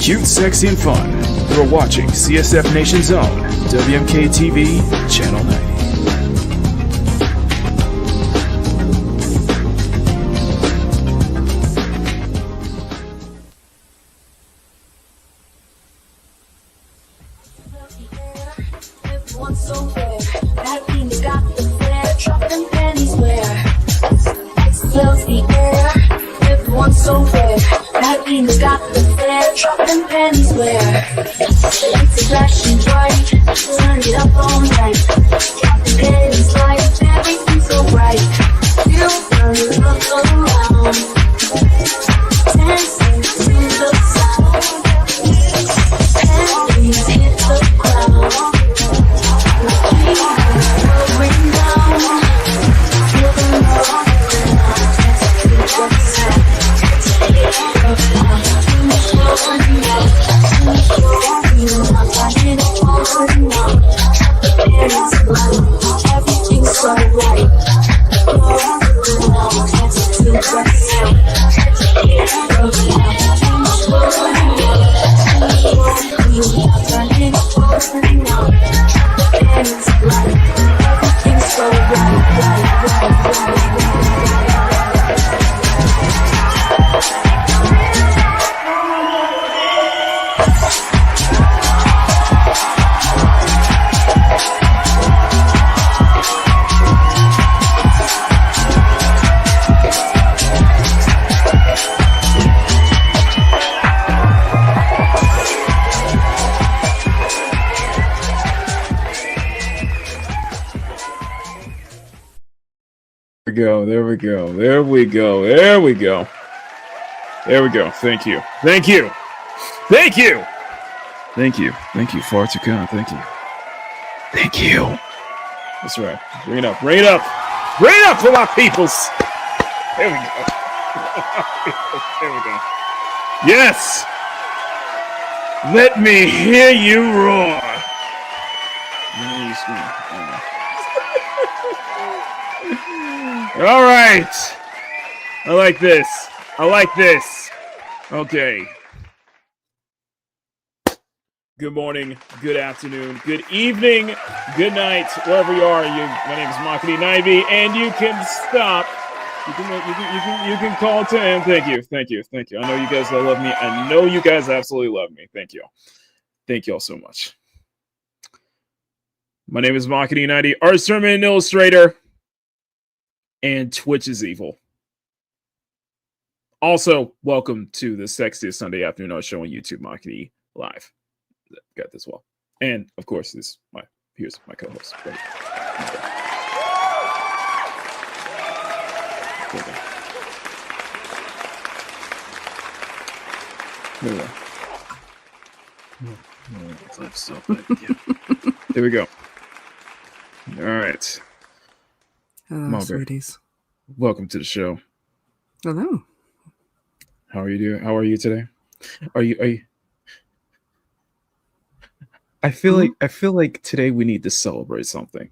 Cute, sexy, and fun. You're watching CSF Nation's own WMK TV, Channel 90. There we go. Thank you. Far too kind. Thank you. That's right. Bring it up for my peoples. There we go. Yes. Let me hear you roar. All right. I like this. Okay. Good morning, good afternoon, good evening, good night, wherever you are. My name is Makini 90, and you can stop. You can call to him. Thank you. I know you guys love me. I know you guys absolutely love me. Thank you all so much. My name is Makini 90, artist, and illustrator. And Twitch is evil. Also, welcome to the sexiest Sunday afternoon art show on YouTube, Makini Live. Got this well. And of course, here's my co-host. Here we go. All right. Hello, sweeties. Welcome to the show. Hello. How are you doing? How are you today? Are you? I feel like today we need to celebrate something.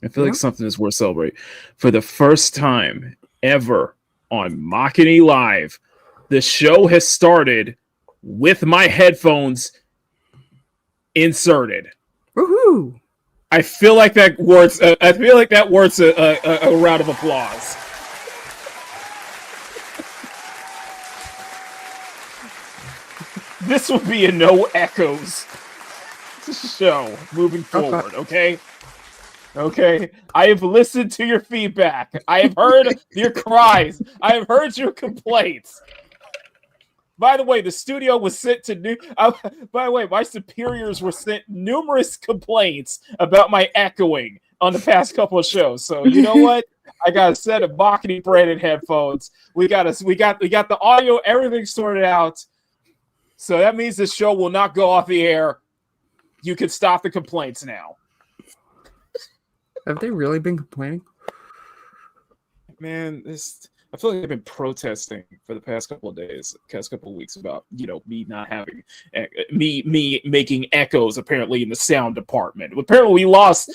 I feel like something is worth celebrating. For the first time ever on Makini Live, the show has started with my headphones inserted. Woohoo! I feel like that warrants a round of applause. This will be a no echoes show moving forward, okay? I have listened to your feedback. I have heard your cries. I have heard your complaints. By the way, the studio was sent to my superiors were sent numerous complaints about my echoing on the past couple of shows. So you know what? I got a set of Makini branded headphones. We got the audio, everything sorted out. So that means the show will not go off the air. You can stop the complaints now. Have they really been complaining? Man, I feel like I've been protesting for the past couple of days, past couple of weeks about, me not having, me making echoes apparently in the sound department. Apparently we lost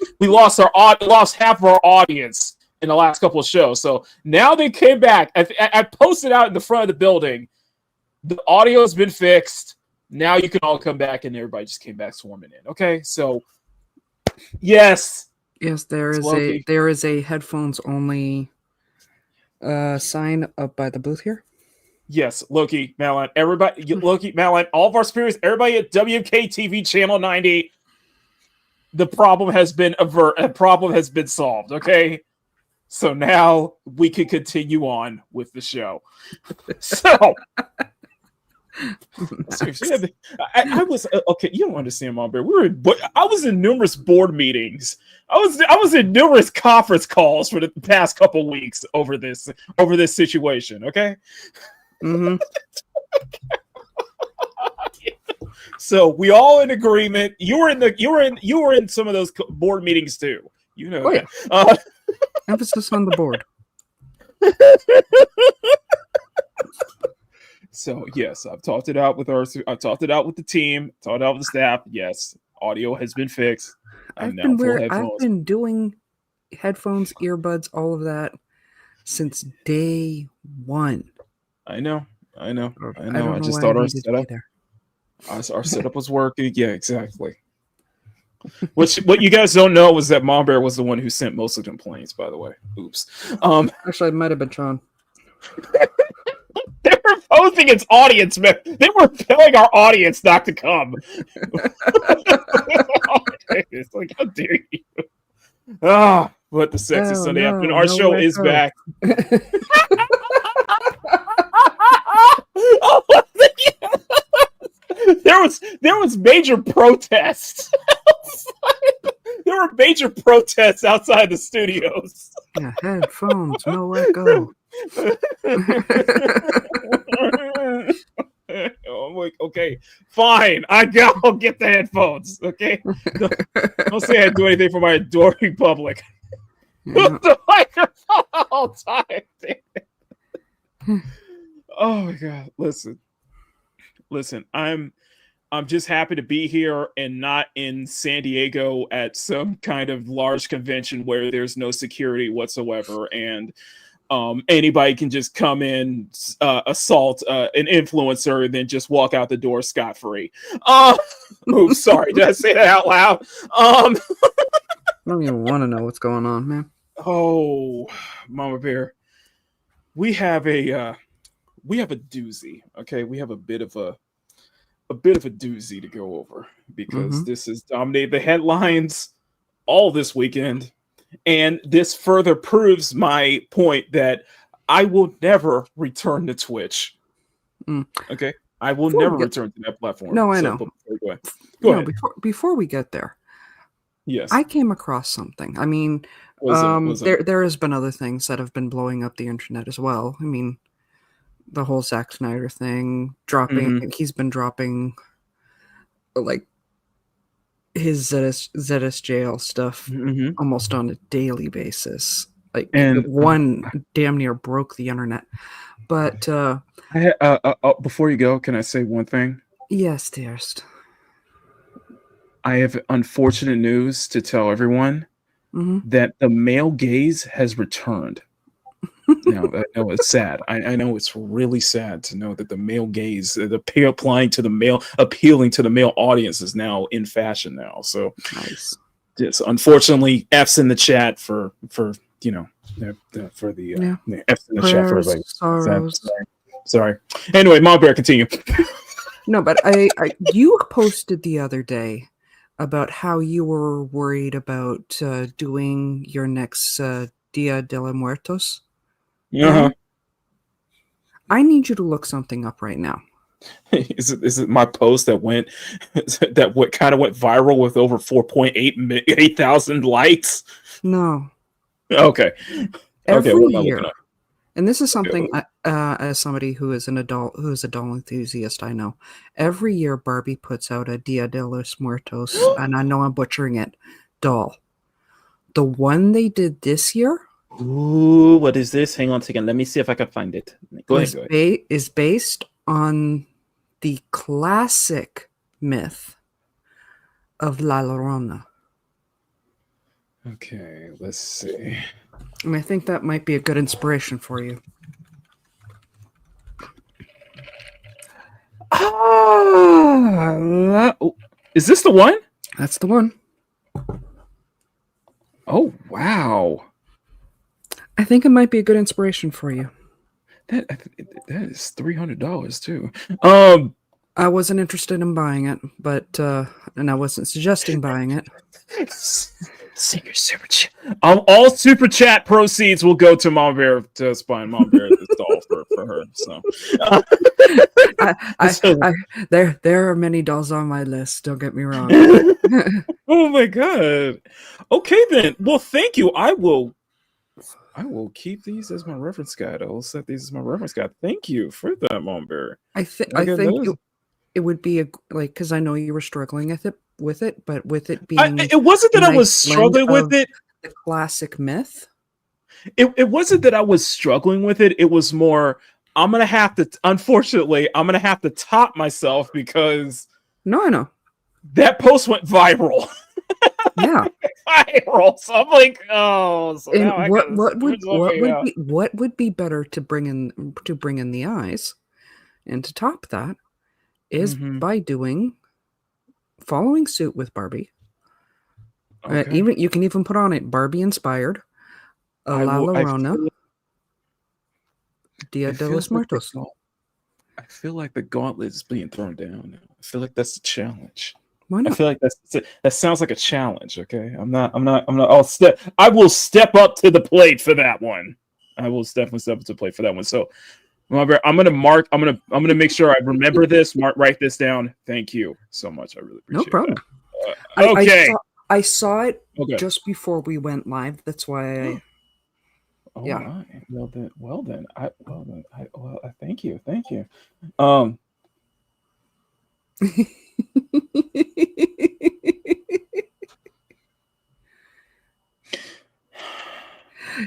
half of our audience in the last couple of shows. So now they came back. I posted out in the front of the building. The audio has been fixed. Now you can all come back, and everybody just came back swarming in. Okay, so yes, there is a headphones only sign up by the booth here. Yes, Loki, Malin, everybody, Loki, Malin, all of our spirits, everybody at WK TV Channel 90. The problem has been solved. Okay, so now we can continue on with the show. So. Seriously, I was okay. You don't understand, Mom Bear. I was in numerous board meetings. I was in numerous conference calls for the past couple weeks over this situation. Okay. Mm-hmm. So we all in agreement. You were in some of those board meetings too. You know. Oh, yeah. Emphasis on the board. So yes, I've talked it out with the team, talked it out with the staff. Yes, audio has been fixed. I've been doing headphones, earbuds, all of that since day one. I know. I just thought our setup was working. Yeah, exactly. What you guys don't know is that Mom Bear was the one who sent most of the complaints. By the way, oops. Actually, it might have been Sean. They were posting its audience, man. They were telling our audience not to come. It's like, how dare you? But the Sexy Sunday afternoon. Our show is back. There was major protests. There were major protests outside the studios. Yeah, headphones, no echo. I'm like, okay, fine. I'll get the headphones. Okay, don't say I do anything for my adoring public. Put the microphone all time. Oh my god! Listen. I'm just happy to be here and not in San Diego at some kind of large convention where there's no security whatsoever, and anybody can just come in, assault an influencer, and then just walk out the door scot-free. Oops, sorry, did I say that out loud? I don't even want to know what's going on, man. Oh, Mama Bear, we have a doozy. Okay, we have a bit of a doozy to go over because this has dominated the headlines all this weekend. And this further proves my point that I will never return to Twitch. Okay? I will never return to that platform. No, I know. Go ahead. Before we get there, yes, I came across something. I mean, there has been other things that have been blowing up the internet as well. I mean, the whole Zack Snyder thing, he's been dropping like his ZSJL stuff almost on a daily basis. Like, and one damn near broke the internet. But before you go, can I say one thing? Yes, dearest. I have unfortunate news to tell everyone that the male gaze has returned. No, I know it's sad. I know it's really sad to know that the male gaze, appealing to the male audience, is now in fashion now. So, nice. Yes, unfortunately, F's in the chat for F's in the chat for everybody. Sorry. Anyway, Mom Bear, continue. No, but you posted the other day about how you were worried about doing your next Dia de los Muertos. Uh-huh. I need you to look something up right now. Is it my post that went viral with over 4.8 thousand likes? No. Okay. Every year, and this is something as somebody who is a doll enthusiast, I know. Every year, Barbie puts out a Dia de los Muertos, and I know I'm butchering it, doll. The one they did this year. Ooh, what is this? Hang on a second. Let me see if I can find it. Go ahead. Is based on the classic myth of La Llorona. Okay, let's see. And I think that might be a good inspiration for you. Is this the one? That's the one. Oh, wow. I think it might be a good inspiration for you. That is $300 too. I wasn't interested in buying it, but and I wasn't suggesting buying it. Senior super chat. All super chat proceeds will go to Mom Bear to spine Mom Bear the doll for her. So there are many dolls on my list. Don't get me wrong. Oh my god. Okay then. Well, thank you. I will keep these as my reference guide. I will set these as my reference guide. Thank you for that, Mom Bear. I think it would be because I know you were struggling with it, but with it being it wasn't that I was struggling with it. The classic myth. It wasn't that I was struggling with it. It was more I'm gonna have to. Unfortunately, I'm gonna have to top myself because I know that post went viral. Yeah, viral. So I'm like, oh. So and what would be better to bring in the eyes, and to top that is by following suit with Barbie. Okay. Even you can even put on it Barbie inspired. La Llorona. Dia de los Muertos. I feel like the gauntlet is being thrown down now. I feel like that's a challenge. Why not? I feel like that sounds like a challenge. Okay, I will step up to the plate for that one. I will definitely step up to the plate for that one. So, I'm gonna make sure I remember this. Write this down. Thank you so much. I really appreciate it. No problem. Okay. I saw it just before we went live. That's why. Yeah. Right. Well then. Thank you.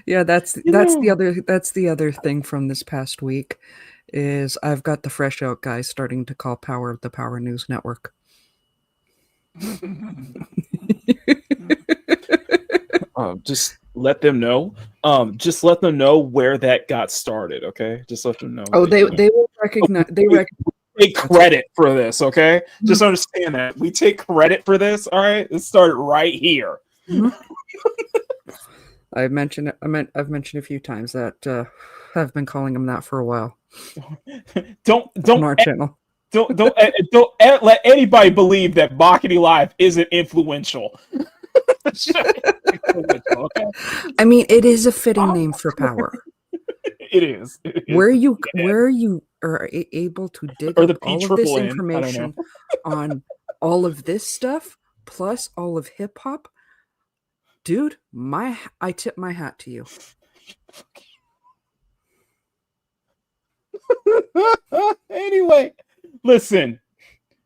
Yeah, that's the other thing from this past week is I've got the fresh out guys starting to call Power the Power News Network. Just let them know. Just let them know where that got started. Okay, just let them know. Oh, they will recognize. We take credit for this. Okay, just understand that we take credit for this. All right, it started right here. I've mentioned a few times that I've been calling them that for a while. Don't on our channel. Don't let anybody believe that Makini Live isn't influential. Okay? I mean, it is a fitting name for Power. It is. Where you are able to dig up all of this information on all of this stuff, plus all of hip hop, dude, I tip my hat to you. Anyway, listen.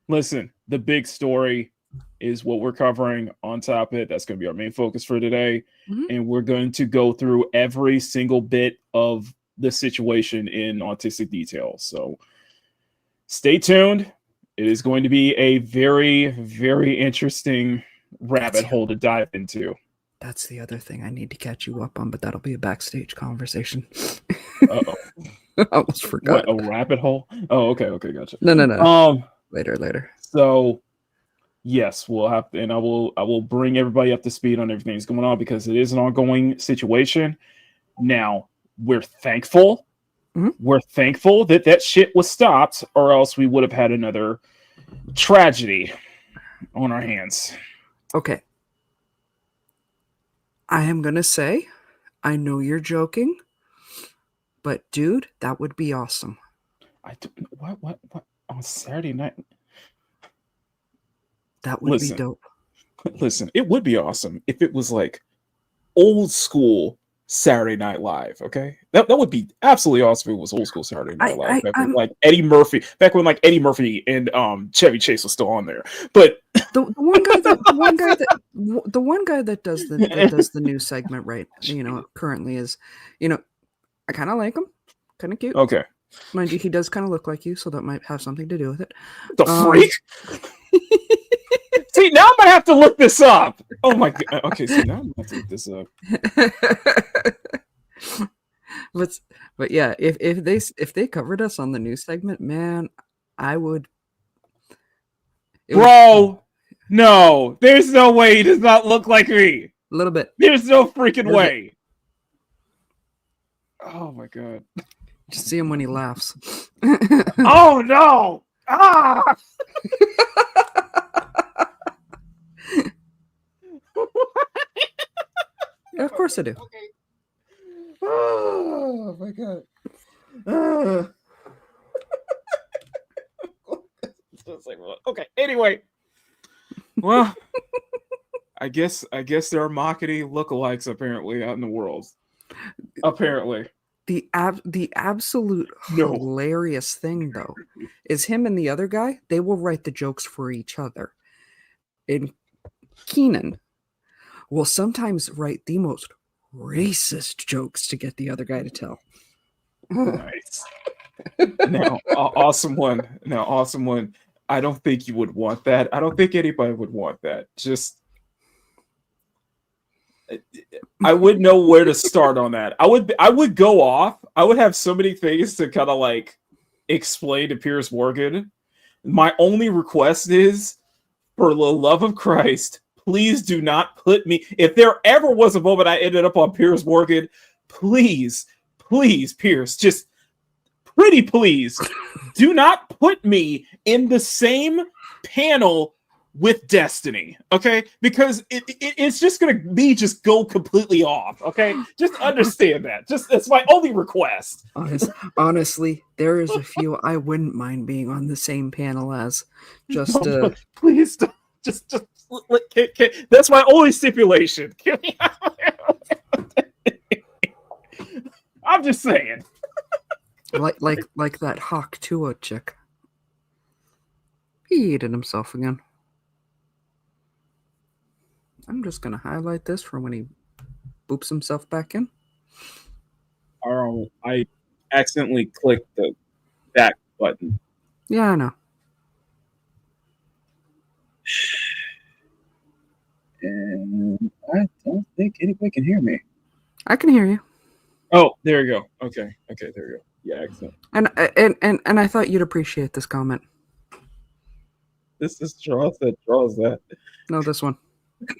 The big story is what we're covering on top of it. That's going to be our main focus for today. And we're going to go through every single bit of the situation in autistic detail. So stay tuned. It is going to be a very, very interesting rabbit hole to dive into. That's the other thing I need to catch you up on, but that'll be a backstage conversation. Uh-oh. I almost forgot. What, a rabbit hole? Oh, okay, gotcha. No. Later. So yes, we'll have to, and I will bring everybody up to speed on everything that's going on because it is an ongoing situation. Now, we're thankful. We're thankful that shit was stopped, or else we would have had another tragedy on our hands. Okay. I am gonna say, I know you're joking, but dude, that would be awesome. What on Saturday night? That would be dope. Listen, it would be awesome if it was like old school Saturday Night Live. Okay, that would be absolutely awesome if it was old school Saturday Night Live. Back when Eddie Murphy and Chevy Chase was still on there. But the one guy that does the news segment right, currently is, I kind of like him, kind of cute. Okay, mind you, he does kind of look like you, so that might have something to do with it. The freak. See, now I'm gonna have to look this up. Oh my god. Okay, so now I'm gonna have to look this up. But yeah, if they covered us on the news segment, man, I would. Bro, no. There's no way he does not look like me. A little bit. There's no freaking way. Oh my god. Just see him when he laughs. Oh no! Ah! Yeah, of course I do. Okay. Oh my god. Okay. Anyway, well, I guess there are Makini lookalikes apparently out in the world. Apparently. The absolute hilarious thing though is him and the other guy. They will write the jokes for each other. And Keenan will sometimes write the most racist jokes to get the other guy to tell. Nice. Now, awesome one. I don't think you would want that. I don't think anybody would want that. Just, I wouldn't know where to start on that. I would go off. I would have so many things to kind of like explain to Piers Morgan. My only request is, for the love of Christ, please do not put me. If there ever was a moment I ended up on Piers Morgan, please, Piers, just pretty please, do not put me in the same panel with Destiny, okay? Because it's just gonna be just go completely off, okay? Just understand that. Just that's my only request. Honestly, there is a few I wouldn't mind being on the same panel as. Just please don't. Just that's my only stipulation. I'm just saying. like that Hawk Tua chick. He ate it himself again. I'm just gonna highlight this for when he boops himself back in. Oh, I accidentally clicked the back button. Yeah, I know. And I don't think anybody can hear me. I can hear you. Oh, there you go. Okay, there you go. Yeah, excellent. And I thought you'd appreciate this comment. This is draws that. No, this one. That's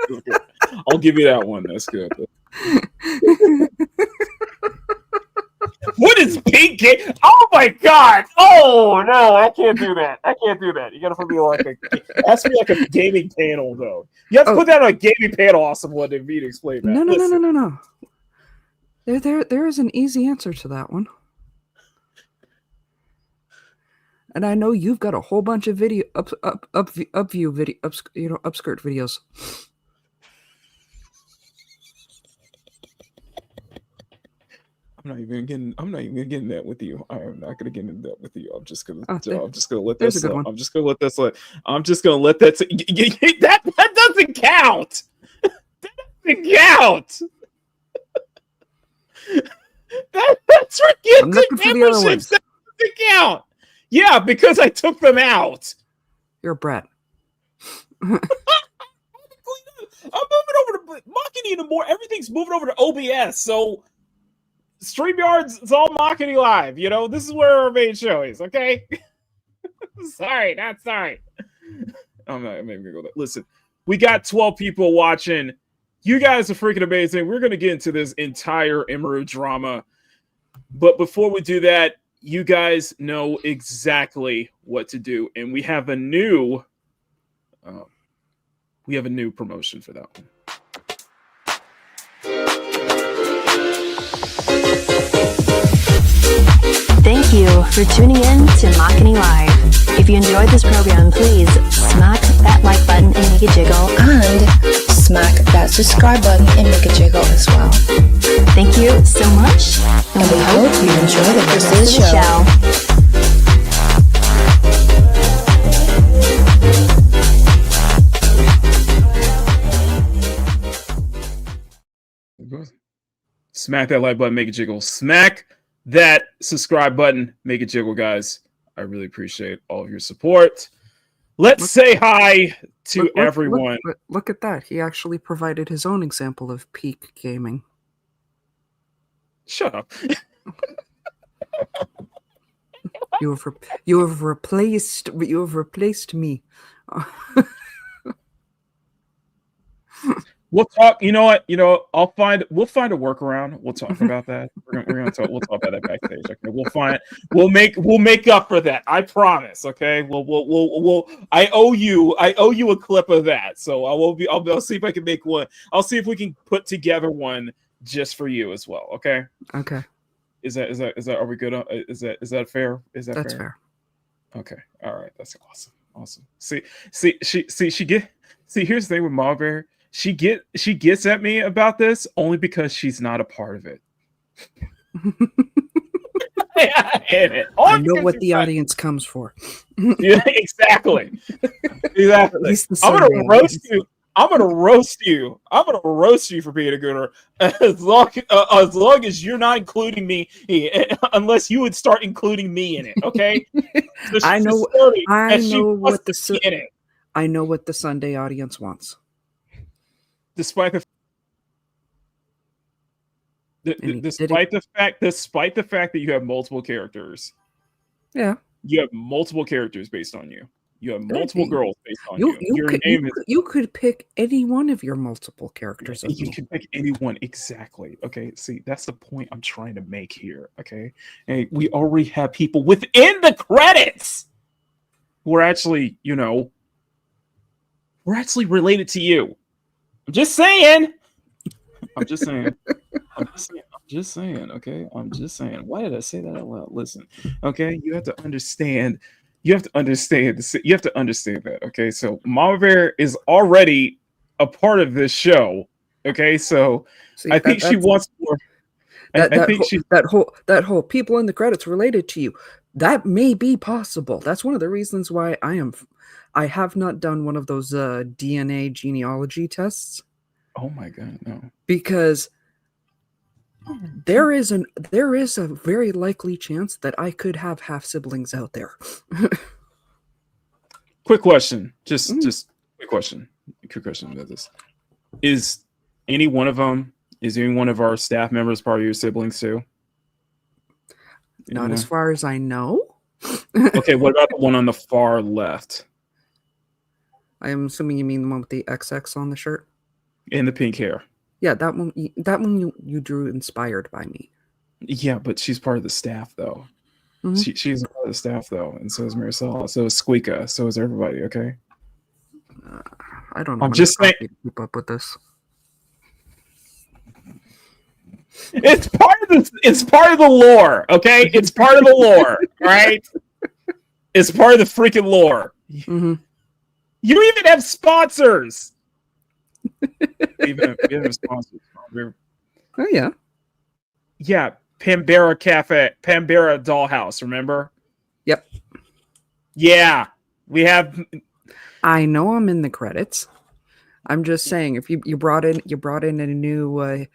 good. I'll give you that one. That's good. What is pink? Oh my god! Oh no, I can't do that. You gotta put me like that's me like a gaming panel though. You have to put that on a gaming panel. Awesome one to me to explain that. No. There is an easy answer to that one. And I know you've got a whole bunch of video upview video upskirt videos. I'm not even getting that with you. I am not gonna get into that with you. I'm just gonna let that slide. That doesn't count. That doesn't count. That's for kids and memberships. That doesn't count. Yeah, because I took them out. You're a brat. I'm moving over to Makini anymore. Everything's moving over to OBS. So StreamYard's, it's all Makini Live. You know, this is where our main show is. Okay. Sorry, not sorry. I'm not even gonna go there. Listen, we got 12 people watching. You guys are freaking amazing. We're gonna get into this entire Emiru drama, but before we do that, you guys know exactly what to do, and we have a new promotion for that one. Thank you for tuning in to Makini Live. If you enjoyed this program, please smack that like button and make it jiggle, and smack that subscribe button and make it jiggle as well. Thank you so much, and we hope you enjoy the rest of the show. Smack that like button, make it jiggle. Smack that subscribe button, make it jiggle, guys. I really appreciate all of your support. Let's say hi to everyone. Look at that. He actually provided his own example of peak gaming. Shut up. You have replaced me. We'll talk. You know what? We'll find a workaround. We'll talk about that. We're gonna talk. We'll talk about that backstage. Okay. We'll make up for that. I promise. Okay. We'll. I owe you a clip of that. So I'll see if I can make one. I'll see if we can put together one just for you as well. Okay. Okay. Is that? Are we good? Is that fair? That's fair? Okay. All right. That's awesome. See. Here's the thing with Marbury. She gets at me about this only because she's not a part of it. I know what the audience comes for. Yeah, exactly. I'm gonna roast you. I'm gonna roast you for being a gooder as long as you're not including me, unless you would start including me in it. Okay. So I know what the Sunday audience wants. Despite the fact that you have multiple characters. Yeah. You have multiple characters based on you. You have multiple girls based on you. You could pick any one of your multiple characters. You can pick anyone, exactly. Okay, see, that's the point I'm trying to make here. Okay, and we already have people within the credits who are actually, we're actually related to you. I'm just saying. Okay, I'm just saying. Why did I say that out loud? Listen, okay, you have to understand. You have to understand that. Okay, so Mama Bear is already a part of this show. Okay, so I think she wants more. That whole people in the credits related to you. That may be possible. That's one of the reasons why I have not done one of those DNA genealogy tests. Oh my god, no! Because there is a very likely chance that I could have half siblings out there. Quick question, just quick question about this: Is any one of our staff members part of your siblings too? Not as far as I know. Okay, what about the one on the far left? I am assuming you mean the one with the XX on the shirt and the pink hair. Yeah, that one you drew inspired by me. Yeah, but she's part of the staff though. Mm-hmm. She's a part of the staff though, and so is Marisol, so is Squeaka, so is everybody. Okay. I don't know. I'm just saying. Keep up with this. It's part of the lore. Okay, it's part of the lore. Right? It's part of the freaking lore. Mm-hmm. You even have sponsors. even have sponsors. Oh yeah. Yeah, Pambera Cafe, Pambera Dollhouse. Remember? Yep. Yeah, we have. I know I'm in the credits. I'm just saying, if you brought in a new,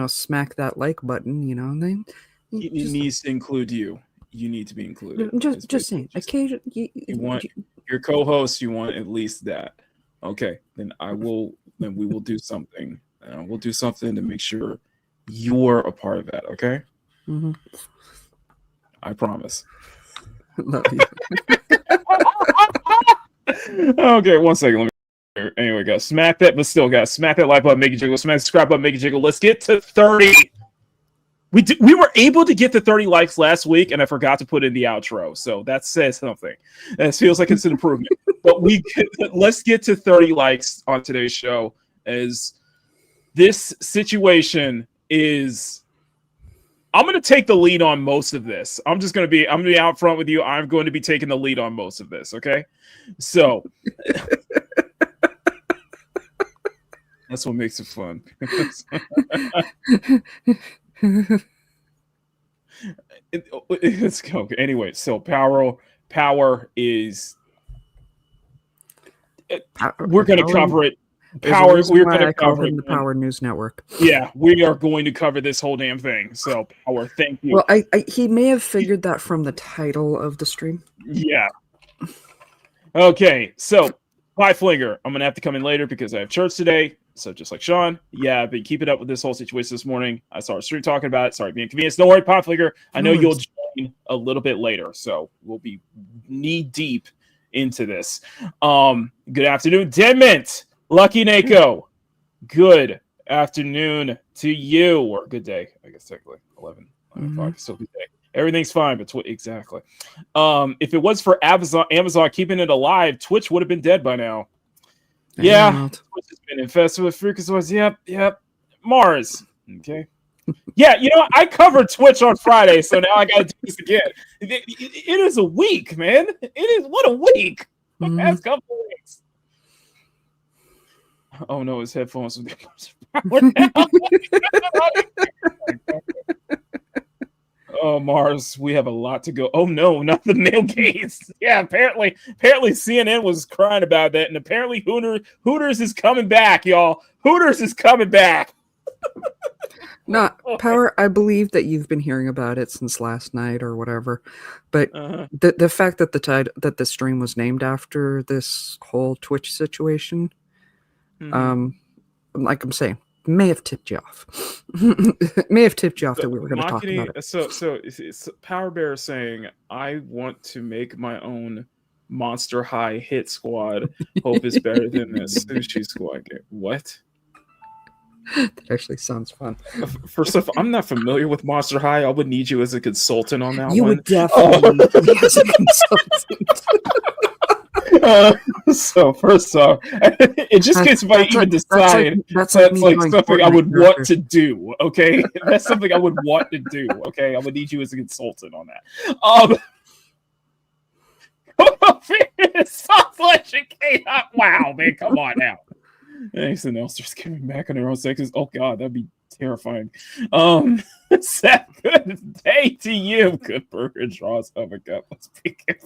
smack that like button, then it needs to include you. You need to be included. Just saying. Occasionally, you want your co-host. You want at least that. Okay, then we will do something. We'll do something to make sure you're a part of that. Okay. Mm-hmm. I promise. Love you. Okay, 1 second. Let me. Anyway, guys, smack that like button, make it jiggle. Smack the subscribe button, make it jiggle. Let's get to 30. We were able to get to 30 likes last week, and I forgot to put in the outro. So that says something. That feels like it's an improvement. But let's get to 30 likes on today's show, as this situation is. I'm going to take the lead on most of this. I'm going to be out front with you. I'm going to be taking the lead on most of this. Okay. So that's what makes it fun. Let's go. Anyway, so power is. We're going to cover it. Power. We're going to cover the Power News Network. Yeah, we are going to cover this whole damn thing. So, Power, thank you. Well, he may have figured that from the title of the stream. Yeah. Okay, so Pie Flinger, I'm gonna have to come in later because I have church today. So just like Sean, yeah, I've been keeping up with this whole situation this morning. I saw our stream talking about it. Sorry, being inconvenienced. Don't worry, Pop Flicker. I know you'll join a little bit later, so we'll be knee deep into this. Good afternoon, Denmint, Lucky Nako. Good afternoon to you, or good day, I guess technically 11 o'clock. So good day. Everything's fine, but exactly. If it was for Amazon keeping it alive, Twitch would have been dead by now. Yeah, Twitch has been infested with freakazoids. Yep. Mars. Okay. Yeah, I covered Twitch on Friday, so now I got to do this again. It is a week, man. It is what a week. The past couple of weeks. Oh no, his headphones. Oh, Mars, we have a lot to go. Oh no, not the male gaze. Yeah, apparently CNN was crying about that, and apparently Hooters is coming back, y'all. Hooters is coming back. Not Power. I believe that you've been hearing about it since last night or whatever, but the fact that the stream was named after this whole Twitch situation, like I'm saying, may have tipped you off. May have tipped you off that we were going to talk about it. So Power Bear saying, I want to make my own Monster High hit squad. Hope is better than this sushi squad game. What? That actually sounds fun. First off, I'm not familiar with Monster High. I would need you as a consultant on that one. You would definitely need me as a consultant. So first off, it just gets if I even decide that's like something I would want to do. Okay, that's something I would want to do. Okay, I would need you as a consultant on that. Sounds like you came up. Wow, man, come on now. Thanks, and Elster's coming back on their own seconds. Oh god, that'd be terrifying. Seth, good day to you. Good burger draws. Oh my god, let's pick it.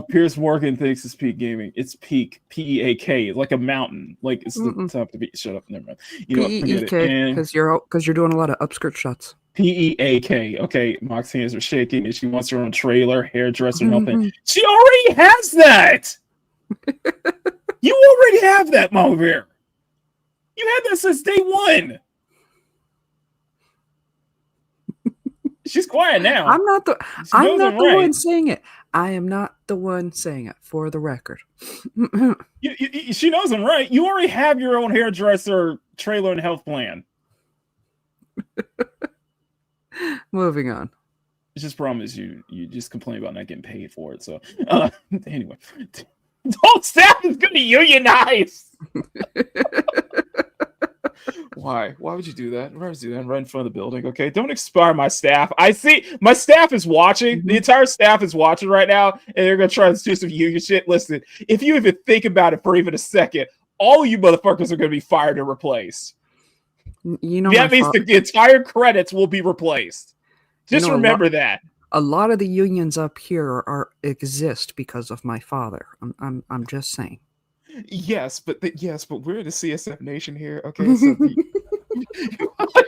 Pierce Morgan thinks it's peak gaming. It's peak, P-E-A-K, like a mountain. Like it's the top to be. Shut up, never mind. P-E-A-K, because you're doing a lot of upskirt shots. P-E-A-K. Okay, Mox's hands are shaking, and she wants her own trailer, hairdresser, and helping. She already has that. You already have that, Mama Bear. You had that since day one. She's quiet now. I'm not the one saying it. I am not the one saying it, for the record. She knows I'm right. You already have your own hairdresser, trailer, and health plan. Moving on. It's just problem is you just complain about not getting paid for it. So anyway, don't staff is going to unionize. Why would you do that? Why would you do that right in front of the building? Okay, don't expire my staff. I see my staff is watching. The entire staff is watching right now, and they're gonna try to do some union shit. Listen, if you even think about it for even a second, all you motherfuckers are gonna be fired and replaced. That means the entire credits will be replaced. Just remember that. A lot of the unions up here exist because of my father. I'm just saying. Yes, but we're in the CSF Nation here, okay? So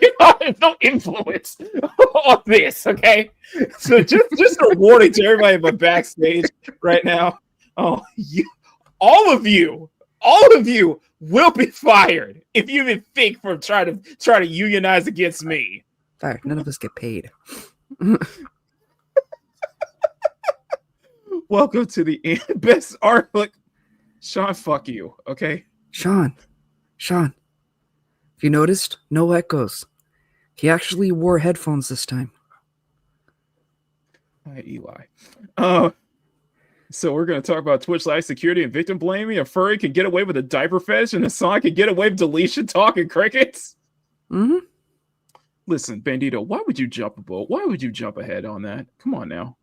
you have no influence on this, okay? So just a warning to everybody but backstage right now. Oh, all of you will be fired if you even think from trying to unionize against me. Fired. None of us get paid. Welcome to the best art. Look, Sean, fuck you, okay? Sean, if you noticed, no echoes. He actually wore headphones this time. Hi, Eli. So we're going to talk about Twitch live security and victim blaming. A furry can get away with a diaper fetish, and a song can get away with deletion, talk, and crickets. Mm-hmm. Listen, Bandito, why would you jump a boat? Why would you jump ahead on that? Come on now.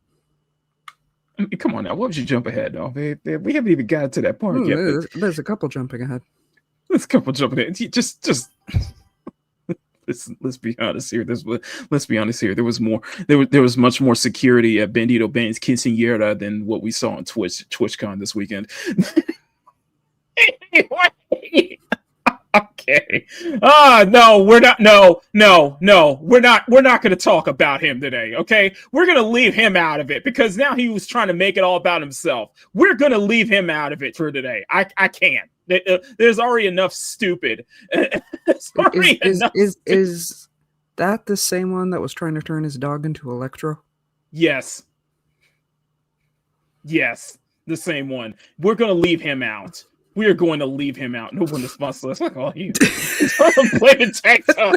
I mean, come on now. Why would you jump ahead? No, we haven't even got to that part yet. There's a couple jumping ahead. There's a couple jumping ahead. Just let's be honest here. Let's be honest here. There was more. There was much more security at Bandito Band's quinceañera than what we saw on TwitchCon this weekend. Anyway. Okay. No, we're not. No, we're not going to talk about him today. Okay, we're going to leave him out of it because now he was trying to make it all about himself. We're going to leave him out of it for today. I can't. There's already enough stupid. Is that the same one that was trying to turn his dog into Electro? Yes. Yes, the same one. We're going to leave him out. We are going to leave him out. No one responsible. Like, oh, he's playing tech stuff.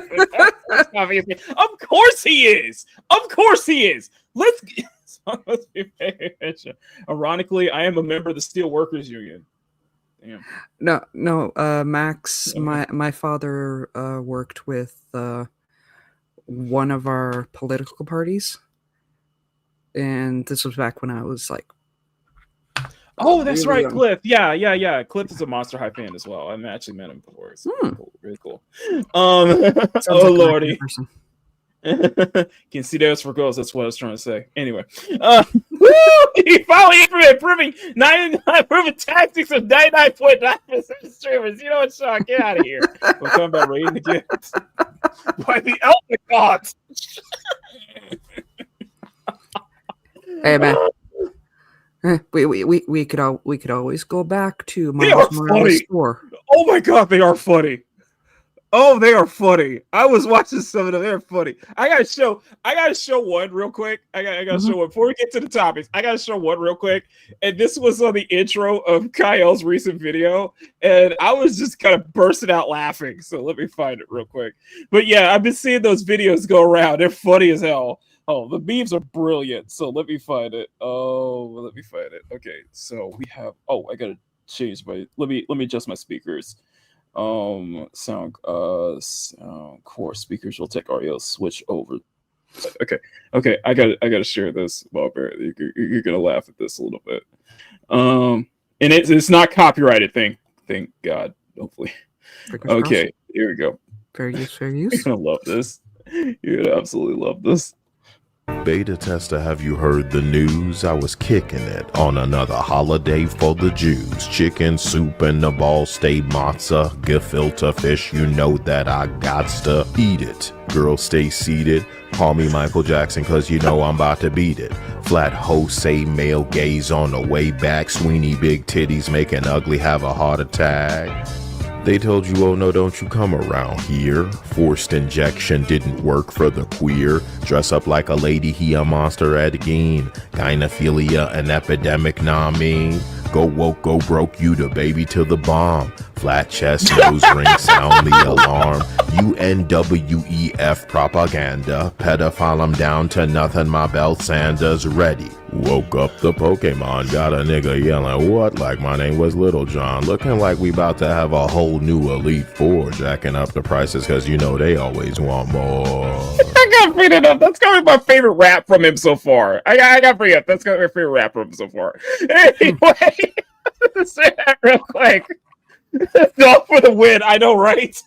Of course he is. Of course he is. Let's be paying attention. Ironically, I am a member of the Steel Workers Union. Damn. No. Max, my father worked with one of our political parties, and this was back when I was like. Oh, that's really right, Cliff. Yeah. Cliff is a Monster High fan as well. I've actually met him before. It's really cool. Oh lordy. Can see those for girls. That's what I was trying to say. Anyway, he finally improving 99% tactics of 99.9% streamers. You know what, Sean? Get out of here. We're talking about raiding the gifts by the Elder Gods. Hey man. We could always go back to Miles Morales' store. Oh my god, they are funny. Oh, they are funny. I was watching some of them. They're funny. I gotta show one real quick. I gotta show one before we get to the topics. I gotta show one real quick. And this was on the intro of Kyle's recent video, and I was just kind of bursting out laughing. So let me find it real quick. But yeah, I've been seeing those videos go around. They're funny as hell. Oh, the memes are brilliant. So let me find it. Okay, so we have. Oh, I gotta change my. Let me adjust my speakers. Sound core speakers will take REL switch over. Okay. I gotta share this. Well, you're gonna laugh at this a little bit. And it's not copyrighted. Thank God. Hopefully. Okay, here we go. Fair use. You're gonna love this. You're gonna absolutely love this. Beta tester, have you heard the news? I was kicking it on another holiday for the Jews. Chicken soup and the ball stay matzah, gefilte fish, you know that I gots to eat it. Girls stay seated, call me Michael Jackson cause you know I'm about to beat it. Flat Jose male gaze on the way back, Sweeney big titties make an ugly have a heart attack. They told you, oh no, don't you come around here. Forced injection didn't work for the queer. Dress up like a lady, he a monster at again. Gynophilia, an epidemic, nah mean. Go woke, go broke, you the baby to the bomb. Flat chest, nose ring, sound the alarm. UNWEF propaganda. Pedophile, I'm down to nothing, my belt Sanders ready. Woke up the Pokemon, got a nigga yelling, what? Like my name was Little John. Looking like we about to have a whole new Elite Four. Jacking up the prices cause you know they always want more. I gotta bring it up. That's gonna be my favorite rap from him so far. I gotta bring it up. That's gonna be my favorite rap from him so far. Anyway, say that real quick. Go for the win. I know, right?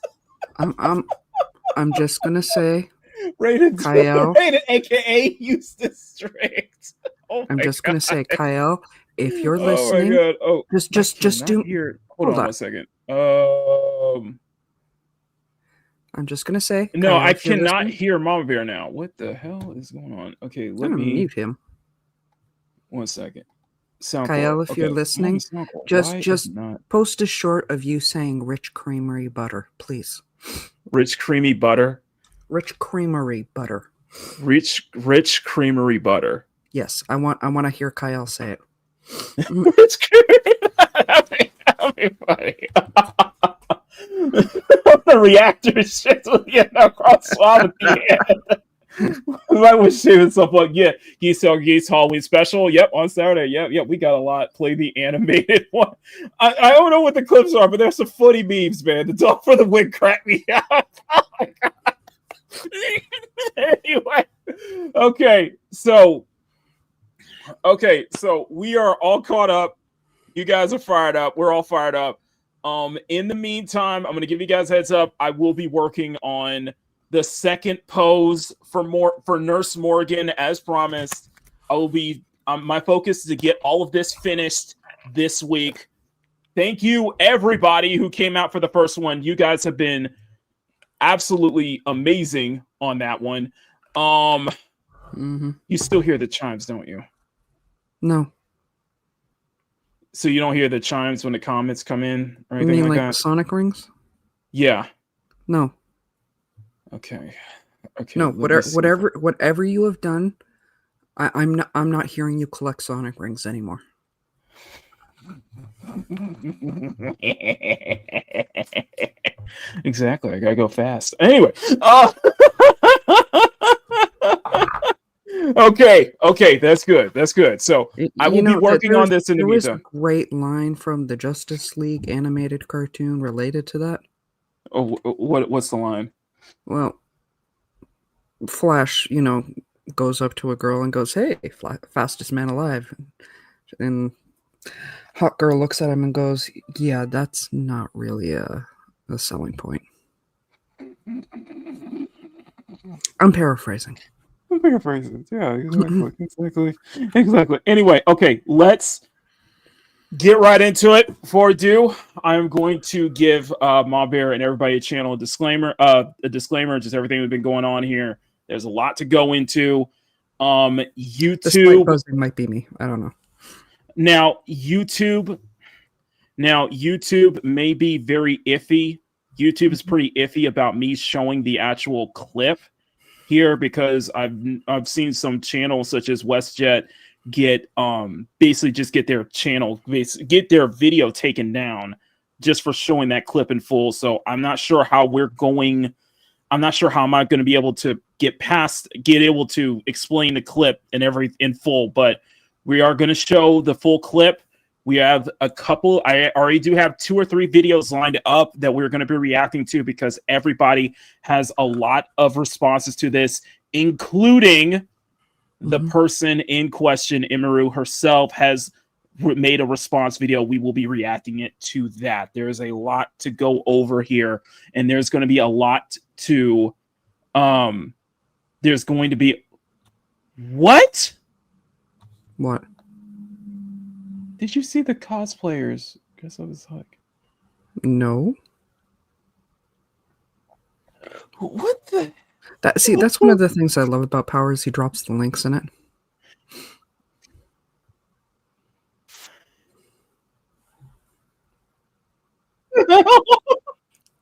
I'm just gonna say, Rated Kyle, aka Eustace Strict. Oh I'm just gonna say, Kyle, if you're listening, just do. Here. Hold on 1 second. I'm just gonna say. No, Kyle, I cannot hear Mama Bear now. What the hell is going on? Okay, let me mute him. 1 second. Kyle, if you're listening, just post a short of you saying "rich creamery butter," please. Rich creamy butter. Rich creamery butter. Rich creamery butter. Yes, I want to hear Kyle say it. Rich creamery. That'd be funny. The reactor shit will get across swab at the end. I wish she was something. Yeah, Geese Halloween special. Yep, on Saturday. Yep, we got a lot. Play the animated one. I don't know what the clips are, but there's some funny memes, man. The dog for the win cracked me out. Oh my god. Anyway, okay, so we are all caught up. You guys are fired up. We're all fired up. In the meantime, I'm going to give you guys a heads up. I will be working on the second pose for Nurse Morgan, as promised. I will be. My focus is to get all of this finished this week. Thank you, everybody who came out for the first one. You guys have been absolutely amazing on that one. You still hear the chimes, don't you? No. So you don't hear the chimes when the comments come in or You anything mean like like the that? Sonic rings? Yeah. No. Okay. No, let me see. whatever you have done, I'm not hearing you collect Sonic rings anymore. Exactly. I gotta go fast. Anyway. Okay. That's good. So I will be working on this in the meantime. There was a great line from the Justice League animated cartoon related to that. Oh, what's the line? Well, Flash, goes up to a girl and goes, "Hey, fastest man alive," and Hot Girl looks at him and goes, "Yeah, that's not really a selling point." I'm paraphrasing. Yeah, exactly. Anyway, okay, let's get right into it. Before I do, I'm going to give Mob Bear and everybody a disclaimer, just everything that's been going on here. There's a lot to go into. YouTube. This light buzzing might be me. I don't know. Now YouTube may be very iffy. YouTube is pretty iffy about me showing the actual clip here because I've seen some channels such as WestJet get basically just get their video taken down just for showing that clip in full. So I'm not sure how I'm not going to be able to get able to explain the clip in full, but we are going to show the full clip. We have a couple. I already do have 2 or 3 videos lined up that we're going to be reacting to because everybody has a lot of responses to this, including the person in question, Emiru herself, has made a response video. We will be reacting to that. There's a lot to go over here, and there's going to be a lot to. There's going to be what? What? Did you see the cosplayers dress up as Hulk? No. What the? That's one of the things I love about Power is he drops the links in it.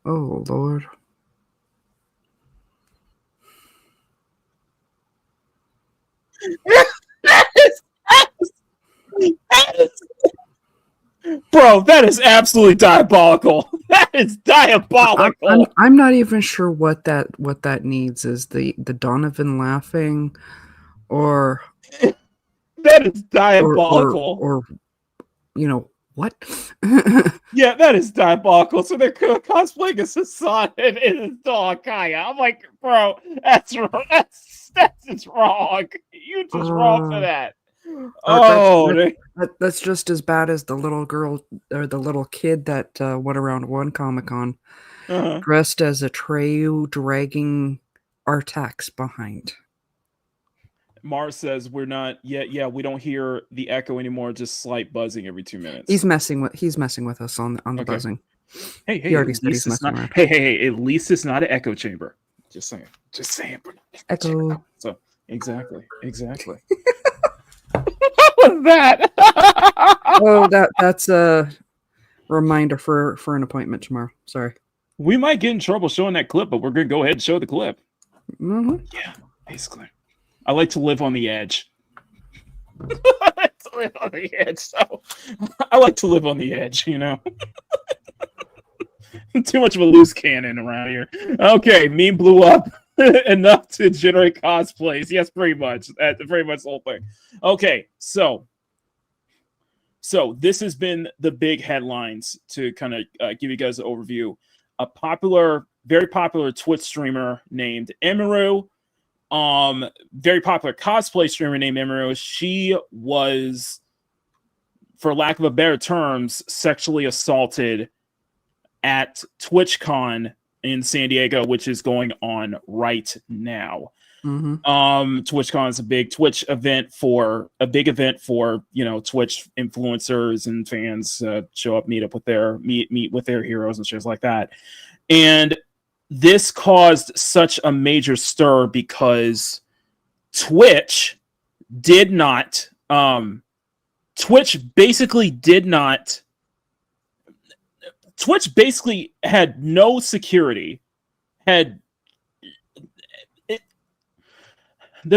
Oh, Lord. Bro, that is absolutely diabolical. That is diabolical. I'm not even sure what that needs is the Donovan laughing, or that is diabolical. Or what? Yeah, that is diabolical. So they're cosplaying as Hassan and his dog Kaya. I'm like, bro, that's just wrong. You just wrong for that. That's just as bad as the little girl or the little kid that went around one Comic-Con dressed as a Treyu dragging Artax behind. Mars says we're not yet. Yeah, we don't hear the echo anymore. Just slight buzzing every 2 minutes. He's messing with us on the buzzing. Hey, he already said he's messing around. Hey, at least it's not an echo chamber. Just saying. Echo. So exactly. What was that? Oh, that's a reminder for an appointment tomorrow. Sorry. We might get in trouble showing that clip, but we're gonna go ahead and show the clip. Mm-hmm. Yeah, basically. I like to live on the edge. So I like to live on the edge, Too much of a loose cannon around here. Okay, meme blew up enough to generate cosplays. Yes, pretty much. That's pretty much the whole thing. Okay, so this has been the big headlines to kind of give you guys an overview. A very popular Twitch streamer named Emiru, very popular cosplay streamer named Emiru. She was, for lack of a better terms, sexually assaulted at TwitchCon in San Diego, which is going on right now. TwitchCon is a big Twitch event for Twitch influencers and fans show up, meet with their heroes and shows like that. And this caused such a major stir because Twitch did not Twitch basically had no security. The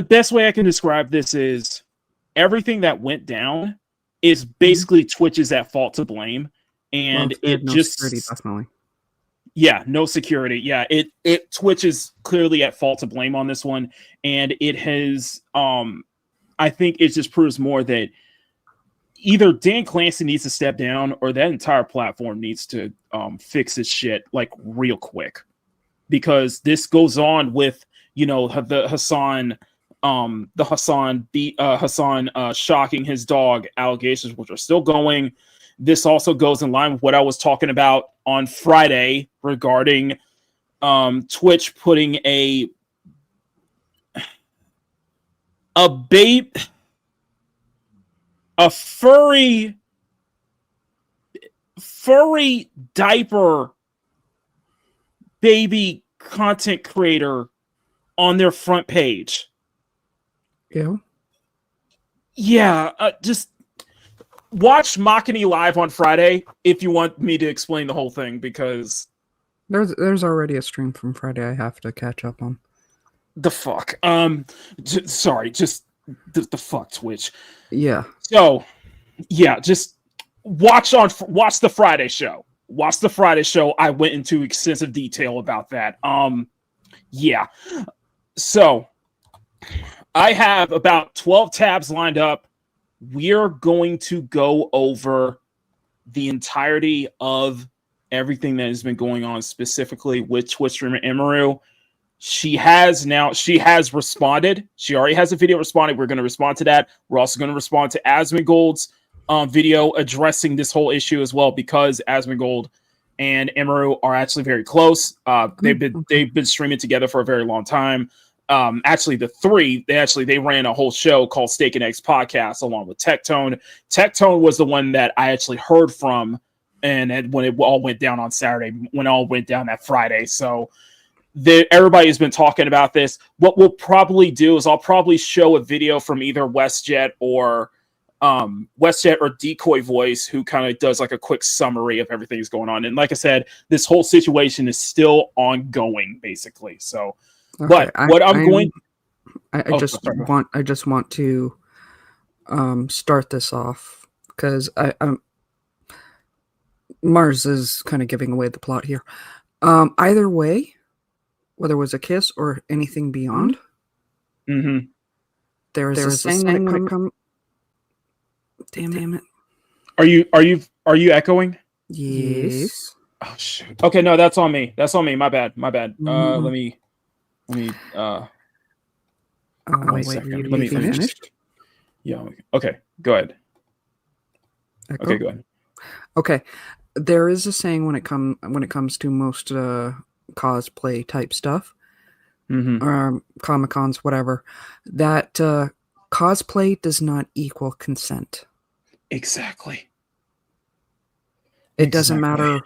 best way I can describe this is everything that went down is basically Twitch's at fault to blame. And it no just security, definitely. Yeah, no security. Yeah, Twitch is clearly at fault to blame on this one. And it has I think it just proves more that either Dan Clancy needs to step down or that entire platform needs to fix this shit like real quick. Because this goes on with, the Hassan shocking his dog allegations, which are still going. This also goes in line with what I was talking about on Friday regarding Twitch putting a furry diaper baby content creator on their front page. Yeah, just watch Makini live on Friday if you want me to explain the whole thing, because there's already a stream from Friday I have to catch up on. The fuck? Sorry, just the fuck Twitch. Yeah. So, yeah, just watch the Friday show. Watch the Friday show. I went into extensive detail about that. Yeah. So, I have about 12 tabs lined up. We're going to go over the entirety of everything that has been going on, specifically with Twitch streamer Emiru. She has responded. She already has a video responding. We're going to respond to that. We're also going to respond to Asmongold's video addressing this whole issue as well, because Asmongold and Emiru are actually very close. They've been streaming together for a very long time. Actually, the three, they ran a whole show called Steak and Eggs Podcast along with Tectone. Tectone was the one that I actually heard from, and when it all went down on Saturday, when it all went down that Friday. So everybody has been talking about this. What we'll probably do is I'll probably show a video from either WestJet or Decoy Voice, who kind of does like a quick summary of everything that's going on. And like I said, this whole situation is still ongoing, basically. So. Okay, but I just want to start this off because Mars is kind of giving away the plot here. Either way, whether it was a kiss or anything beyond, there is a saying when it comes. Damn it! Are you echoing? Yes. Oh shoot. Okay, no, that's on me. My bad. Let me. Wait, let me finish. Yeah. Okay. Go ahead. Echo? Okay. Go ahead. Okay. There is a saying when it comes to most cosplay type stuff, Comic-Cons, whatever, that cosplay does not equal consent. Exactly. It doesn't matter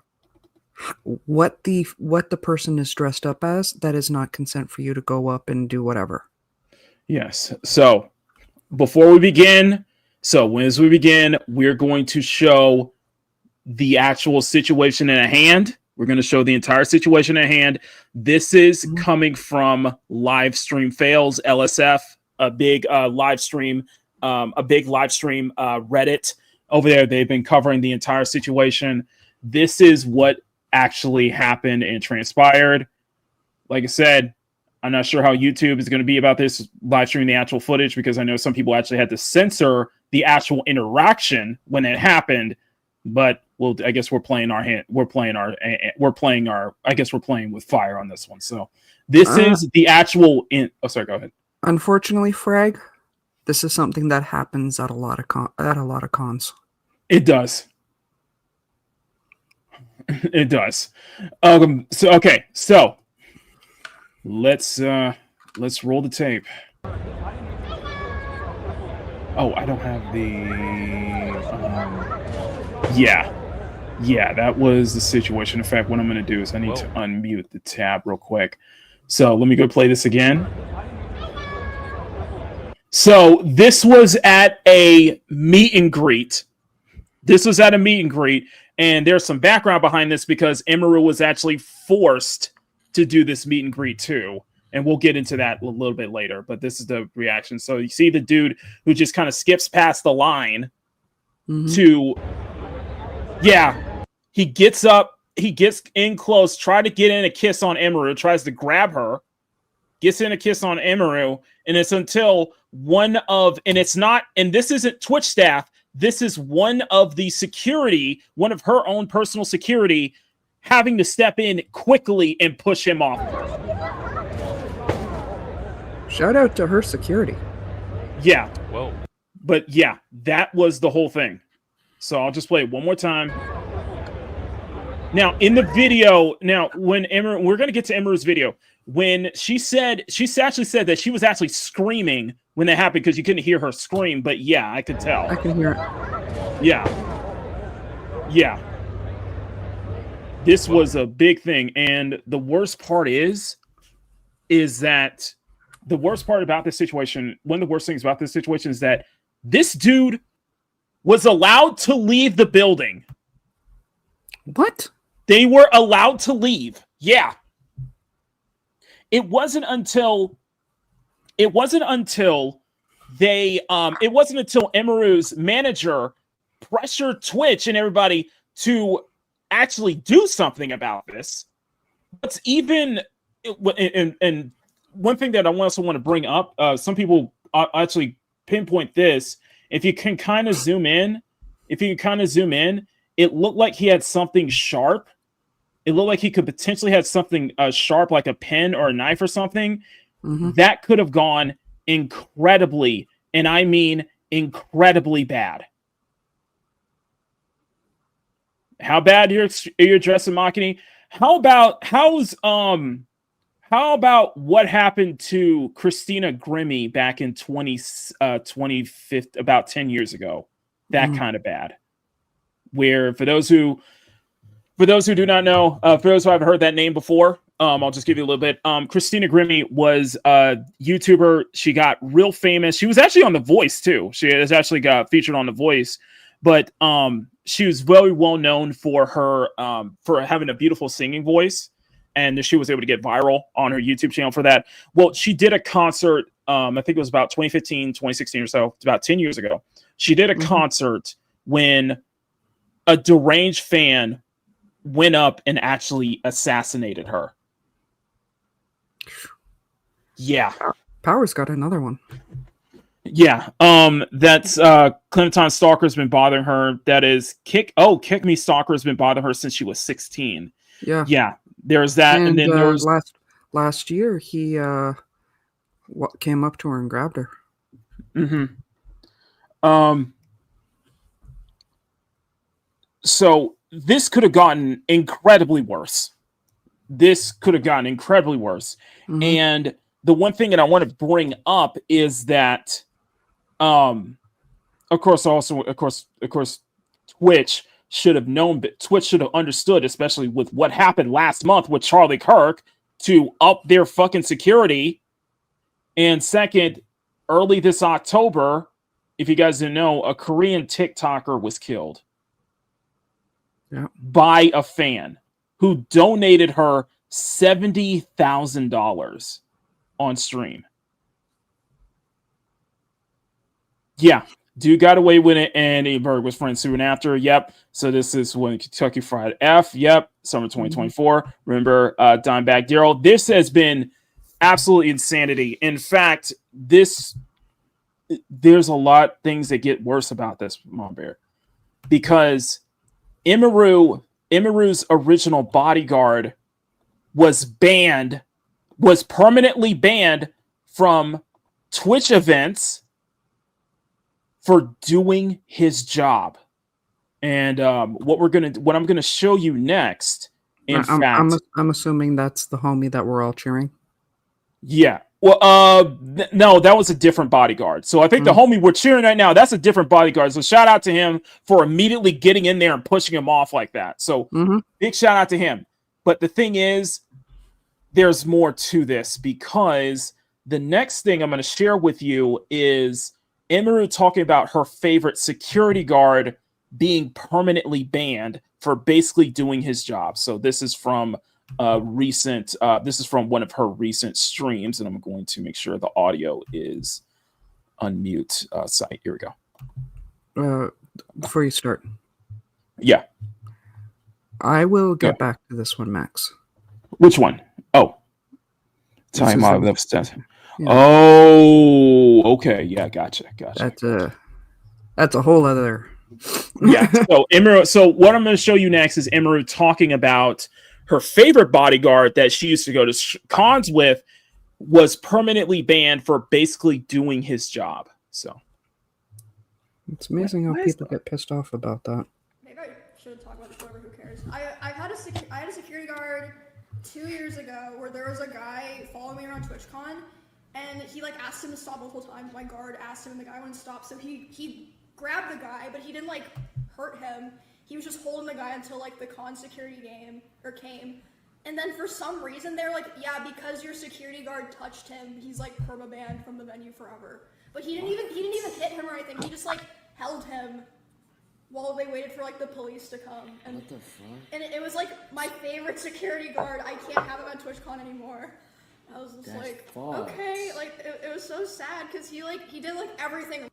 what the person is dressed up as. That is not consent for you to go up and do whatever. Yes. So before we begin, as we begin, we're going to show the actual situation at hand. We're going to show the entire situation at hand. This is coming from Live Stream Fails LSF, a big live stream Reddit over there. They've been covering the entire situation. This is what actually happened and transpired. Like I said, I'm not sure how YouTube is going to be about this live streaming the actual footage, because I know some people actually had to censor the actual interaction when it happened. But I guess we're playing with fire on this one. So this is the actual sorry, go ahead. Unfortunately, Frag, this is something that happens at a lot of cons. It does. It does. So let's roll the tape. Oh, I don't have the yeah, that was the situation. In fact, what I'm going to do is I need to unmute the tab real quick. So let me go play this again. So this was at a meet and greet. And there's some background behind this because Emiru was actually forced to do this meet and greet too. And we'll get into that a little bit later, but this is the reaction. So you see the dude who just kind of skips past the line to, he gets up, he gets in close, try to get in a kiss on Emiru, tries to grab her, gets in a kiss on Emiru, and it's until and this isn't Twitch staff, this is one of the security, one of her own personal security, having to step in quickly and push him off. Shout out to her security. Yeah. Whoa. But yeah, that was the whole thing. So I'll just play it one more time. Now, in the video, when Emiru, we're going to get to Emiru's video. When she actually said that she was actually screaming when that happened because you couldn't hear her scream. But yeah, I could tell. I can hear it. Yeah. Yeah. This was a big thing. And the worst part is that the worst part about this situation, one of the worst things about this situation is that this dude was allowed to leave the building. What? They were allowed to leave. Yeah. It wasn't until Emiru's manager pressured Twitch and everybody to actually do something about this. What's even and one thing that I also want to bring up, some people actually pinpoint this. If you can kind of zoom in, it looked like he had something sharp. It looked like he could potentially have something sharp, like a pen or a knife or something. That could have gone incredibly, and I mean incredibly bad. How bad you're addressing Makini? How about what happened to Christina Grimmie back in 2015, about 10 years ago? That kind of bad. Where for those who do not know, for those who haven't heard that name before, I'll just give you a little bit. Christina Grimmie was a YouTuber. She got real famous. She was actually on The Voice too. She has actually got featured on The Voice, but she was very well known for her for having a beautiful singing voice. And she was able to get viral on her YouTube channel for that. Well, she did a concert, I think it was about 2015, 2016 or so, about 10 years ago. She did a concert when a deranged fan went up and actually assassinated her. Yeah. Power's got another one. Yeah. That's Clementine Stalker's been bothering her. That is Kick Me Stalker's been bothering her since she was 16. Yeah. Yeah. There's that, and then there was last year he came up to her and grabbed her. So this could have gotten incredibly worse. And the one thing that I want to bring up is that, of course, Twitch should have known, but Twitch should have understood, especially with what happened last month with Charlie Kirk, to up their fucking security. And second, early this October, if you guys didn't know, a Korean TikToker was killed by a fan who donated her $70,000 on stream. Yeah. Dude got away with it, and Berg was friends soon after. Yep. So this is when Kentucky Fried F. Yep. Summer 2024. Remember Dimebag Daryl. This has been absolutely insanity. In fact, there's a lot of things that get worse about this, Mom Bear, because Emiru's original bodyguard was permanently banned from Twitch events for doing his job. And what I'm gonna show you next, I'm assuming that's the homie that we're all cheering. Yeah. Well, no, that was a different bodyguard. So I think the homie we're cheering right now, that's a different bodyguard. So shout out to him for immediately getting in there and pushing him off like that. So big shout out to him. But the thing is, there's more to this, because the next thing I'm going to share with you is Emiru talking about her favorite security guard being permanently banned for basically doing his job. So this is from this is from one of her recent streams, and I'm going to make sure the audio is unmute site. Here we go. Before you start. Yeah. I will get back to this one, Max. Which one? Oh. Time out. Yeah. Oh, okay. Yeah, gotcha. That's a whole other. Yeah. So Emiru. So what I'm going to show you next is Emiru talking about her favorite bodyguard that she used to go to cons with was permanently banned for basically doing his job. So it's amazing how people get pissed off about that. Maybe I should talk about this. Whoever, who cares? I had a security guard 2 years ago where there was a guy following me around TwitchCon, and he like asked him to stop multiple times. My guard asked him, and the guy wouldn't stop. So he grabbed the guy, but he didn't like hurt him. He was just holding the guy until like the con security came. And then for some reason they're like, yeah, because your security guard touched him, he's like perma-banned from the venue forever. But he didn't even hit him or anything. He just like held him while they waited for like the police to come. And what the fuck? And it was like my favorite security guard. I can't have him at TwitchCon anymore. I was just okay, like it was so sad because he did like everything.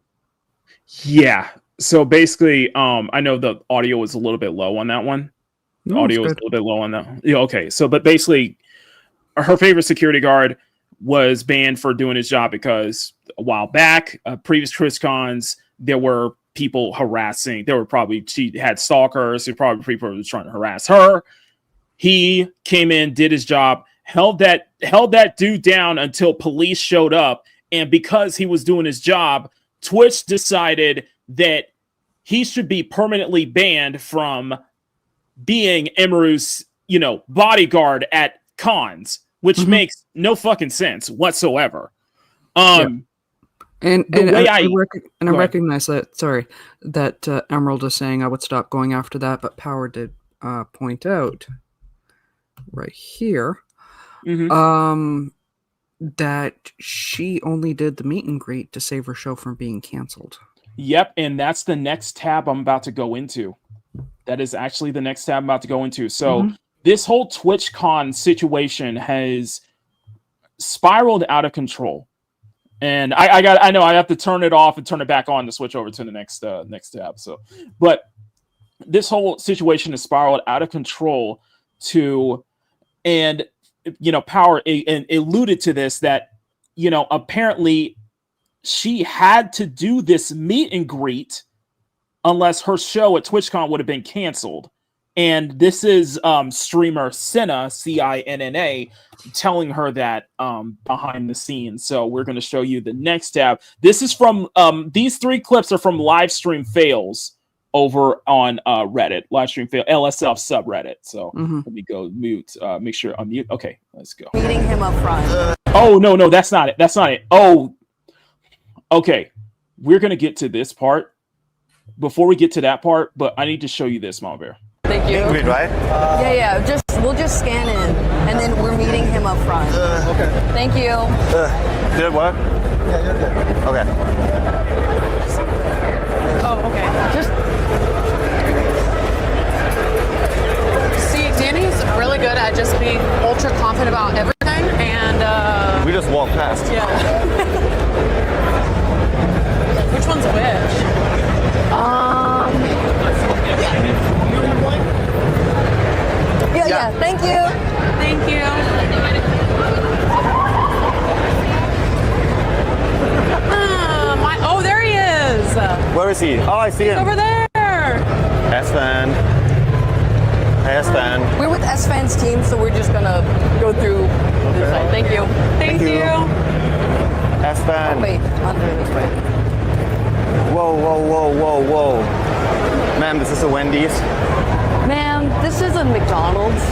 Yeah. So basically, I know the audio was a little bit low on that one. The audio was a little bit low on that. Yeah. Okay. So, but basically, her favorite security guard was banned for doing his job because a while back, previous TwitchCons, there were people harassing. She had stalkers. There were probably people were trying to harass her. He came in, did his job, held that dude down until police showed up, and because he was doing his job, Twitch decided that he should be permanently banned from being Emiru's, bodyguard at cons, which makes no fucking sense whatsoever. And I recognize that. Sorry, that Emerald is saying I would stop going after that, but Power did point out right here that she only did the meet and greet to save her show from being canceled. Yep, and that's the next tab I'm about to go into. That is actually the next tab I'm about to go into. So this whole TwitchCon situation has spiraled out of control. And I know I have to turn it off and turn it back on to switch over to the next tab. So, but this whole situation has spiraled out of control and Power and alluded to this, that apparently she had to do this meet and greet unless her show at TwitchCon would have been canceled. And this is streamer Cinna, Cinna, telling her that behind the scenes. So we're going to show you the next tab. This is from these 3 clips are from live stream fails over on Reddit, live stream fail LSF subreddit. So let me go mute, make sure unmute. Okay, let's go. Meeting him up front. Oh no, that's not it. That's not it. Oh, okay. We're going to get to this part before we get to that part, but I need to show you this, Mama Bear. Thank you. Ingrid, right? We'll just scan in, and then we're meeting him up front. Okay. Thank you. Did it work? Yeah, you're good. Okay. Oh, okay. See, Danny's really good at just being ultra confident about everything, and we just walked past. Yeah. Which one's which? Yeah. Thank you. Thank you. Oh, there he is. Where is he? Oh, I see him. Over there. S-Fan. Hey, S-Fan. We're with S-Fan's team, so we're just gonna go through this side. Thank you. Thank you. S-Fan. Oh, wait, under this way. Whoa. Ma'am, this is a Wendy's. Ma'am, this is a McDonald's.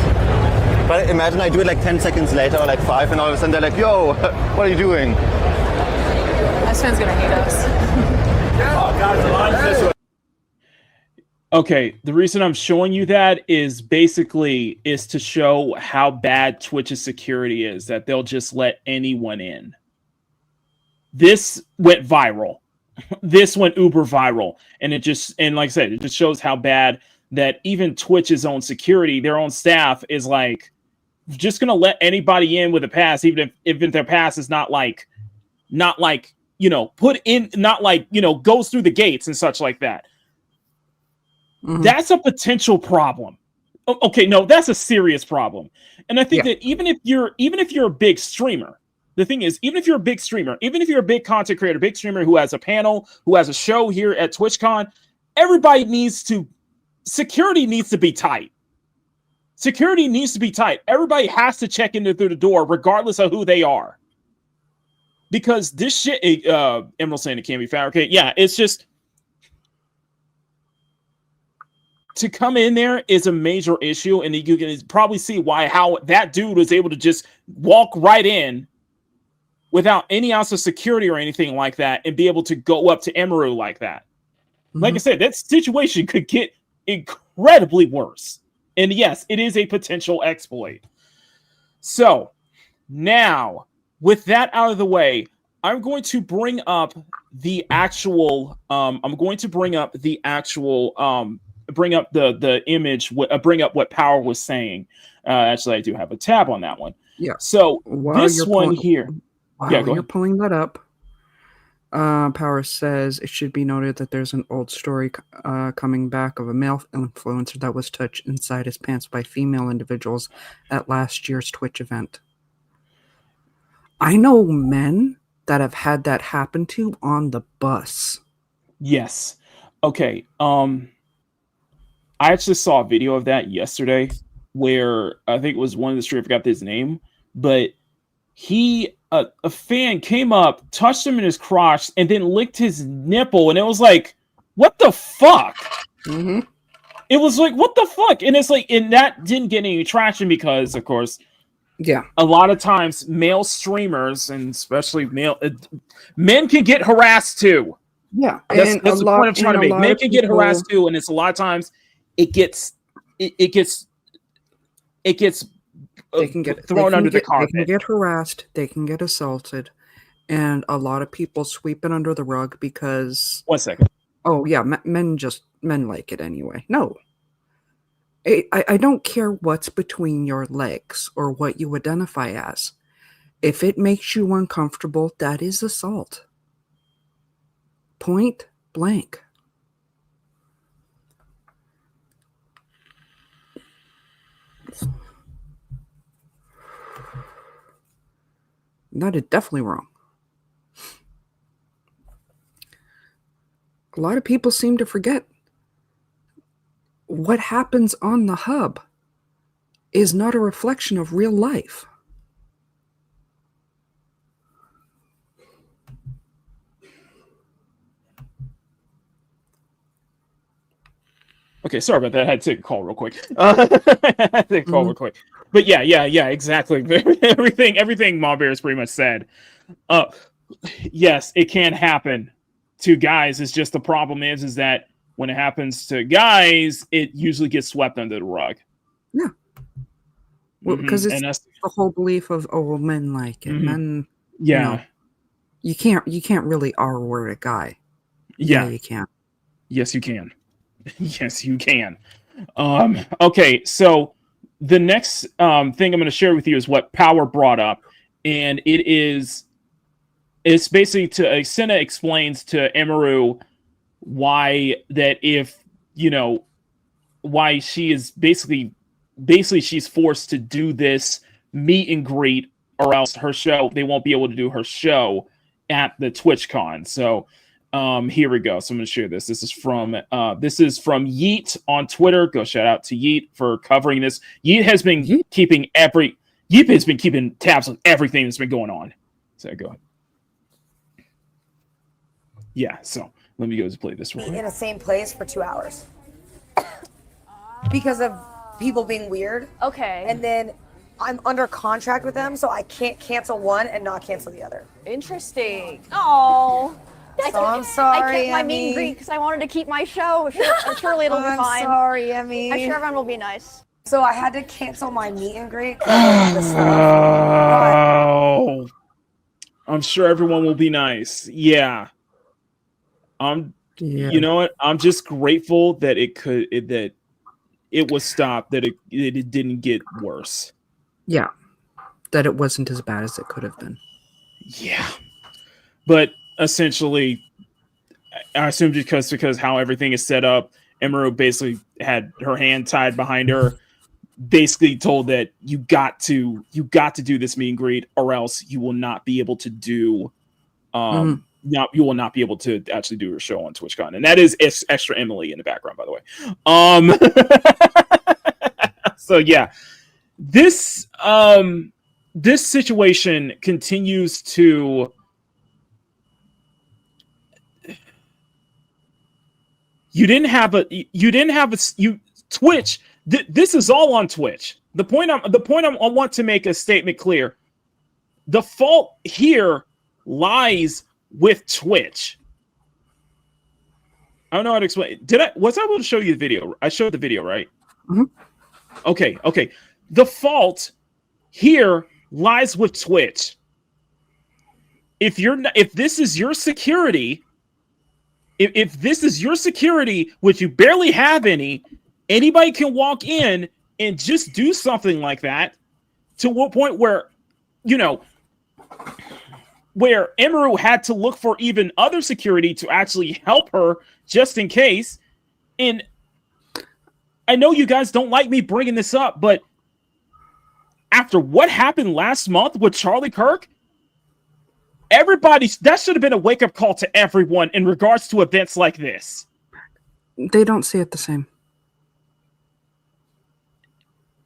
But imagine I do it like 10 seconds later or like 5, and all of a sudden they're like, yo, what are you doing? S-Fan's gonna hate us. Okay, the reason I'm showing you that is to show how bad Twitch's security is, that they'll just let anyone in. this went viral. This went uber viral, and like I said, it just shows how bad that even Twitch's own security, their own staff, is like just gonna let anybody in with a pass, even if their pass is not like put in, not like goes through the gates and such like that. Mm-hmm. That's a potential problem. Okay, no, that's a serious problem, and I think that even if you're a big streamer. The thing is, even if you're a big streamer, even if you're a big content creator, big streamer who has a panel, who has a show here at TwitchCon, security needs to be tight. Security needs to be tight. Everybody has to check in through the door, regardless of who they are. Because this shit, Emerald saying it can't be fabricated. Yeah, it's just, to come in there is a major issue, and you can probably see how that dude was able to just walk right in without any ounce of security or anything like that, and be able to go up to Emiru like that. Mm-hmm. Like I said, that situation could get incredibly worse. And yes, it is a potential exploit. So, now, with that out of the way, I'm going to bring up the actual, bring up the image, bring up what Power was saying. Actually, I do have a tab on that one. Yeah. So, this one here. While you're pulling that up, Power says it should be noted that there's an old story coming back of a male influencer that was touched inside his pants by female individuals at last year's Twitch event. I know men that have had that happen to on the bus. Yes. Okay. I actually saw a video of that yesterday where I think it was one of the streamers, I forgot his name, but a fan came up, touched him in his crotch, and then licked his nipple, and it was like, what the fuck? Mm-hmm. It was like, what the fuck? And it's like, and that didn't get any traction because, of course, a lot of times male streamers, and especially men can get harassed too. Yeah, that's the point I'm trying to make. Men can get harassed too, and it's a lot of times it gets they can get thrown under the carpet. They can get harassed. They can get assaulted, and a lot of people sweep it under the rug because. 1 second. Oh yeah, men like it anyway. No, I don't care what's between your legs or what you identify as. If it makes you uncomfortable, that is assault. Point blank. That is definitely wrong. A lot of people seem to forget what happens on the hub is not a reflection of real life. Okay, sorry about that. I had to take a call real quick. Real quick. But yeah, exactly. Everything Mom Bear has pretty much said. Yes, it can happen to guys. It's just the problem is that when it happens to guys, it usually gets swept under the rug. Yeah. Well, because it's the whole belief of men like it. Men, you can't really R-word a guy. Yeah, you can. Yes, you can. Yes, you can. Okay, so the next thing I'm going to share with you is what Power brought up, and it's basically Senna explains to Emiru why she is basically she's forced to do this meet and greet, or else they won't be able to do her show at the TwitchCon. So here we go. So I'm going to share this. This is from Yeet on Twitter. Go shout out to Yeet for covering this. Yeet has been keeping tabs on everything that's been going on. So go ahead. Yeah, so let me go play this one. In the same place for 2 hours because of people being weird. Okay. And then I'm under contract with them, so I can't cancel one and not cancel the other. Interesting. Oh. So I'm sorry, I kept my meet and greet because I wanted to keep my show. Surely it'll be fine. I'm sorry, Emmy. I'm sure everyone will be nice. So I had to cancel my meet and greet. Oh, I'm I'm sure everyone will be nice. Yeah. You know what? I'm just grateful that that it was stopped, that it didn't get worse. Yeah. That it wasn't as bad as it could have been. Yeah. But essentially, I assume because how everything is set up, Emiru basically had her hand tied behind her, basically told that you got to do this meet and greet, or else you will not be able to do you will not be able to actually do your show on TwitchCon. And that is extra Emily in the background, by the way. So yeah, this situation continues to Twitch. This is all on Twitch. The point I want to make a statement clear. The fault here lies with Twitch. I don't know how to explain. Was I able to show you the video? I showed the video, right? Mm-hmm. Okay. The fault here lies with Twitch. If this is your security, if this is your security, which you barely have anybody can walk in and just do something like that, to a point where, where Emiru had to look for even other security to actually help her just in case. And I know you guys don't like me bringing this up, but after what happened last month with Charlie Kirk, that should have been a wake-up call to everyone in regards to events like this. They don't see it the same.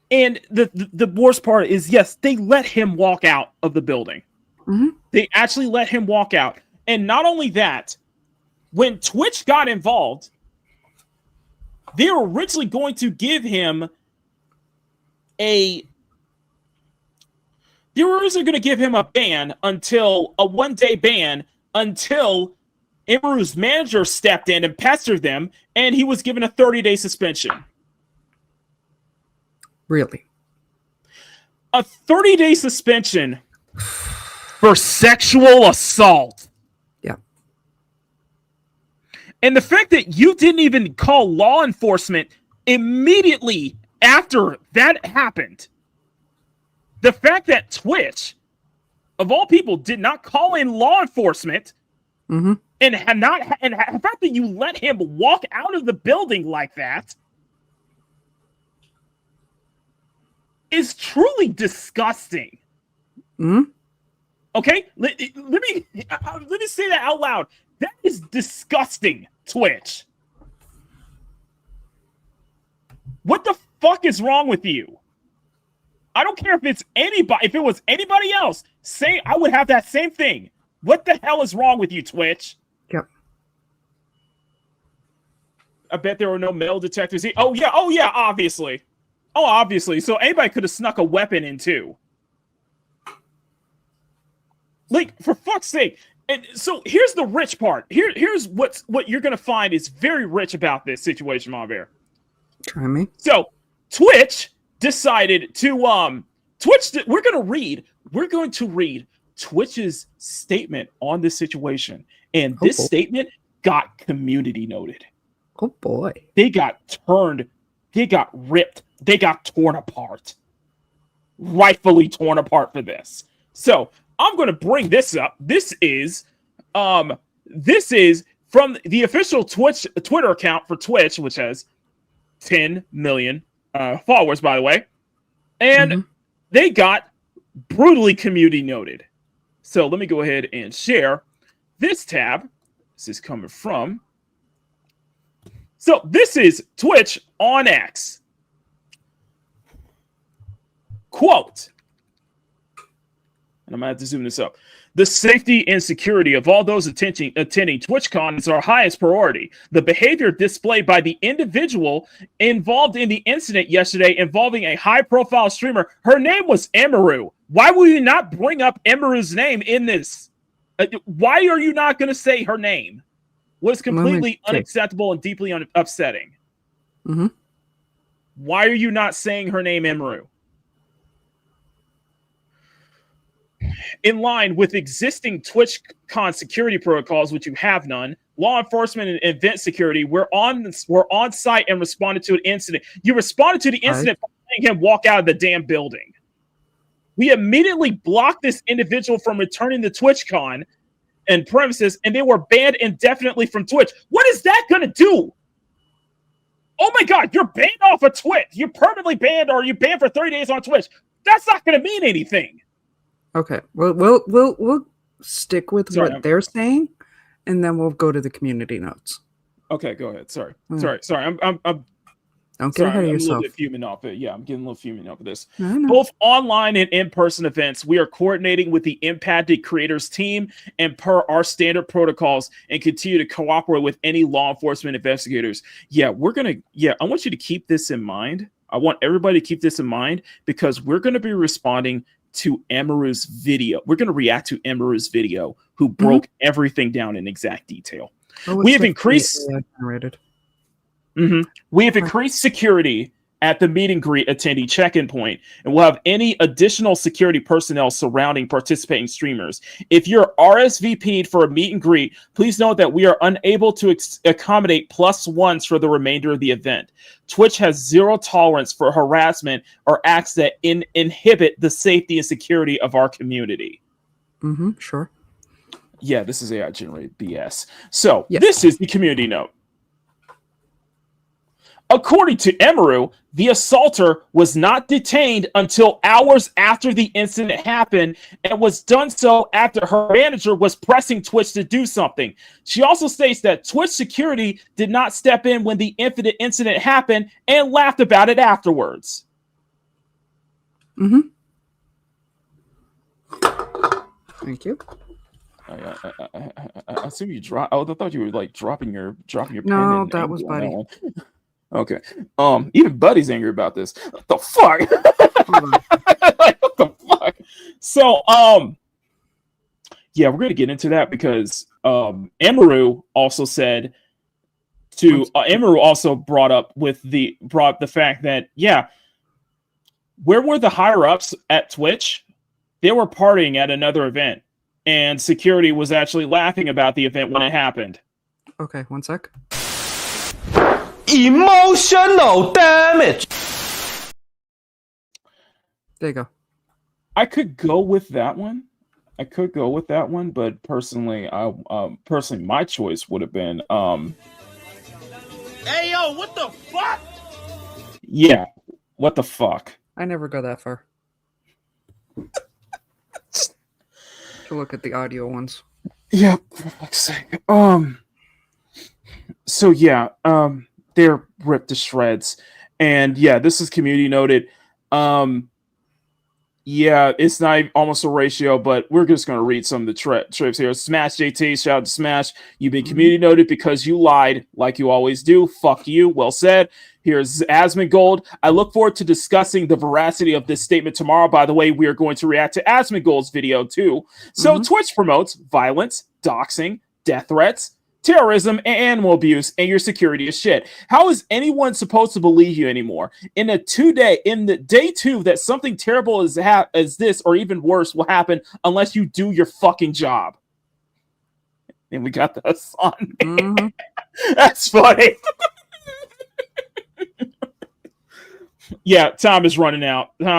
And the worst part is, yes, they let him walk out of the building. Mm-hmm. They actually let him walk out. And not only that, when Twitch got involved, they were originally going to give him a ban, until a 1-day ban, until Emiru's manager stepped in and pestered them, and he was given a 30-day suspension. Really? A 30-day suspension for sexual assault. Yeah. And the fact that you didn't even call law enforcement immediately after that happened. The fact that Twitch, of all people, did not call in law enforcement, mm-hmm. and the fact that you let him walk out of the building like that is truly disgusting. Mm-hmm. Okay, let me say that out loud. That is disgusting, Twitch. What the fuck is wrong with you? I don't care if it's anybody. If it was anybody else, I would have that same thing. What the hell is wrong with you, Twitch? Yep. I bet there were no metal detectors. Oh yeah, obviously. Oh, obviously. So anybody could have snuck a weapon in too. Like, for fuck's sake. And so here's the rich part. Here's what you're gonna find is very rich about this situation, Mon Bear. Try me. So Twitch decided to we're going to read Twitch's statement on this situation, and this statement got community noted. Oh boy. They got ripped, they got torn apart, rightfully torn apart for this. So I'm going to bring this up. This is from the official Twitter account for Twitch, which has 10 million followers, by the way, and they got brutally community noted. So let me go ahead and share this tab. This is coming from. So this is Twitch on X. Quote, and I'm going to have to zoom this up. The safety and security of all those attending TwitchCon is our highest priority. The behavior displayed by the individual involved in the incident yesterday involving a high-profile streamer, her name was Emiru. Why will you not bring up Emiru's name in this? Why are you not going to say her name? Was completely unacceptable and deeply upsetting. Mm-hmm. Why are you not saying her name, Emiru? In line with existing TwitchCon security protocols, which you have none, law enforcement and event security, we're on site and responded to an incident. You responded to the incident by letting him walk out of the damn building. We immediately blocked this individual from returning to TwitchCon and premises, and they were banned indefinitely from Twitch. What is that going to do? Oh my God, you're banned off of Twitch. You're permanently banned, or you're banned for 30 days on Twitch. That's not going to mean anything. Okay, well, we'll stick with what they're saying, and then we'll go to the community notes. Okay, go ahead. Sorry. Don't get ahead of yourself. I'm a little bit fuming off it. Yeah, I'm getting a little fuming off of this. Both online and in-person events, we are coordinating with the impacted creators team and per our standard protocols, and continue to cooperate with any law enforcement investigators. Yeah, I want you to keep this in mind. I want everybody to keep this in mind, because we're going to be responding to Emiru's video. We're going to react to Emiru's video, who broke everything down in exact detail. We have increased security at the meet and greet attendee check-in point, and we'll have any additional security personnel surrounding participating streamers. If you're RSVP'd for a meet and greet, please note that we are unable to accommodate +1s for the remainder of the event. Twitch has zero tolerance for harassment or acts that inhibit the safety and security of our community. Sure. Yeah, this is AI-generated BS. So, This is the community note. According to Emiru, the assaulter was not detained until hours after the incident happened, and was done so after her manager was pressing Twitch to do something. She also states that Twitch security did not step in when the incident happened and laughed about it afterwards. Thank you. I assume you drop. Oh, I thought you were like dropping your pen. No, that was Buddy. Okay. Even Buddy's angry about this. What the fuck? Like, what the fuck? So, yeah, we're gonna get into that, because Emiru also said to Emiru also brought the fact that, yeah, where were the higher ups at Twitch? They were partying at another event, and security was actually laughing about the event when it happened. Okay, one sec. Emotional damage. There you go. I could go with that one. But personally, my choice would have been Hey yo, what the fuck? Yeah, what the fuck? I never go that far. To look at the audio ones. Yeah, for fuck's sake. So yeah, they're ripped to shreds, and yeah, this is community noted. Yeah, it's not almost a ratio, but we're just going to read some of the trips here. Smash JT, shout out to Smash. You've been community noted because you lied, like you always do. Fuck you. Well said. Here's Asmongold. I look forward to discussing the veracity of this statement tomorrow. By the way, we are going to react to Asmongold's video too. So Twitch promotes violence, doxing, death threats, terrorism, and animal abuse, and your security is shit. How is anyone supposed to believe you anymore? In the day 2 that something terrible as this, or even worse, will happen unless you do your fucking job. And we got the song. That's funny. Yeah, time is running out. Yeah,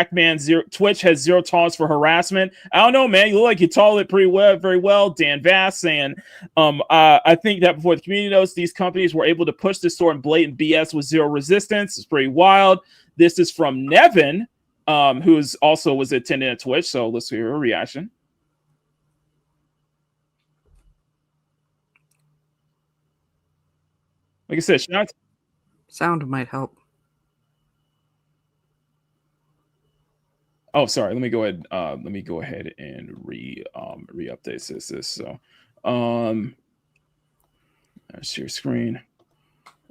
Ackman, Twitch has zero tolerance for harassment. I don't know, man. You look like you tolerate it very well. Dan Vass saying, I think that before the community notes, these companies were able to push the store in blatant BS with zero resistance. It's pretty wild. This is from Nevin, who also was attending at Twitch. So let's hear her reaction. Like I said, sound might help. Oh, sorry. Let me go ahead and re-update this. So, share screen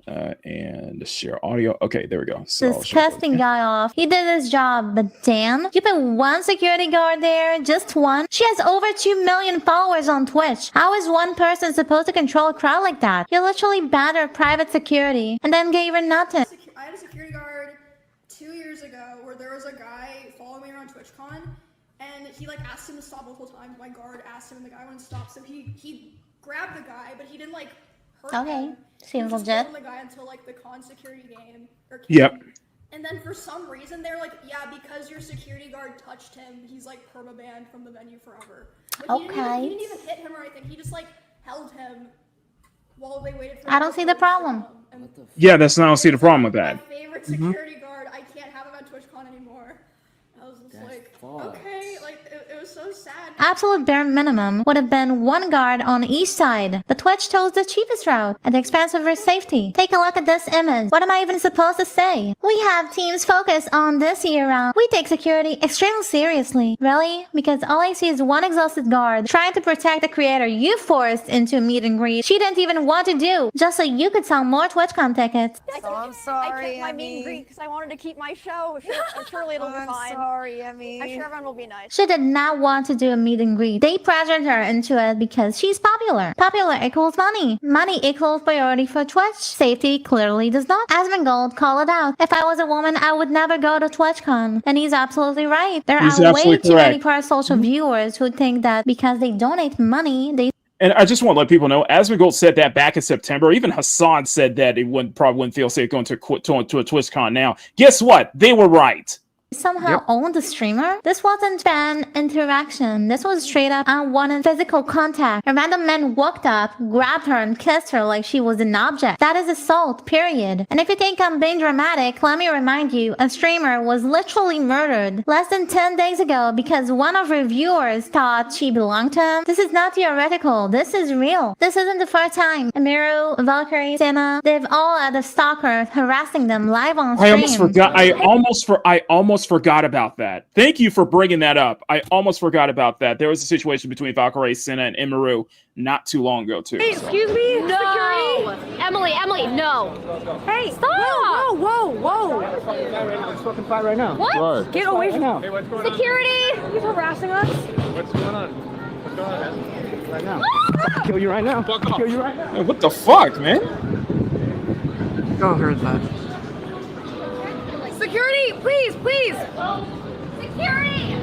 and share audio. Okay, there we go. So disgusting guy off. He did his job, but Dan, you put one security guard there, just one. She has over 2 million followers on Twitch. How is one person supposed to control a crowd like that? You literally battered private security and then gave her nothing. I had a security guard 2 years ago where there was a guy following me around TwitchCon, and he like asked him to stop multiple times. My guard asked him, and the guy wouldn't stop. So he grabbed the guy, but he didn't like hurt him. Seems he was just legit. holding the guy until like the con security game came. Yep. And then for some reason they're like, yeah, because your security guard touched him, he's like perma-banned from the venue forever. But he didn't even hit him or anything. He just like held him while they waited for. I don't see the problem. Yeah, I don't see the problem with that. My favorite security guard, I can't have him at TwitchCon anymore. I was just okay, like it was so sad. Absolute bare minimum would have been one guard on each side, but Twitch chose the cheapest route at the expense of her safety. Take a look at this image. What am I even supposed to say? We have teams focused on this year round. We take security extremely seriously. Really? Because all I see is one exhausted guard trying to protect the creator you forced into a meet and greet she didn't even want to do, just so you could sell more TwitchCon tickets. I'm sorry, I kept my meet and greet because I wanted to keep my show. Surely it'll be fine. Sorry, Emmy. I'm sure everyone will be nice. She did not want to do a meet and greet. They pressured her into it because she's popular. Popular equals money. Money equals priority for Twitch. Safety clearly does not. Asmongold called it out. If I was a woman, I would never go to TwitchCon. And he's absolutely right. There are way too many parasocial viewers who think that because they donate money, they... And I just want to let people know, Asmongold said that back in September. Even Hassan said that it probably wouldn't feel safe going to a TwitchCon now. Guess what? They were right. somehow owned the streamer. This wasn't fan interaction. This was straight up unwanted physical contact. A random man walked up, grabbed her, and kissed her like she was an object. That is assault, period. And if you think I'm being dramatic, let me remind you, a streamer was literally murdered less than 10 days ago because one of her viewers thought she belonged to him. This is not theoretical. This is real. This isn't the first time. Emiru, Valkyrie, Senna, they've all had a stalker harassing them live on stream. I almost forgot about that. Thank you for bringing that up. I almost forgot about that. There was a situation between Valkyrie, Senna, and Emiru not too long ago, too. Hey, excuse me? No! Security? Emily, no! Hey, stop! Whoa! Let's fucking fight right now. What? Right. Get away from now. Hey, what's going Security! on? He's harassing us. What's going on? What's going on, man? Right now. I'll kill you right now. Fuck off. I'll kill you right now. Hey, what the fuck, man? Oh, heard that. Security, please! Security!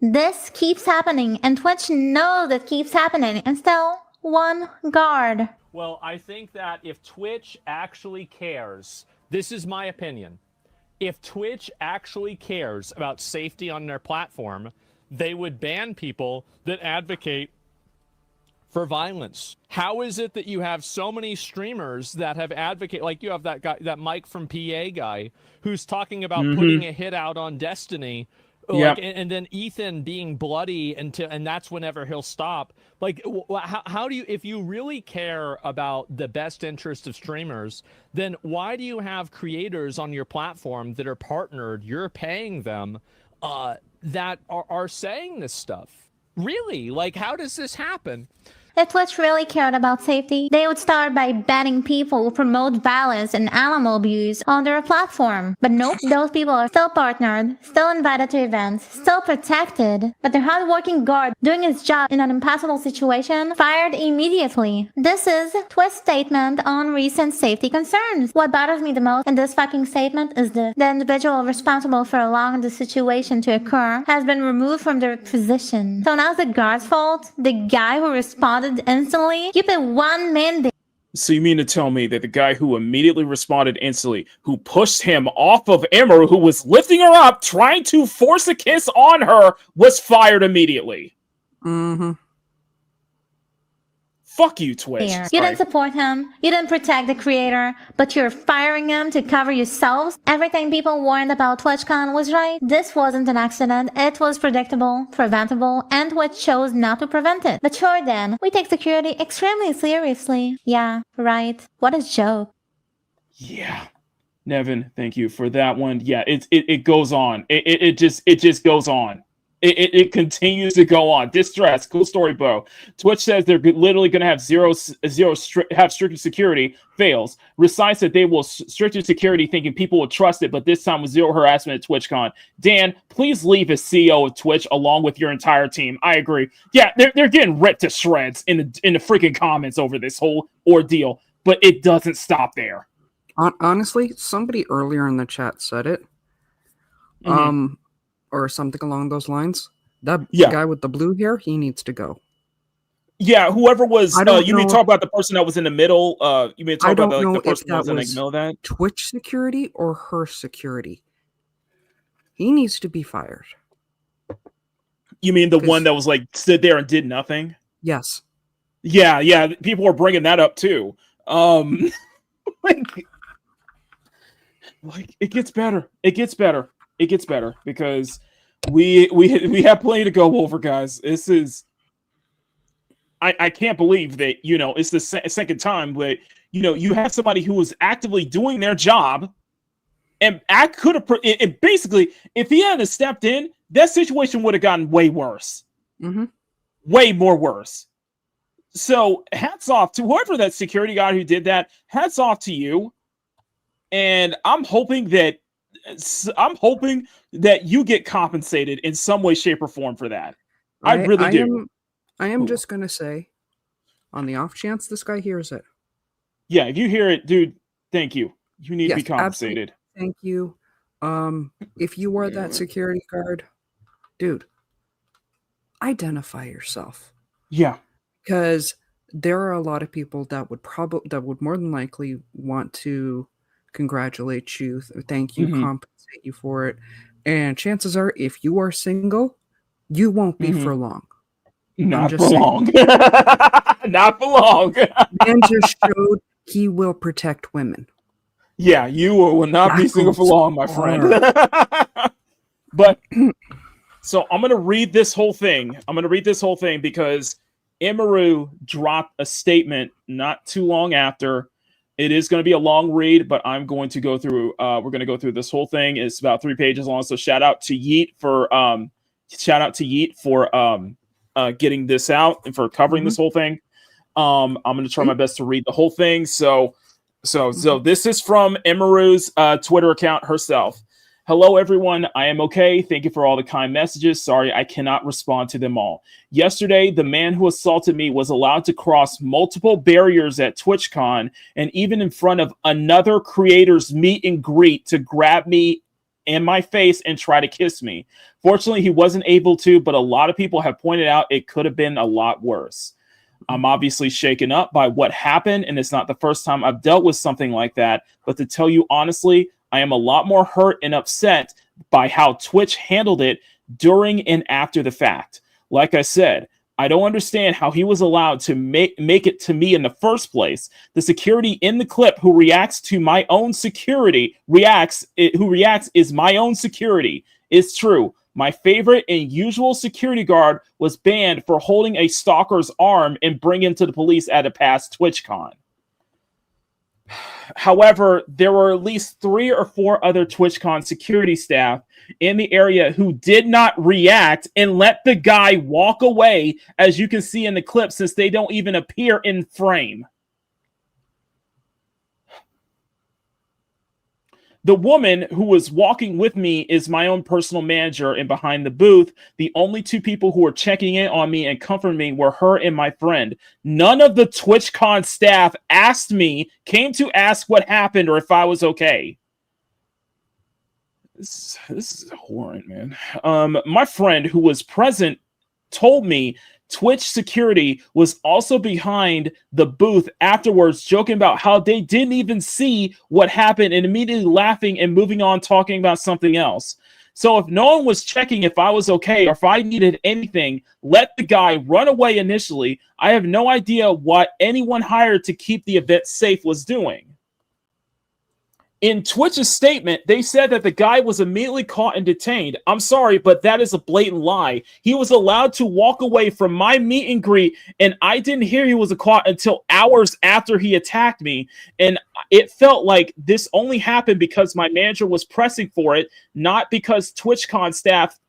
This keeps happening, and Twitch knows it keeps happening, and still, one guard. Well, I think that if Twitch actually cares, this is my opinion. If Twitch actually cares about safety on their platform, they would ban people that advocate for violence. How is it that you have so many streamers that have advocated, like you have that guy, that Mike from PA guy, who's talking about putting a hit out on Destiny, like, and then Ethan being bloody and that's whenever he'll stop. Like, how do you, if you really care about the best interest of streamers, then why do you have creators on your platform that are partnered, you're paying them, that are saying this stuff? Really? Like, how does this happen? If Twitch really cared about safety, they would start by banning people who promote violence and animal abuse on their platform. But nope, those people are still partnered, still invited to events, still protected. But their hardworking guard doing his job in an impossible situation fired immediately. This is Twitch's statement on recent safety concerns. What bothers me the most in this fucking statement is this: the individual responsible for allowing the situation to occur has been removed from their position. So now it's the guard's fault? The guy who responded instantly? Keep it 1 minute. So you mean to tell me that the guy who immediately responded instantly, who pushed him off of Emiru, who was lifting her up, trying to force a kiss on her, was fired immediately? Mm-hmm. Fuck you, Twitch. You didn't support him, you didn't protect the creator, but you're firing him to cover yourselves? Everything people warned about TwitchCon was right. This wasn't an accident, it was predictable, preventable, and Twitch chose not to prevent it. But sure then, we take security extremely seriously. Yeah, right. What a joke. Yeah. Nevin, thank you for that one. Yeah, it goes on. It just goes on. It continues to go on. Distress, cool story, Bo. Twitch says they're literally going to have have stricter security. Fails. Recites that they will stricter security, thinking people will trust it, but this time with zero harassment at TwitchCon. Dan, please leave as CEO of Twitch along with your entire team. I agree. Yeah, they're getting ripped to shreds in the freaking comments over this whole ordeal, but it doesn't stop there. Honestly, somebody earlier in the chat said it. or something along those lines. That guy with the blue hair, he needs to go. Yeah, whoever was, you mean talk about the person that was in the middle? You mean talk I don't about know the person if that was in the was middle of that? Twitch security or her security. He needs to be fired. You mean the one that was like stood there and did nothing? Yes. Yeah. People were bringing that up too. Like it gets better. It gets better because we have plenty to go over, guys. This is. I can't believe that, it's the second time that, you have somebody who was actively doing their job, and I could have, and basically, if he hadn't stepped in, that situation would have gotten way worse. Mm-hmm. Way more worse. So hats off to whoever that security guard who did that. Hats off to you. And I'm hoping that you get compensated in some way, shape, or form for that. I really do. I am just going to say, on the off chance this guy hears it. Yeah, if you hear it, dude, thank you. You need to be compensated. Thank you. If you are that security guard, dude, identify yourself. Yeah. Because there are a lot of people that would more than likely want to congratulate you, thank you, compensate you for it. And chances are, if you are single, you won't be for long. Not for long. Not for long. Man just showed he will protect women. Yeah, you will not be single for long, my friend. But so I'm gonna read this whole thing. Because Emiru dropped a statement not too long after. It is going to be a long read, but I'm going to go through. We're going to go through this whole thing. It's about 3 pages long. So shout out to Yeet for getting this out and for covering this whole thing. I'm going to try my best to read the whole thing. So this is from Emiru's Twitter account herself. Hello, everyone. I am okay. Thank you for all the kind messages. Sorry, I cannot respond to them all. Yesterday, the man who assaulted me was allowed to cross multiple barriers at TwitchCon and even in front of another creator's meet and greet to grab me in my face and try to kiss me. Fortunately, he wasn't able to, but a lot of people have pointed out it could have been a lot worse. I'm obviously shaken up by what happened, and it's not the first time I've dealt with something like that. But to tell you honestly, I am a lot more hurt and upset by how Twitch handled it during and after the fact. Like I said, I don't understand how he was allowed to make it to me in the first place. The security in the clip who reacts is my own security. It's true. My favorite and usual security guard was banned for holding a stalker's arm and bringing him to the police at a past TwitchCon. However, there were at least 3 or 4 other TwitchCon security staff in the area who did not react and let the guy walk away, as you can see in the clip, since they don't even appear in frame. The woman who was walking with me is my own personal manager, and behind the booth, the only 2 people who were checking in on me and comforting me were her and my friend. None of the TwitchCon staff came to ask what happened or if I was okay. This is horrid, man. My friend who was present told me Twitch security was also behind the booth afterwards, joking about how they didn't even see what happened and immediately laughing and moving on, talking about something else. So if no one was checking if I was okay or if I needed anything, let the guy run away initially. I have no idea what anyone hired to keep the event safe was doing. In Twitch's statement, they said that the guy was immediately caught and detained. I'm sorry, but that is a blatant lie. He was allowed to walk away from my meet and greet, and I didn't hear he was caught until hours after he attacked me. And it felt like this only happened because my manager was pressing for it, not because TwitchCon staff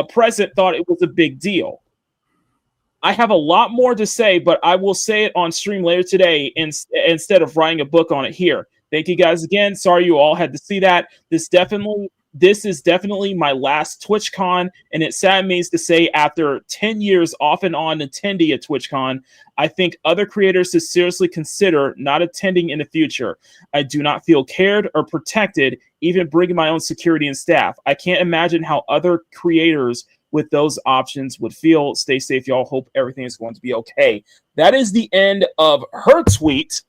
present thought it was a big deal. I have a lot more to say, but I will say it on stream later today instead of writing a book on it here. Thank you guys again. Sorry you all had to see that. This definitely this is definitely my last TwitchCon, and it sad means to say after 10 years off and on attending a TwitchCon, I think other creators should seriously consider not attending in the future. I do not feel cared or protected, even bringing my own security and staff. I can't imagine how other creators with those options would feel. Stay safe, y'all. Hope everything is going to be okay. That is the end of her tweet,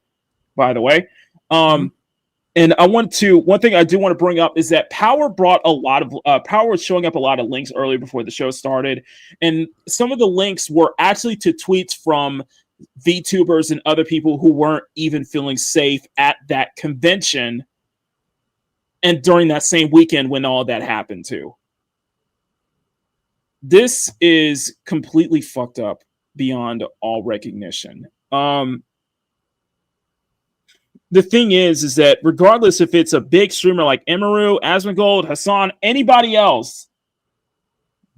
by the way. And one thing I do want to bring up is that Power brought a lot of, Power was showing up a lot of links earlier before the show started. And some of the links were actually to tweets from VTubers and other people who weren't even feeling safe at that convention. And during that same weekend when all that happened too. This is completely fucked up beyond all recognition. The thing is that regardless if it's a big streamer like Emiru, Asmongold, Hassan, anybody else,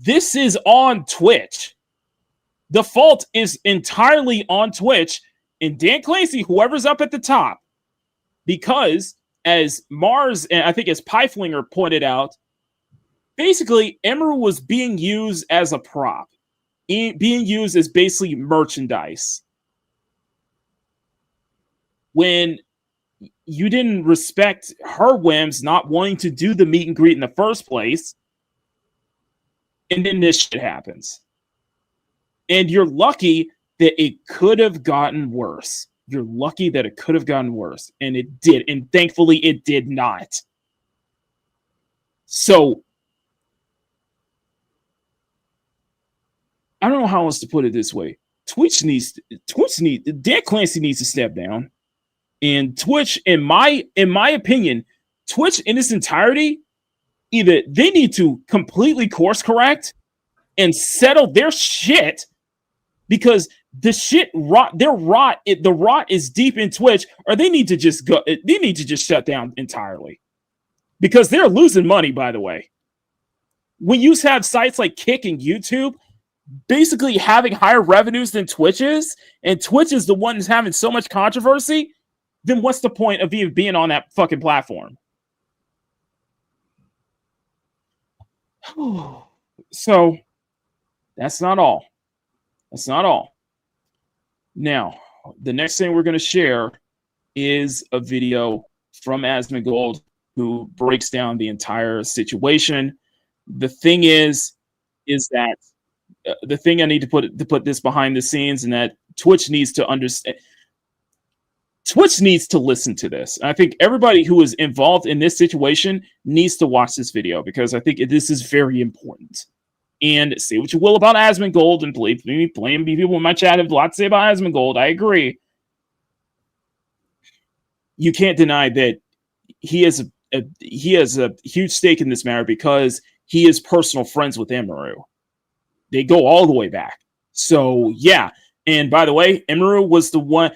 this is on Twitch. The fault is entirely on Twitch and Dan Clancy, whoever's up at the top. Because as Mars and I think as Pyflinger pointed out, basically Emiru was being used as a prop, being used as basically merchandise. When you didn't respect her whims, not wanting to do the meet and greet in the first place. And then this shit happens. And you're lucky that it could have gotten worse. You're lucky that it could have gotten worse. And it did. And thankfully, it did not. So, I don't know how else to put it this way. Dan Clancy needs to step down. And Twitch, in my opinion, Twitch in its entirety, either they need to completely course correct and settle their shit because the shit rot, the rot is deep in Twitch, or they need to just go. They need to just shut down entirely because they're losing money. By the way, when you have sites like Kick and YouTube basically having higher revenues than Twitch is, and Twitch is the one who's having so much controversy, then what's the point of even being on that fucking platform? So, that's not all. That's not all. Now, the next thing we're going to share is a video from Asmongold who breaks down the entire situation. The thing is that the thing I need to put this behind the scenes, and that Twitch needs to understand. Twitch needs to listen to this. I think everybody who is involved in this situation needs to watch this video because I think this is very important. And say what you will about Asmongold, and believe me, people in my chat have a lot to say about Asmongold. I agree. You can't deny that he has a huge stake in this matter because he is personal friends with Emiru. They go all the way back. So yeah. And by the way, Emiru was the one.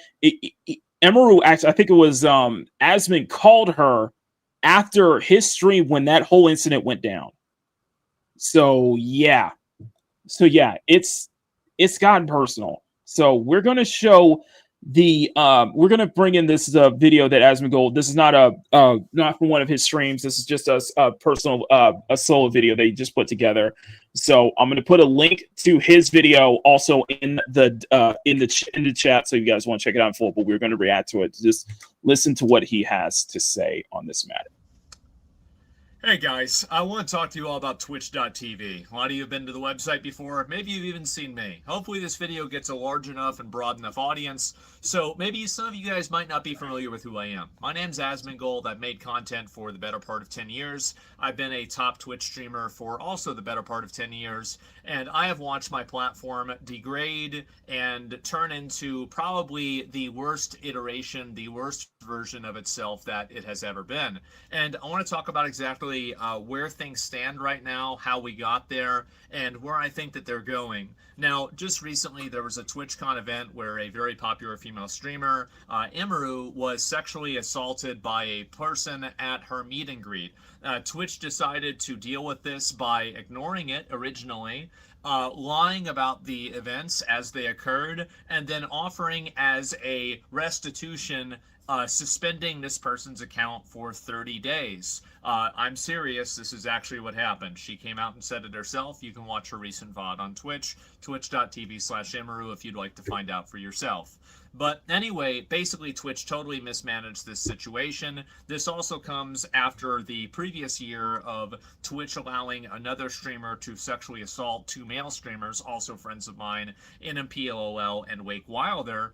Emiru actually, I think it was Asmon called her after his stream when that whole incident went down. So yeah, it's gotten personal. So we're gonna show we're gonna bring in this video that Asmongold. This is not not from one of his streams. This is just a personal a solo video that he just put together. So I'm gonna put a link to his video also in the chat, so you guys want to check it out in full. But we're gonna react to it. Just listen to what he has to say on this matter. Hey guys, I want to talk to you all about Twitch.tv. A lot of you have been to the website before, maybe you've even seen me. Hopefully this video gets a large enough and broad enough audience, so maybe some of you guys might not be familiar with who I am. My name's Asmongold. I've made content for the better part of 10 years. I've been a top Twitch streamer for also the better part of 10 years, and I have watched my platform degrade and turn into probably the worst iteration, the worst version of itself that it has ever been. And I want to talk about exactly where things stand right now, how we got there, and where I think that they're going. Now, just recently, there was a TwitchCon event where a very popular female streamer, Emiru, was sexually assaulted by a person at her meet and greet. Twitch decided to deal with this by ignoring it originally, lying about the events as they occurred, and then offering as a restitution suspending this person's account for 30 days. I'm serious. This is actually what happened. She came out and said it herself. You can watch her recent VOD on Twitch, twitch.tv/Emiru, if you'd like to find out for yourself. But anyway, basically Twitch totally mismanaged this situation. This also comes after the previous year of Twitch allowing another streamer to sexually assault two male streamers, also friends of mine, NMPLOL and Wake Wilder,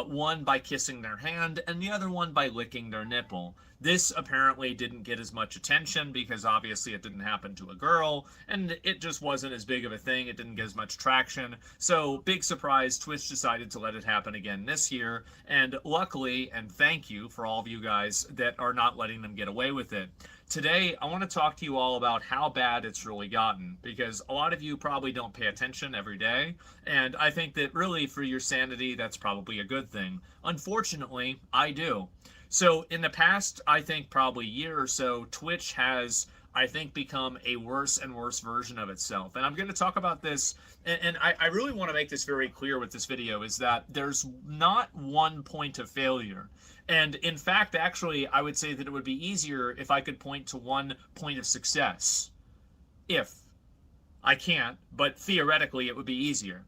one by kissing their hand and the other one by licking their nipple. This apparently didn't get as much attention because obviously it didn't happen to a girl, and it just wasn't as big of a thing. It didn't get as much traction. So, big surprise, Twitch decided to let it happen again this year, and luckily, and thank you for all of you guys that are not letting them get away with it. Today, I want to talk to you all about how bad it's really gotten, because a lot of you probably don't pay attention every day, and I think that really for your sanity, that's probably a good thing. Unfortunately, I do. So in the past, I think probably year or so, Twitch has, I think, become a worse and worse version of itself. And I'm going to talk about this, and I really want to make this very clear with this video, is that there's not one point of failure. And in fact, actually, I would say that it would be easier if I could point to one point of success. If. I can't, but theoretically it would be easier.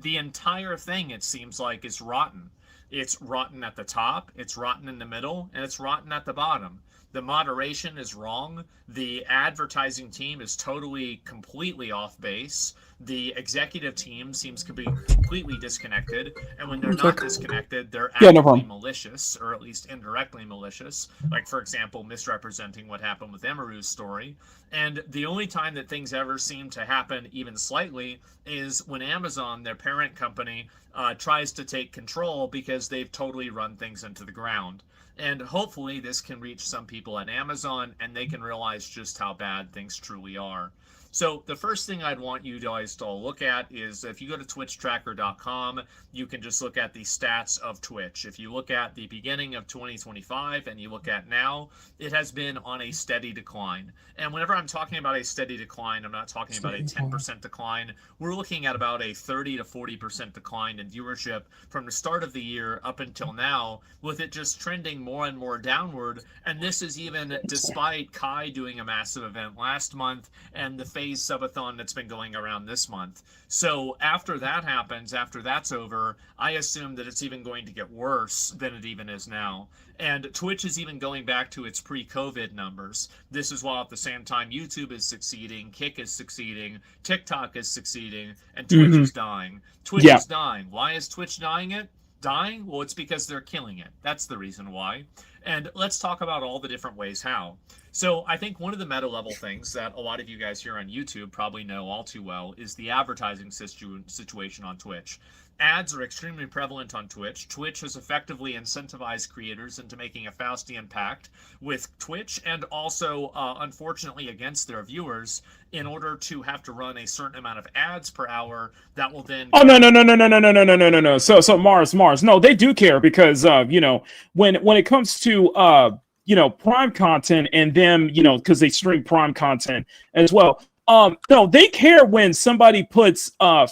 The entire thing, it seems like, is rotten. It's rotten at the top, it's rotten in the middle, and it's rotten at the bottom. The moderation is wrong. The advertising team is totally, completely off base. The executive team seems to be completely disconnected. And when they're not disconnected, they're actually malicious, or at least indirectly malicious. Like, for example, misrepresenting what happened with Emiru's story. And the only time that things ever seem to happen even slightly is when Amazon, their parent company, tries to take control because they've totally run things into the ground. And hopefully this can reach some people at Amazon and they can realize just how bad things truly are. So the first thing I'd want you guys to all look at is if you go to twitchtracker.com, you can just look at the stats of Twitch. If you look at the beginning of 2025 and you look at now, it has been on a steady decline. And whenever I'm talking about a steady decline, I'm not talking about a 10% decline. We're looking at about a 30 to 40% decline in viewership from the start of the year up until now, with it just trending more and more downward. And this is even despite Kai doing a massive event last month and the phase subathon that's been going around this month. So after that happens, after that's over, I assume that it's even going to get worse than it even is now. And Twitch is even going back to its pre-COVID numbers. This is while at the same time YouTube is succeeding, Kick is succeeding, TikTok is succeeding, and Twitch is dying. Twitch is dying. Why is Twitch dying? Well, it's because they're killing it. That's the reason why. And let's talk about all the different ways how. So I think one of the meta level things that a lot of you guys here on YouTube probably know all too well is the advertising situation on Twitch. Ads are extremely prevalent on Twitch. Twitch has effectively incentivized creators into making a Faustian pact with Twitch and also, unfortunately, against their viewers in order to have to run a certain amount of ads per hour that will then... Oh, no. So Mars, no, they do care because, you know, when it comes to, you know, Prime content and them, you know, because they stream Prime content as well. No, they care when somebody puts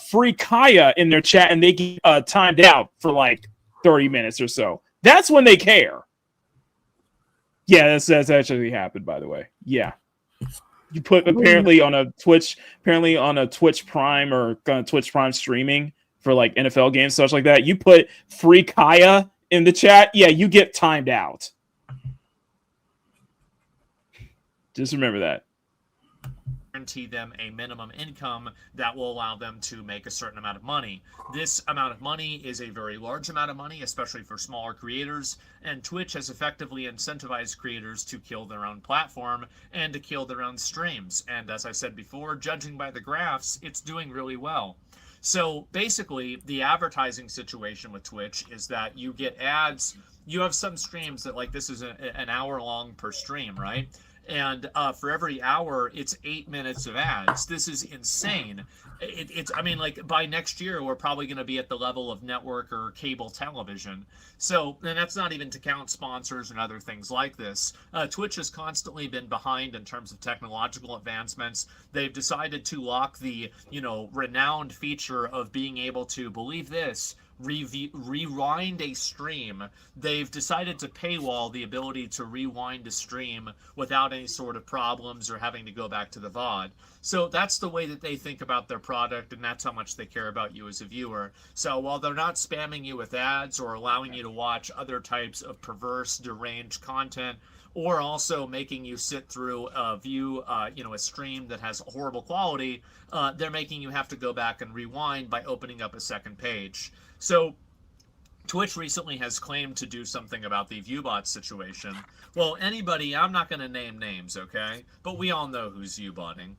free Kaya in their chat and they get timed out for like 30 minutes or so. That's when they care. Yeah, that's actually happened, by the way. Yeah. You put apparently on a Twitch Prime or Twitch Prime streaming for like NFL games, such like that. You put free Kaya in the chat, yeah, you get timed out. Just remember that. Guarantee them a minimum income that will allow them to make a certain amount of money. This amount of money is a very large amount of money, especially for smaller creators, and Twitch has effectively incentivized creators to kill their own platform and to kill their own streams. And as I said before, judging by the graphs, it's doing really well. So basically, the advertising situation with Twitch is that you get ads. You have some streams that, like, this is an hour long per stream, right? And for every hour, it's 8 minutes of ads. This is insane. It's I mean, like, by next year, we're probably going to be at the level of network or cable television. So, and that's not even to count sponsors and other things like this. Twitch has constantly been behind in terms of technological advancements. They've decided to lock the, you know, renowned feature of being able to, believe this, rewind a stream, they've decided to paywall the ability to rewind a stream without any sort of problems or having to go back to the VOD. So that's the way that they think about their product, and that's how much they care about you as a viewer. So while they're not spamming you with ads or allowing you to watch other types of perverse, deranged content, or also making you sit through a stream that has horrible quality, they're making you have to go back and rewind by opening up a second page. So Twitch recently has claimed to do something about the viewbot situation. Well, anybody, I'm not going to name names, okay? But we all know who's viewbotting.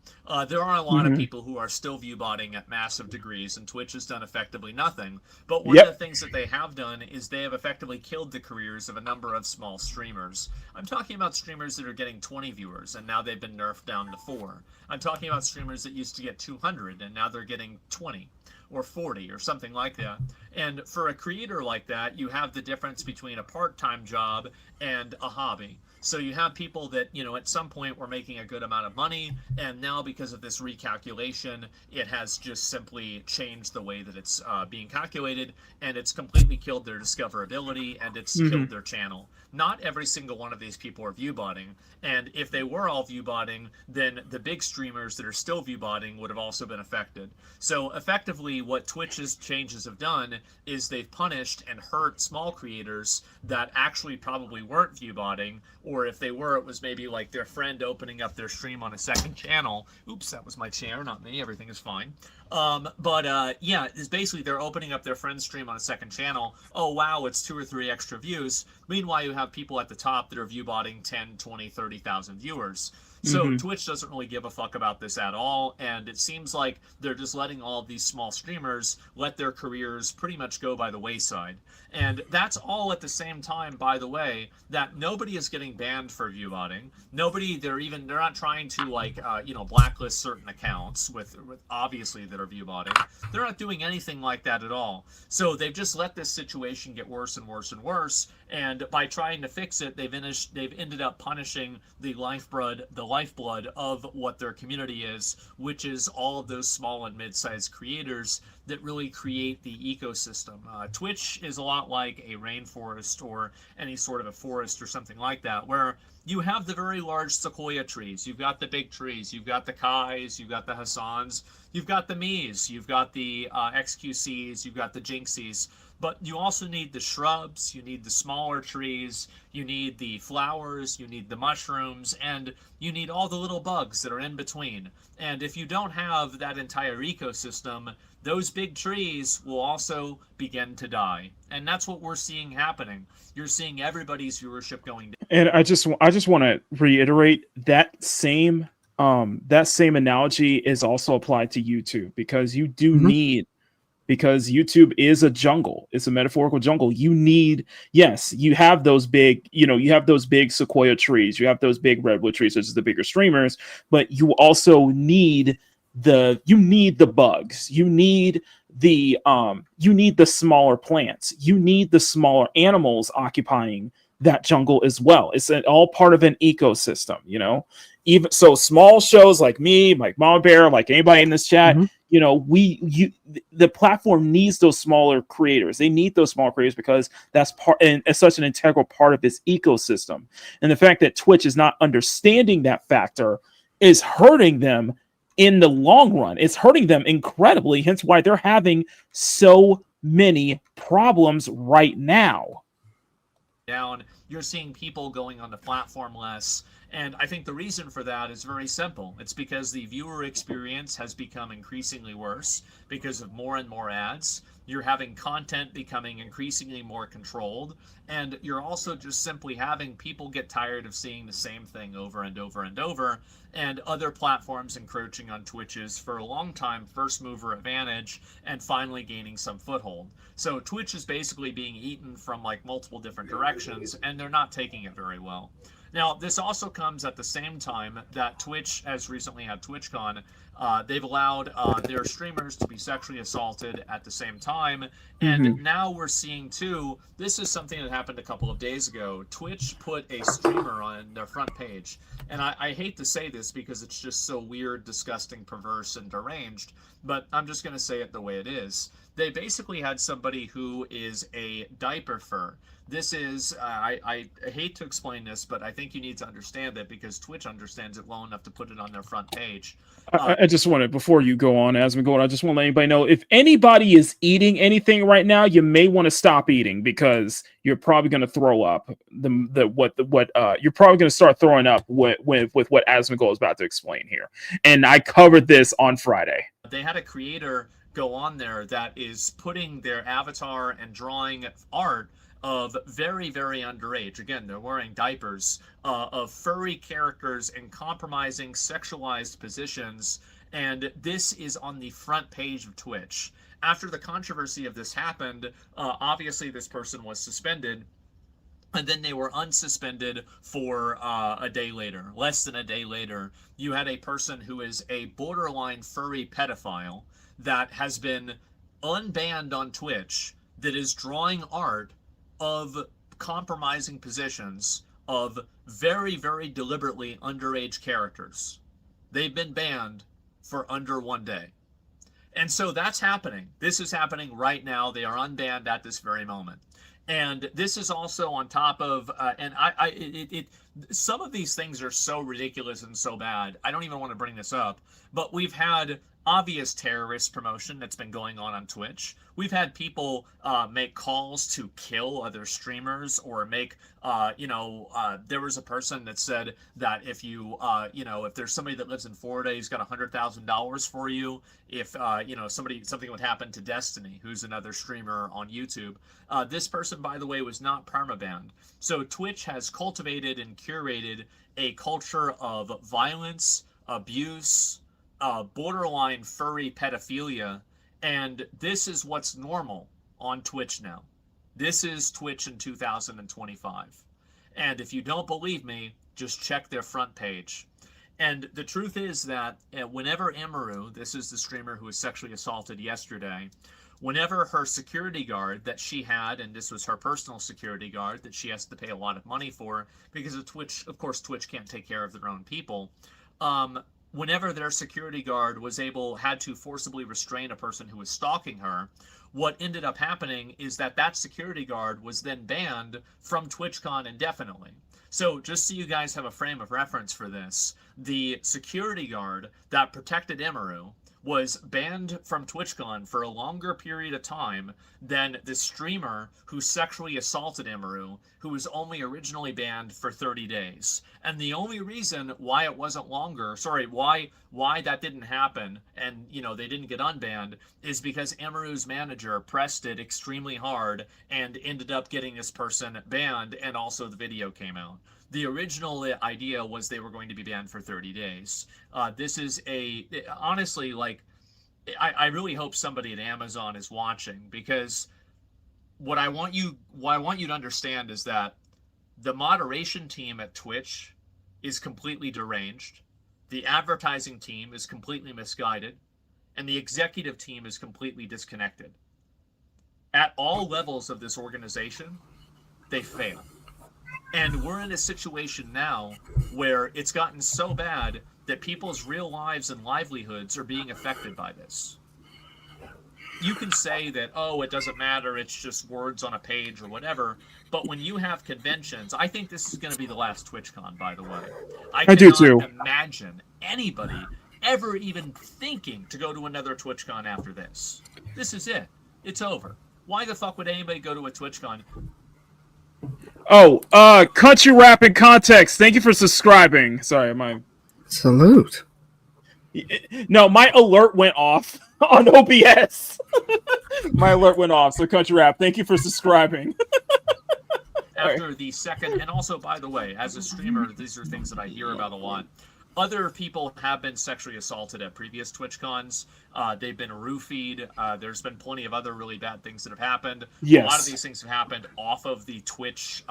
There are a lot of people who are still viewbotting at massive degrees, and Twitch has done effectively nothing. But one of the things that they have done is they have effectively killed the careers of a number of small streamers. I'm talking about streamers that are getting 20 viewers, and now they've been nerfed down to 4. I'm talking about streamers that used to get 200, and now they're getting 20. Or 40 or something like that. And for a creator like that, you have the difference between a part-time job and a hobby. So you have people that, at some point were making a good amount of money, and now because of this recalculation, it has just simply changed the way that it's being calculated, and it's completely killed their discoverability, and it's killed their channel. Not every single one of these people are viewbotting, and if they were all viewbotting, then the big streamers that are still viewbotting would have also been affected. So effectively, what Twitch's changes have done is they've punished and hurt small creators that actually probably weren't viewbotting, or if they were, it was maybe like their friend opening up their stream on a second channel. Oops, that was my chair, not me. Everything is fine. Yeah, it's basically they're opening up their friend's stream on a second channel. Oh, wow, it's 2 or 3 extra views. Meanwhile, you have people at the top that are viewbotting 10, 20, 30,000 viewers. So Twitch doesn't really give a fuck about this at all, and it seems like they're just letting all of these small streamers let their careers pretty much go by the wayside. And that's all at the same time, by the way, that nobody is getting banned for viewbotting. They're not trying to blacklist certain accounts with obviously that are viewbotting. They're not doing anything like that at all. So they've just let this situation get worse and worse and worse, and by trying to fix it, they've ended up punishing the lifeblood of what their community is, which is all of those small and mid-sized creators that really create the ecosystem. Twitch is a lot like a rainforest or any sort of a forest or something like that, where you have the very large sequoia trees, you've got the big trees, you've got the Kais, you've got the Hassans, you've got the Mies, you've got the XQCs, you've got the Jinxies, but you also need the shrubs, you need the smaller trees, you need the flowers, you need the mushrooms, and you need all the little bugs that are in between. And if you don't have that entire ecosystem, those big trees will also begin to die. And that's what we're seeing happening. You're seeing everybody's viewership going down. And I just want to reiterate that same analogy is also applied to YouTube, because you do need, because YouTube is a jungle. It's a metaphorical jungle. You need, yes, you have those big, you have those big sequoia trees, you have those big redwood trees, such as the bigger streamers, but you also need the bugs. You need the smaller plants. You need the smaller animals occupying that jungle as well. It's all part of an ecosystem, Even so, small shows like me, like Mama Bear, like anybody in this chat, the platform needs those smaller creators. They need those small creators because that's it's such an integral part of this ecosystem. And the fact that Twitch is not understanding that factor is hurting them in the long run. It's hurting them incredibly, hence why they're having so many problems right now. Down, you're seeing people going on the platform less, and I think the reason for that is very simple. It's because the viewer experience has become increasingly worse because of more and more ads. You're having content becoming increasingly more controlled, and you're also just simply having people get tired of seeing the same thing over and over and over, and other platforms encroaching on Twitch's for a long time first mover advantage and finally gaining some foothold. So Twitch is basically being eaten from like multiple different directions, and they're not taking it very well. Now, this also comes at the same time that Twitch has recently had TwitchCon. They've allowed their streamers to be sexually assaulted at the same time. And now we're seeing, too, this is something that happened a couple of days ago. Twitch put a streamer on their front page. And I hate to say this because it's just so weird, disgusting, perverse, and deranged, but I'm just going to say it the way it is. They basically had somebody who is a diaper fur. This is, I hate to explain this, but I think you need to understand it because Twitch understands it well enough to put it on their front page. I just want to, before you go on, as we go on, I just want to let anybody know, if anybody is eating anything right now, you may want to stop eating because you're probably going to throw up. You're probably going to start throwing up with what Asmongold is about to explain here. And I covered this on Friday. They had a creator go on there that is putting their avatar and drawing art of very, very underage. Again, they're wearing diapers, of furry characters in compromising sexualized positions. And this is on the front page of Twitch. After the controversy of this happened, obviously this person was suspended. And then they were unsuspended for a day later. Less than a day later, you had a person who is a borderline furry pedophile that has been unbanned on Twitch that is drawing art of compromising positions of very, very deliberately underage characters. They've been banned for under 1 day. And so that's happening. This is happening right now. They are unbanned at this very moment. And this is also on top of, some of these things are so ridiculous and so bad. I don't even want to bring this up, but we've had obvious terrorist promotion that's been going on Twitch. We've had people make calls to kill other streamers or make, there was a person that said that if you, if there's somebody that lives in Florida, he's got $100,000 for you. If, something would happen to Destiny, who's another streamer on YouTube. This person, by the way, was not permabanned. So Twitch has cultivated and curated a culture of violence, abuse, borderline furry pedophilia, and this is what's normal on Twitch now. This is Twitch in 2025. And if you don't believe me, just check their front page. And the truth is that whenever Emiru, this is the streamer who was sexually assaulted yesterday, whenever her security guard that she had, and this was her personal security guard that she has to pay a lot of money for because of Twitch, of course, Twitch can't take care of their own people. Whenever their security guard had to forcibly restrain a person who was stalking her, what ended up happening is that security guard was then banned from TwitchCon indefinitely. So just so you guys have a frame of reference for this, the security guard that protected Emiru was banned from TwitchCon for a longer period of time than the streamer who sexually assaulted Emiru, who was only originally banned for 30 days. And the only reason why it wasn't longer, why that didn't happen and, they didn't get unbanned is because Emiru's manager pressed it extremely hard and ended up getting this person banned, and also the video came out. The original idea was they were going to be banned for 30 days. This is honestly, I really hope somebody at Amazon is watching, because what I want you to understand is that the moderation team at Twitch is completely deranged, the advertising team is completely misguided, and the executive team is completely disconnected. At all levels of this organization, they fail. And we're in a situation now where it's gotten so bad that people's real lives and livelihoods are being affected by this. You can say that, it doesn't matter, it's just words on a page or whatever, but when you have conventions, I think this is going to be the last TwitchCon, by the way. I do too. Imagine anybody ever even thinking to go to another TwitchCon after this. This is it. It's over. Why the fuck would anybody go to a TwitchCon? Country Rap in Context, thank you for subscribing. Sorry, Salute. No, my alert went off on OBS. My alert went off, so Country Rap, thank you for subscribing. After the second, and also, by the way, as a streamer, these are things that I hear about a lot. other people have been sexually assaulted at previous TwitchCons. They've been roofied. There's been plenty of other really bad things that have happened. Yes. A lot of these things have happened off of the Twitch,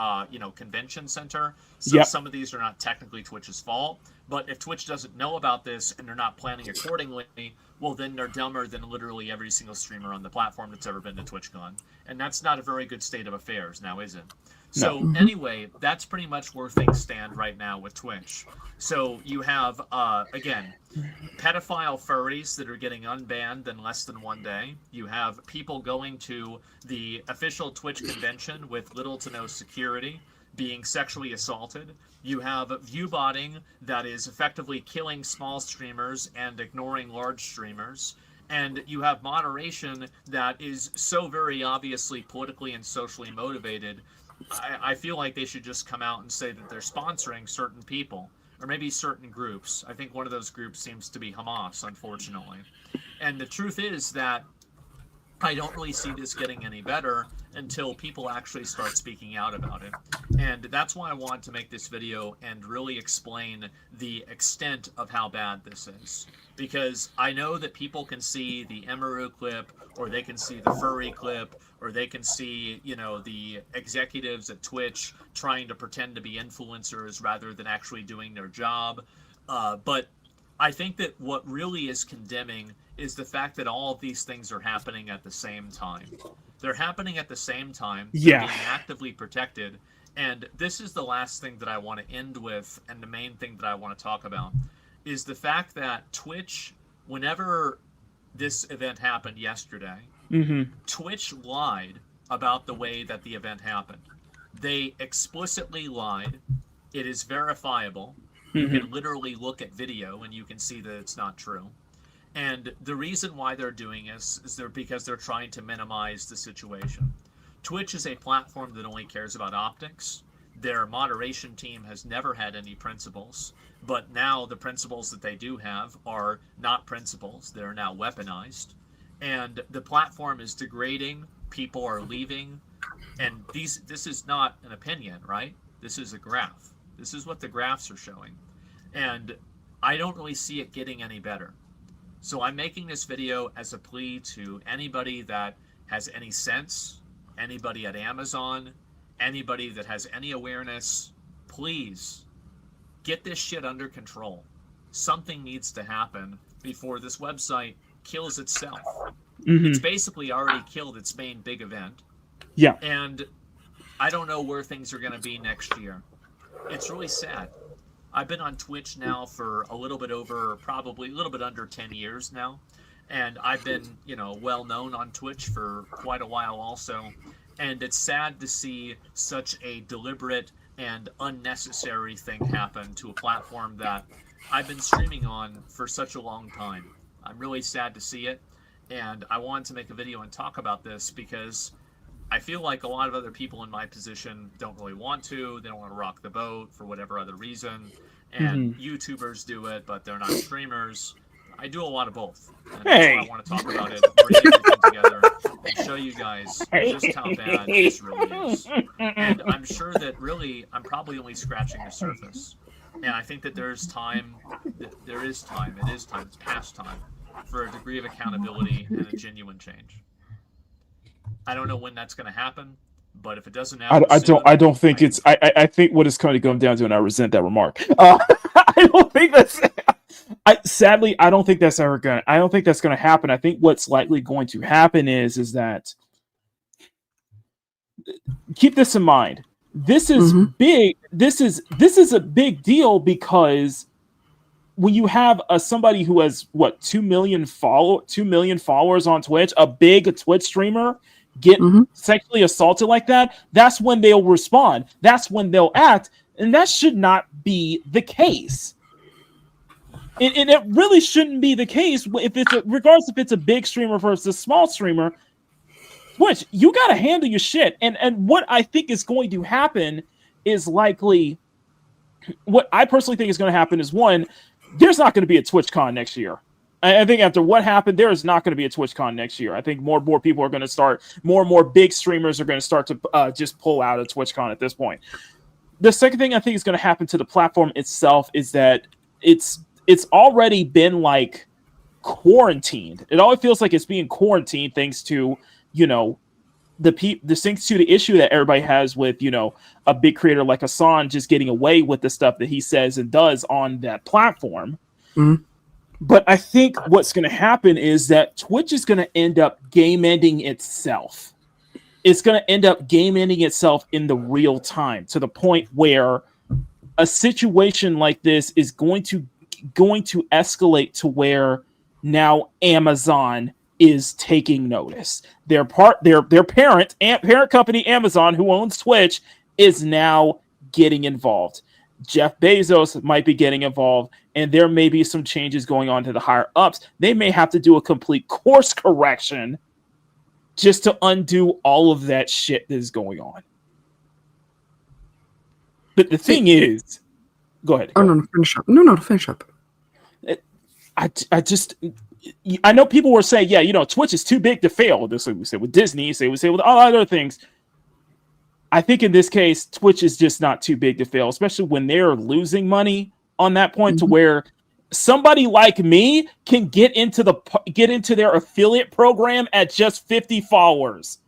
convention center. So some of these are not technically Twitch's fault. But if Twitch doesn't know about this and they're not planning accordingly, well, then they're dumber than literally every single streamer on the platform that's ever been to TwitchCon. And that's not a very good state of affairs now, is it? So anyway, that's pretty much where things stand right now with Twitch. So you have, again, pedophile furries that are getting unbanned in less than 1 day. You have people going to the official Twitch convention with little to no security, being sexually assaulted. You have viewbotting that is effectively killing small streamers and ignoring large streamers. And you have moderation that is so very obviously politically and socially motivated. I feel like they should just come out and say that they're sponsoring certain people, or maybe certain groups. I think one of those groups seems to be Hamas, unfortunately. And the truth is that I don't really see this getting any better until people actually start speaking out about it. And that's why I want to make this video and really explain the extent of how bad this is. Because I know that people can see the Emiru clip, or they can see the furry clip, or they can see, the executives at Twitch trying to pretend to be influencers rather than actually doing their job. But I think that what really is condemning is the fact that all of these things are happening at the same time. They're happening at the same time. They're being actively protected. And this is the last thing that I want to end with, and the main thing that I want to talk about, is the fact that Twitch, whenever this event happened yesterday, Twitch lied about the way that the event happened. They explicitly lied. It is verifiable. You can literally look at video and you can see that it's not true. And the reason why they're doing this is because they're trying to minimize the situation. Twitch is a platform that only cares about optics. Their moderation team has never had any principles, but now the principles that they do have are not principles. They're now weaponized. And the platform is degrading. People are leaving. And this is not an opinion, right? This is a graph. This is what the graphs are showing. And I don't really see it getting any better. So I'm making this video as a plea to anybody that has any sense, anybody at Amazon, anybody that has any awareness, please get this shit under control. Something needs to happen before this website kills itself. It's basically already killed its main big event. Yeah. And I don't know where things are going to be next year. It's really sad. I've been on Twitch now for a little bit under 10 years now. And I've been, well known on Twitch for quite a while also. And it's sad to see such a deliberate and unnecessary thing happen to a platform that I've been streaming on for such a long time. I'm really sad to see it. And I wanted to make a video and talk about this because I feel like a lot of other people in my position don't really want to. They don't want to rock the boat for whatever other reason. And YouTubers do it, but they're not streamers. I do a lot of both. And that's why I want to talk about it, bring everything together, and show you guys just how bad this really is. And I'm sure that really, I'm probably only scratching the surface. And I think that it's past time for a degree of accountability and a genuine change. I don't know when that's going to happen, but if it doesn't happen, I don't think it's. I think what it's going to come down to, and I resent that remark. I don't think that's. Sadly, I don't think that's ever going. I don't think that's going to happen. I think what's likely going to happen is that. Keep this in mind. This is big. This is a big deal because when you have somebody who has 2 million followers on Twitch, a big Twitch streamer, get sexually assaulted like that, that's when they'll respond. That's when they'll act, and that should not be the case. And it really shouldn't be the case regardless if it's a big streamer versus a small streamer. Twitch, you gotta handle your shit. And what I think is going to happen is likely. What I personally think is going to happen is one, there's not going to be a TwitchCon next year. I think after what happened, there is not going to be a TwitchCon next year. I think more and more people are going to start, more and more big streamers are going to start to just pull out of TwitchCon at this point. The second thing I think is going to happen to the platform itself is that it's already been like quarantined. It always feels like it's being quarantined thanks to, you know, thanks to the issue that everybody has with, you know, a big creator like Hassan just getting away with the stuff that he says and does on that platform. Mm-hmm. But I think what's going to happen is that Twitch is going to end up game ending itself. It's going to end up game ending itself in the real time, to the point where a situation like this is going to escalate to where now Amazon is taking notice. Their parent company, Amazon, who owns Twitch, is now getting involved. Jeff Bezos might be getting involved, and there may be some changes going on to the higher ups. They may have to do a complete course correction just to undo all of that shit that is going on. But the thing is, go ahead. No, finish up. No, finish up. I know people were saying, yeah, you know, Twitch is too big to fail. This is what we say with Disney, we say with all other things. I think in this case, Twitch is just not too big to fail, especially when they're losing money on that point, to where somebody like me can get into their affiliate program at just 50 followers.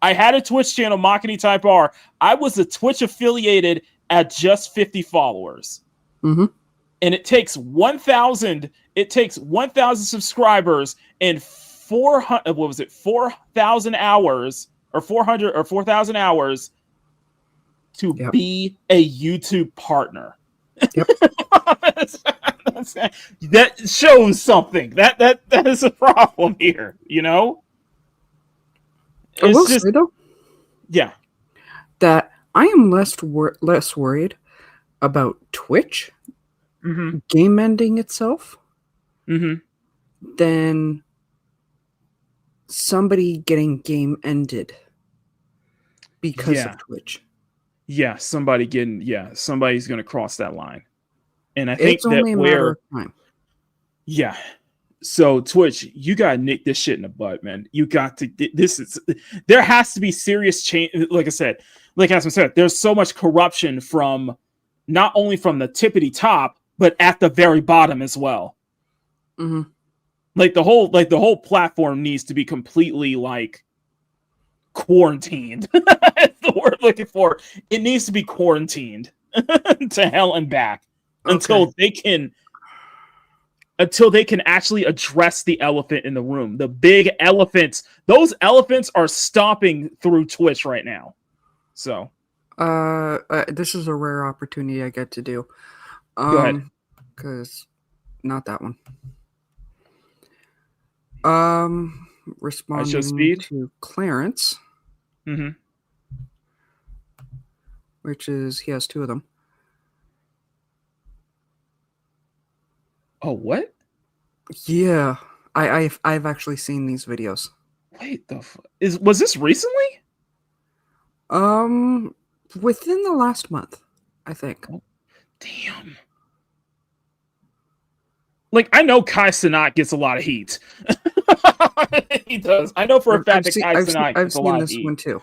I had a Twitch channel, Makini Type R. I was a Twitch affiliated at just 50 followers. Mm-hmm. And it takes 1,000 subscribers and 4,000 hours or 4,000 hours to be a YouTube partner. Yep. That shows something. That is a problem here, you know? I will say though, yeah, that I am less worried about Twitch game ending itself than somebody getting game ended because of Twitch. Yeah, somebody's going to cross that line. And I think it's only a matter of time. Yeah. So Twitch, you got to nick this shit in the butt, man. You got to, there has to be serious change. Like I said, there's so much corruption from not only from the tippity top, but at the very bottom as well. Mm-hmm. Like the whole platform needs to be completely like quarantined. That's the word I'm looking for. It needs to be quarantined to hell and back until they can actually address the elephant in the room. The big elephants. Those elephants are stomping through Twitch right now. So, this is a rare opportunity I get to do. Go ahead. Because not that one. Responding to Clarence. Mm-hmm. Which is, he has two of them. Oh, what? Yeah, I've actually seen these videos. Wait, was this recently? Within the last month, I think. Oh, damn. Like, I know Kai Cenat gets a lot of heat. He does. I know for a fact that Kai Cenat gets a lot of heat. I've seen this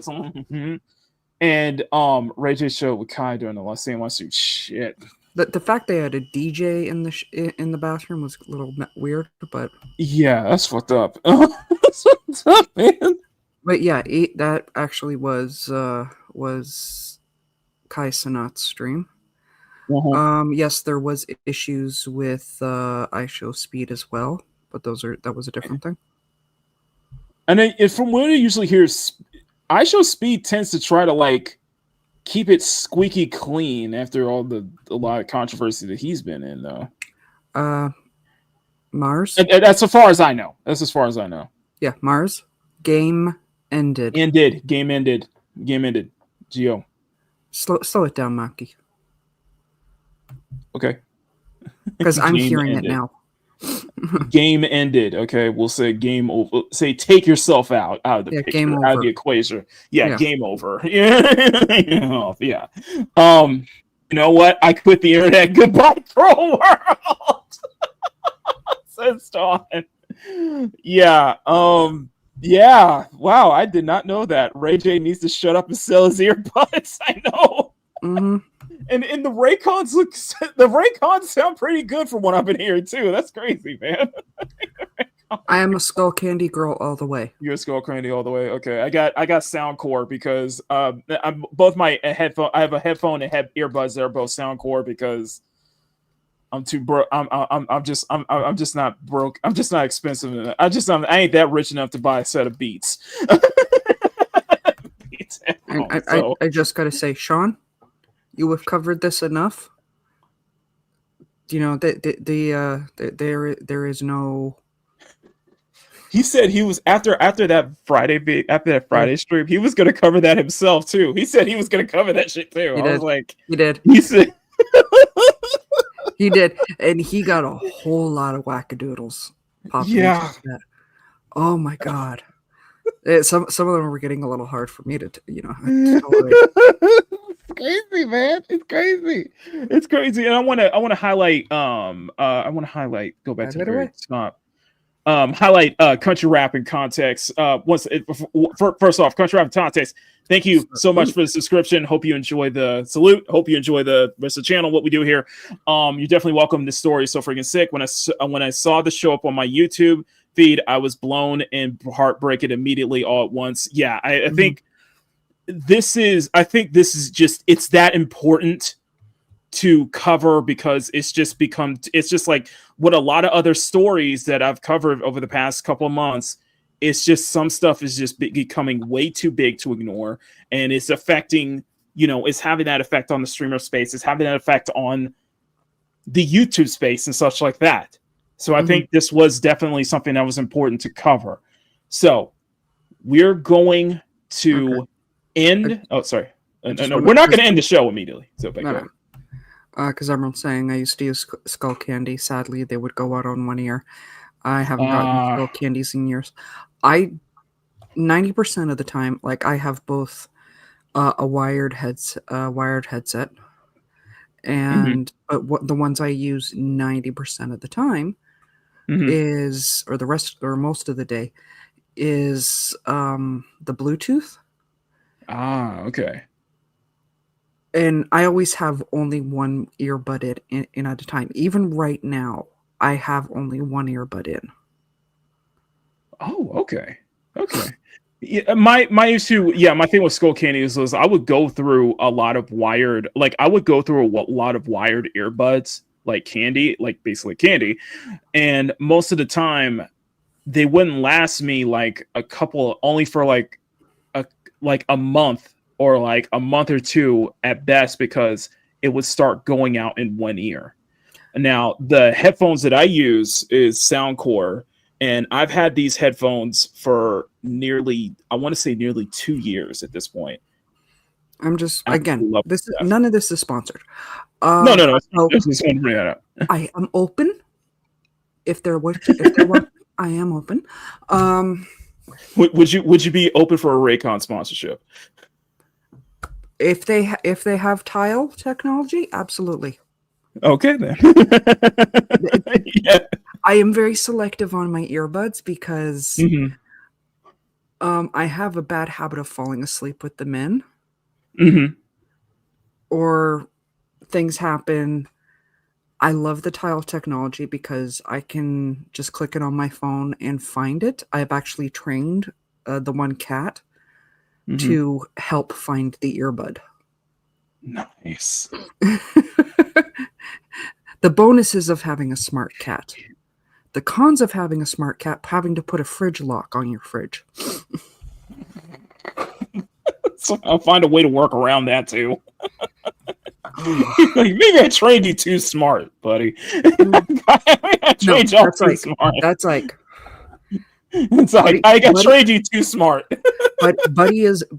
one too. And Ray J showed with Kai during the last same lawsuit. Shit. The fact they had a DJ in the bathroom was a little weird, but yeah, that's fucked up. That's fucked up, man. But yeah, that actually was Kai Cenat's stream. Yes, there was issues with iShow Speed as well, but that was a different thing. And then, from what I usually hear, iShow Speed tends to try to like keep it squeaky clean after a lot of controversy that he's been in, though. Mars. And that's as far as I know. Yeah, Mars. Game ended. Game ended. Geo. Slow it down, Maki. Okay. Because I'm hearing it now. Game ended. Okay, we'll say game over. Say take yourself out of the picture, game over. Out of the equation. Yeah, game over. Yeah. Yeah. You know what? I quit the internet. Goodbye, troll world. Says Dawn. Yeah. Yeah. Wow. I did not know that. Ray J needs to shut up and sell his earbuds. I know. Mm-hmm. And the Raycons sound pretty good from what I've been hearing too. That's crazy, man. I am a Skull Candy girl all the way. You're a Skull Candy all the way. Okay, I got Soundcore because I'm both my headphone. I have a headphone and earbuds that are both Soundcore because I'm too broke. I'm just not broke. I'm just not expensive enough. I ain't that rich enough to buy a set of Beats. I just gotta say, Sean, you have covered this enough. You know there is no. He said he was after that Friday stream. He was gonna cover that himself too. He said he was gonna cover that shit too. I was like, he did. He said he did, and he got a whole lot of wackadoodles. Yeah. Oh my god. Some of them were getting a little hard for me to, Crazy, man. It's crazy. It's crazy. And I want to highlight. Go back to the very top. Highlight country rap in context. First off, country rap in context. Thank you so much for the subscription. Hope you enjoy the salute. Hope you enjoy the rest of the channel. What we do here. You're definitely welcome. This story is so freaking sick. When I saw this show up on my YouTube feed, I was blown and heartbroken immediately all at once. Yeah, I think this is just, it's that important to cover because it's just like what a lot of other stories that I've covered over the past couple of months. It's just some stuff is just becoming way too big to ignore, and it's affecting, it's having that effect on the streamer space. It's having that effect on the YouTube space and such like that. So I think this was definitely something that was important to cover. So we're going to end. Oh, sorry. No, we're not going to end the show immediately. So because everyone's saying I used to use Skull Candy. Sadly, they would go out on one ear. I haven't gotten Skull Candies in years. 90% of the time, like I have both a wired headset, and but the ones I use 90% of the time is, or most of the day, is the Bluetooth. Okay. And I always have only one earbud in at a time. Even right now, I have only one earbud in. Oh, okay. Yeah, my issue, my thing with Skull Candy is I would go through a lot of wired, earbuds, like candy, like basically candy, and most of the time they wouldn't last me only for a month or like a month or two at best, because it would start going out in one ear. Now, the headphones that I use is Soundcore, and I've had these headphones for nearly 2 years at this point. I'm just, again, none of this is sponsored. No. I am open. If there were, I am open. Would you be open for a Raycon sponsorship? If they have tile technology, absolutely. Okay then. Yeah. I am very selective on my earbuds because I have a bad habit of falling asleep with them in. Or things happen. I love the tile technology because I can just click it on my phone and find it. I've actually trained the one cat to help find the earbud. Nice. The bonuses of having a smart cat. The cons of having a smart cat, having to put a fridge lock on your fridge. So I'll find a way to work around that too. Maybe I trained you too smart, buddy. I trained you too smart. That's like. It's like I got trained you too smart. But Buddy is a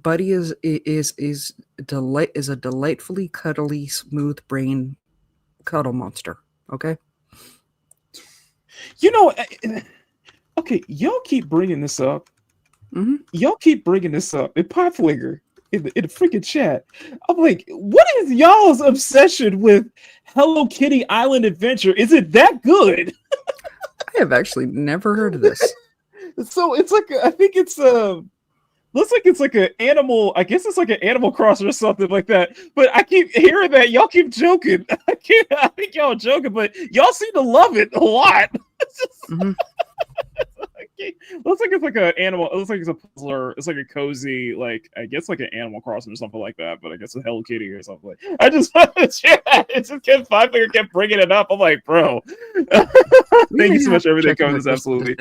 delightfully cuddly, smooth brain cuddle monster. Okay. Okay, y'all keep bringing this up. Y'all keep bringing this up in Popflinger in the freaking chat. I'm like, what is y'all's obsession with Hello Kitty Island Adventure? Is it that good? I have actually never heard of this. So it's like, I think it's looks like it's like an animal. I guess it's like an Animal Crossing or something like that. But I keep hearing that y'all keep joking. I think y'all are joking, but y'all seem to love it a lot. Looks like it's like an animal. It looks like it's a puzzler. It's like a cozy, like I guess like an Animal Crossing or something like that. But I guess a Hello Kitty or something. I just it just kept Five Finger kept bringing it up. I'm like, bro, thank you so much for everything. Comes absolutely.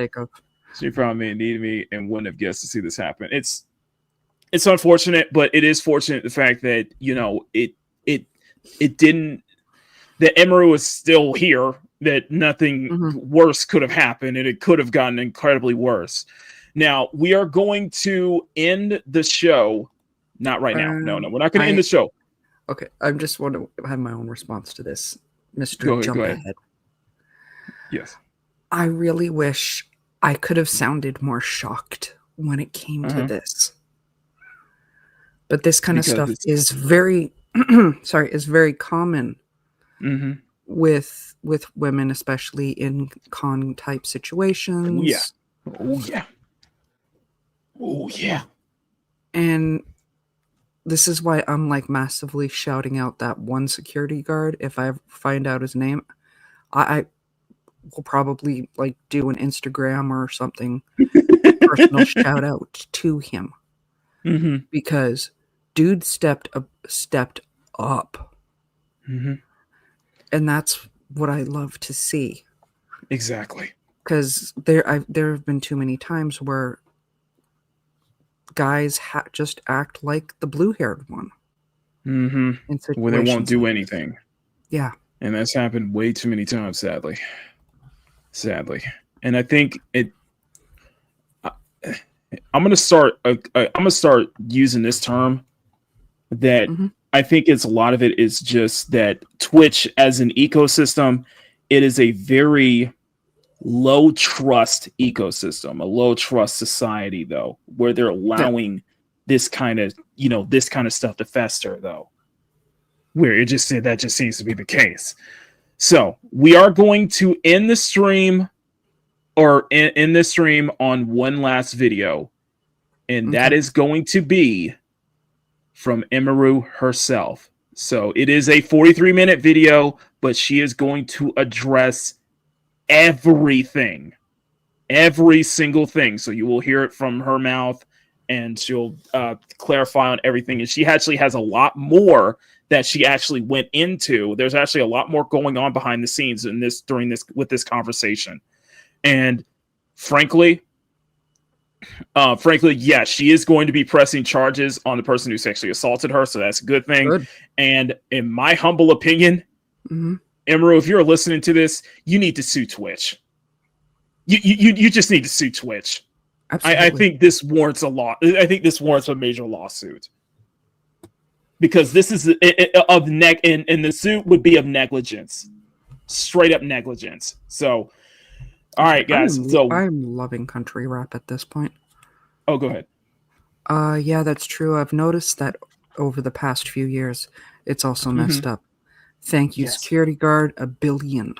She found me and needed me and wouldn't have guessed to see this happen. It's unfortunate, but it is fortunate the fact that it didn't. That Emiru is still here. That nothing worse could have happened, and it could have gotten incredibly worse. Now, we are going to end the show. Not right now. No, we're not going to end the show. Okay, I just want to have my own response to this, Mr. Jump Ahead. Yes. I really wish I could have sounded more shocked when it came to this. But this kind of stuff is very, is very common with women, especially in con type situations. Oh yeah. And this is why I'm like massively shouting out that one security guard. If I find out his name, I will probably like do an Instagram or something personal shout out to him because dude stepped up. And that's what I love to see. Exactly. Because there have been too many times where guys just act like the blue-haired one. Where they won't do anything. Yeah. And that's happened way too many times, sadly. And I think I'm gonna start using this term that I think a lot of it is just that Twitch as an ecosystem, it is a very low trust ecosystem, a low trust society though, where they're allowing this kind of stuff to fester though, where that just seems to be the case. So we are going to end the stream on one last video, and that is going to be from Emiru herself. So it is a 43-minute video, but she is going to address everything, every single thing. So you will hear it from her mouth, and she'll clarify on everything. And she actually has a lot more that she actually went into. There's actually a lot more going on behind the scenes with this conversation. And frankly, yes, she is going to be pressing charges on the person who sexually assaulted her, so that's a good thing. Good. And in my humble opinion, Emiru, if you're listening to this, you need to sue Twitch. You just need to sue Twitch. I think this warrants a major lawsuit, because this is and the suit would be of negligence, straight up negligence. So. All right, guys. I'm loving country rap at this point. Oh, go ahead. Yeah, that's true. I've noticed that over the past few years, it's also messed up. Thank you, security guard. 1 billion.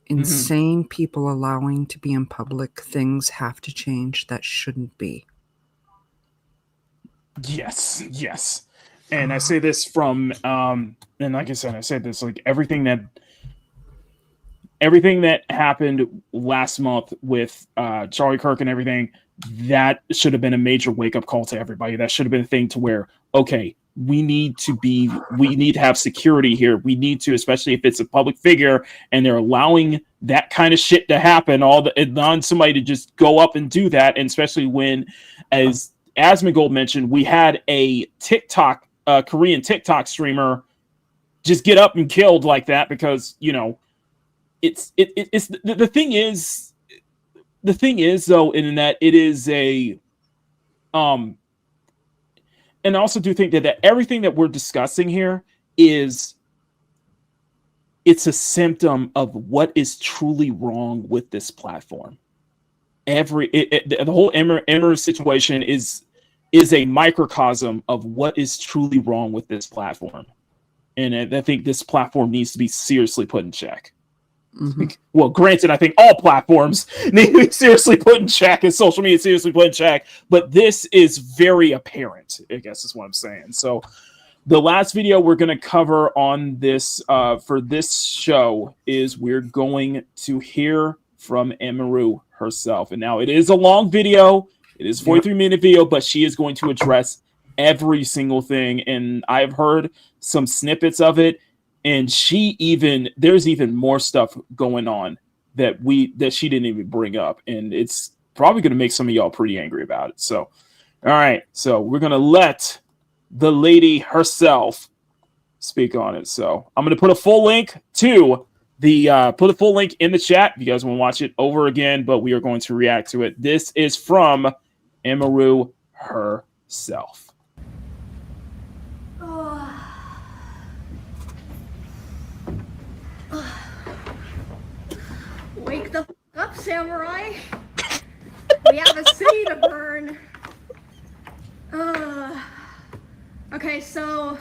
Insane people allowing to be in public. Things have to change that shouldn't be. Yes. And I say this from, and like I said this, like everything that happened last month with Charlie Kirk and everything, that should have been a major wake-up call to everybody. That should have been a thing to where, okay, we need to have security here. We need to, especially if it's a public figure and they're allowing that kind of shit to happen, on somebody to just go up and do that. And especially when, as Asmongold mentioned, we had a Korean TikTok streamer just get up and killed like that because, it's the thing is though, in that it is a and I also do think that everything that we're discussing here it's a symptom of what is truly wrong with this platform. The whole Emiru situation is a microcosm of what is truly wrong with this platform, and I think this platform needs to be seriously put in check. Well, granted, I think all platforms need to be seriously put in check and social media seriously put in check, but this is very apparent, I guess is what I'm saying. So the last video we're going to cover on this for this show is we're going to hear from Emiru herself. And now it is a long video. It is a 43-minute video, but she is going to address every single thing. And I've heard some snippets of it. And there's even more stuff going on that she didn't even bring up. And it's probably going to make some of y'all pretty angry about it. So, all right. So we're going to let the lady herself speak on it. So I'm going to put a full link to put a full link in the chat if you guys want to watch it over again, but we are going to react to it. This is from Emiru herself. Wake the f up, samurai. We have a city to burn. Okay, so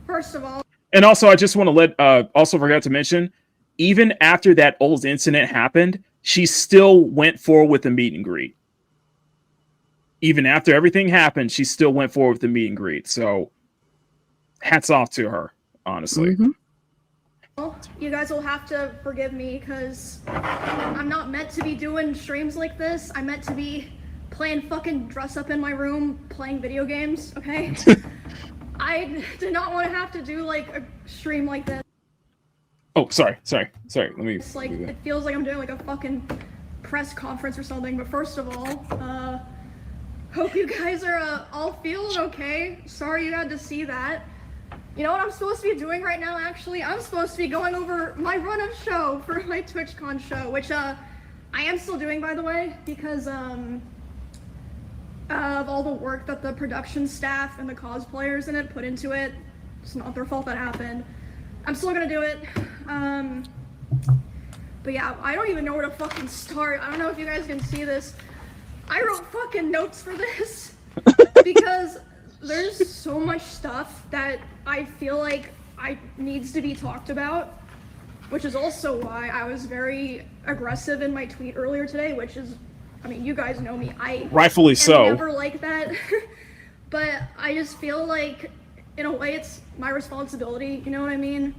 first of all, and also I just want to also forgot to mention, even after that old incident happened, she still went forward with the meet and greet. Even after everything happened, she still went forward with the meet and greet. So hats off to her, honestly. you guys will have to forgive me because I'm not meant to be doing streams like this. I'm meant to be playing fucking dress up in my room, playing video games, okay? I did not want to have to do like a stream like this. Oh, sorry. Let me. It's like, it feels like I'm doing like a fucking press conference or something. But first of all, hope you guys are all feeling okay. Sorry you had to see that. You know what I'm supposed to be doing right now, actually? I'm supposed to be going over my run-up show for my TwitchCon show, which I am still doing, by the way, because of all the work that the production staff and the cosplayers in it put into it. It's not their fault that happened. I'm still gonna do it. But yeah, I don't even know where to fucking start. I don't know if you guys can see this. I wrote fucking notes for this because there's so much stuff that I feel like needs to be talked about, which is also why I was very aggressive in my tweet earlier today, which is, I mean, you guys know me. Rightfully so. Never like that, but I just feel like, in a way, it's my responsibility. You know what I mean?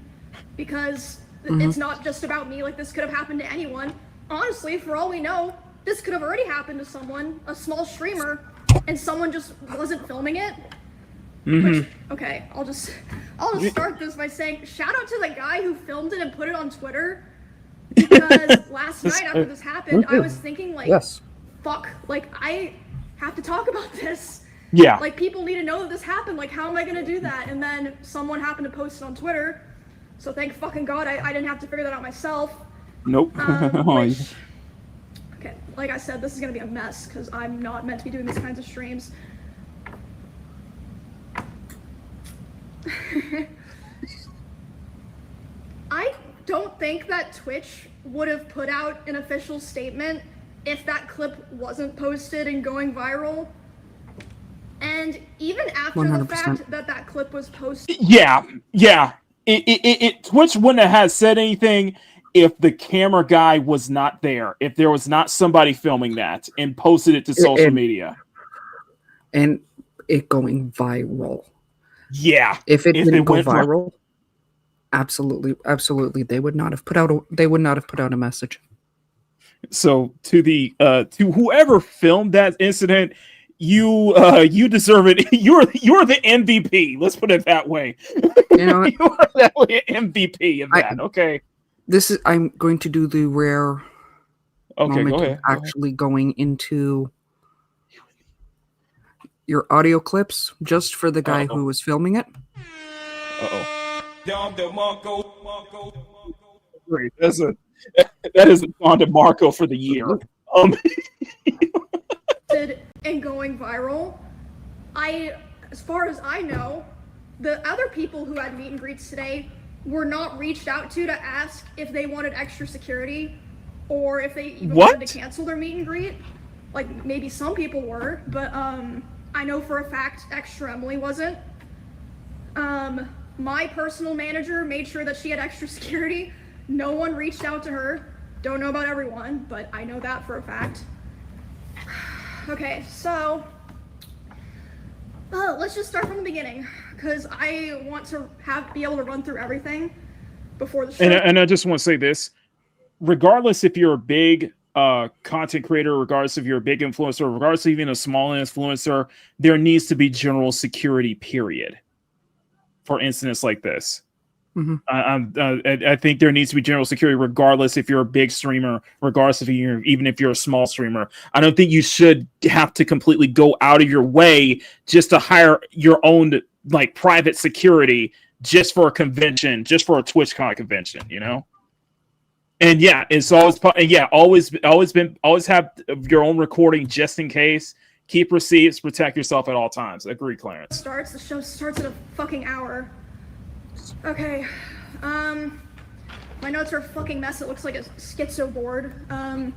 Because it's not just about me. Like, this could have happened to anyone. Honestly, for all we know, this could have already happened to someone, a small streamer, and someone just wasn't filming it. Which, okay, I'll just start this by saying shout out to the guy who filmed it and put it on Twitter, because last night after this happened, I was thinking like, fuck, like I have to talk about this. Yeah. Like, people need to know that this happened. Like, how am I gonna do that? And then someone happened to post it on Twitter, so thank fucking God I didn't have to figure that out myself. Nope. Okay, like I said, this is gonna be a mess because I'm not meant to be doing these kinds of streams. I don't think that Twitch would have put out an official statement if that clip wasn't posted and going viral. And even after 100%. the fact that that clip was posted. Yeah. Twitch wouldn't have said anything if the camera guy was not there, if there was not somebody filming that and posted it to social media. And it going viral. Yeah. If it didn't go viral, absolutely, they would not have put out a message. So to whoever filmed that incident, you deserve it. You're the MVP. Let's put it that way. You know what? You are definitely an MVP of that. Okay. I'm going to do the rare moment go ahead. of actually going into your audio clips just for the guy who was filming it. Great. That is a Don DeMarco for the year. And going viral. As far as I know, the other people who had meet and greets today were not reached out to ask if they wanted extra security or if they even wanted to cancel their meet and greet. Like, maybe some people were, but I know for a fact Extra Emily wasn't. My personal manager made sure that she had extra security, No one reached out to her. Don't know about everyone, but I know that for a fact. Okay, so let's just start from the beginning, because I want to be able to run through everything before the show. And I just want to say this: regardless if you're a big content creator, regardless if you're a big influencer, regardless of even a small influencer, there needs to be general security, period, for incidents like this. I think there needs to be general security, regardless if you're a big streamer, regardless if you're even if you're a small streamer. I don't think you should have to completely go out of your way just to hire your own like private security just for a convention, just for a TwitchCon convention, you know. And yeah, it's always always have your own recording just in case. Keep receipts, protect yourself at all times. Agree, Clarence. The show starts in a fucking hour. Okay, my notes are a fucking mess. It looks like a schizo board. But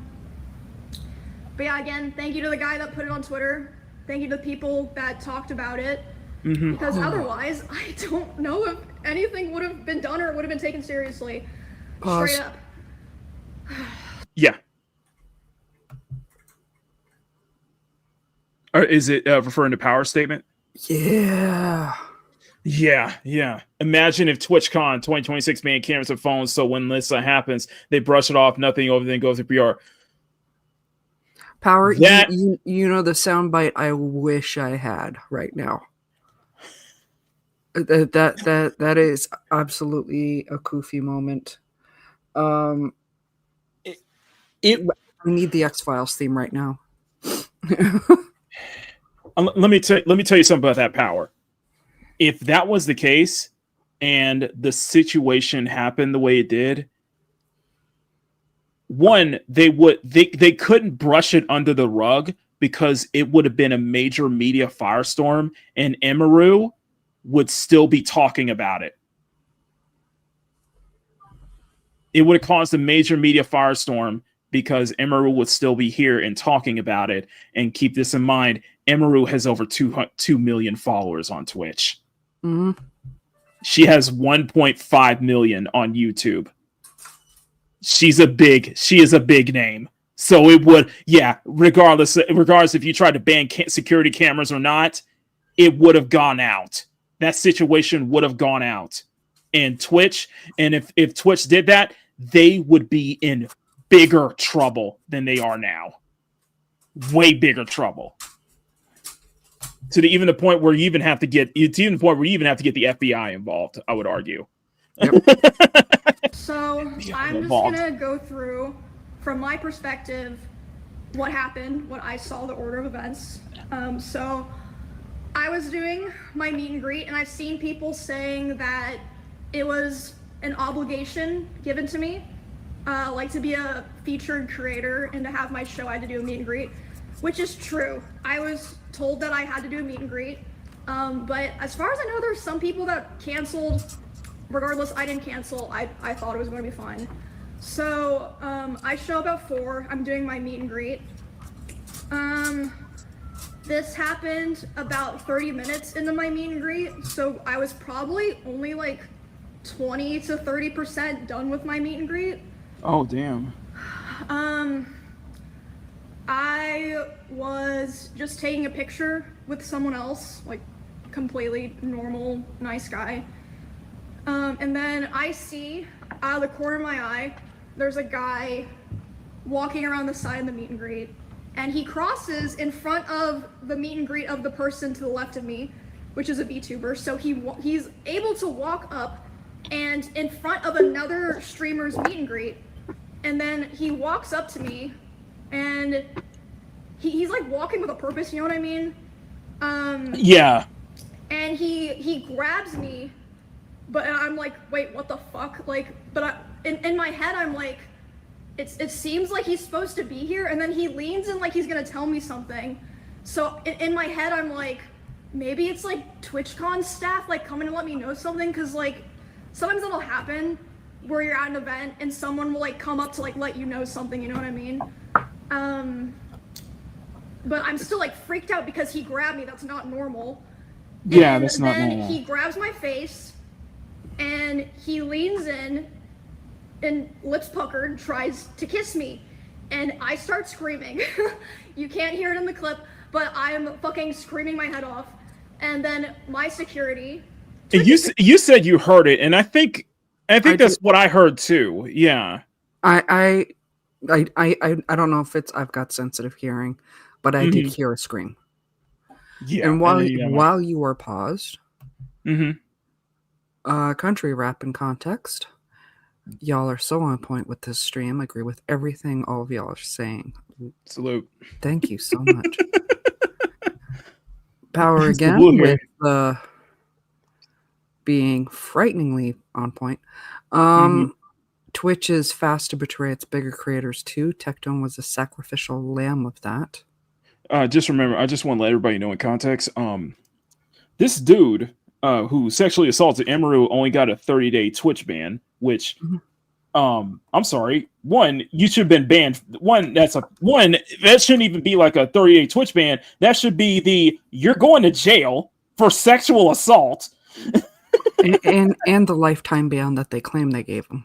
yeah, again, thank you to the guy that put it on Twitter. Thank you to the people that talked about it. Because otherwise, I don't know if anything would have been done or it would have been taken seriously. Pause. Straight up. Yeah. Or is it referring to power statement? Yeah. Yeah. Imagine if TwitchCon 2026 banned cameras and phones, so when this happens, they brush it off, nothing over, then goes to PR. Power, you know the soundbite I wish I had right now. That is absolutely a Kofi moment. I need the X-Files theme right now. Let me tell you something about that power. If that was the case and the situation happened the way it did, one, they couldn't brush it under the rug because it would have been a major media firestorm and Emiru would still be talking about it. It would have caused a major media firestorm because Emiru would still be here and talking about it. And keep this in mind, Emiru has over 2 million followers on Twitch. She has 1.5 million on YouTube. She is a big name. So it would, regardless if you tried to ban security cameras or not, it would have gone out. That situation would have gone out. And Twitch, and if Twitch did that, they would be in bigger trouble than they are now. Way bigger trouble. To the point where you even have to get the FBI involved, I would argue. Yep. So I'm just gonna go through, from my perspective, what happened, what I saw, the order of events. So I was doing my meet and greet, and I've seen people saying that it was an obligation given to me, like to be a featured creator and to have my show, I had to do a meet and greet, which is true. I was told that I had to do a meet and greet, but as far as I know, there's some people that canceled. Regardless, I didn't cancel. I thought it was going to be fine. So I show up at 4. I'm doing my meet and greet. This happened about 30 minutes into my meet and greet, so I was probably only like 20 to 30% done with my meet and greet. Oh, damn. I was just taking a picture with someone else, like completely normal, nice guy. And then I see out of the corner of my eye, there's a guy walking around the side of the meet and greet, and he crosses in front of the meet and greet of the person to the left of me, which is a VTuber. So he's able to walk up and in front of another streamer's meet and greet, and then he walks up to me, and he's like walking with a purpose, you know what I mean? Yeah. And he grabs me. But I'm like, wait, what the fuck? Like, but in my head, I'm like, it seems like he's supposed to be here, and then he leans in like he's gonna tell me something. So in my head, I'm like, maybe it's like TwitchCon staff like coming to let me know something, because like sometimes it'll happen where you're at an event and someone will like come up to like let you know something, you know what I mean? But I'm still like freaked out because he grabbed me. That's not normal. Yeah, and that's not normal. He grabs my face. And he leans in, and lips puckered, tries to kiss me. And I start screaming. You can't hear it in the clip, but I'm fucking screaming my head off. And then my security... And you said you heard it, and I think that's what I heard too. Yeah. I don't know if I've got sensitive hearing, but I did hear a scream. Yeah. And while you were paused, country rap in context, y'all are so on point with this stream. I agree with everything all of y'all are saying. Salute. Thank you so much. Power again with being frighteningly on point. Twitch is fast to betray its bigger creators too. Tectone was a sacrificial lamb of that. Just remember, I just want to let everybody know in context. This dude who sexually assaulted Emiru only got a 30-day Twitch ban, which I'm sorry. One, you should have been banned. That shouldn't even be like a 30-day Twitch ban. That should be you're going to jail for sexual assault. and the lifetime ban that they claim they gave him.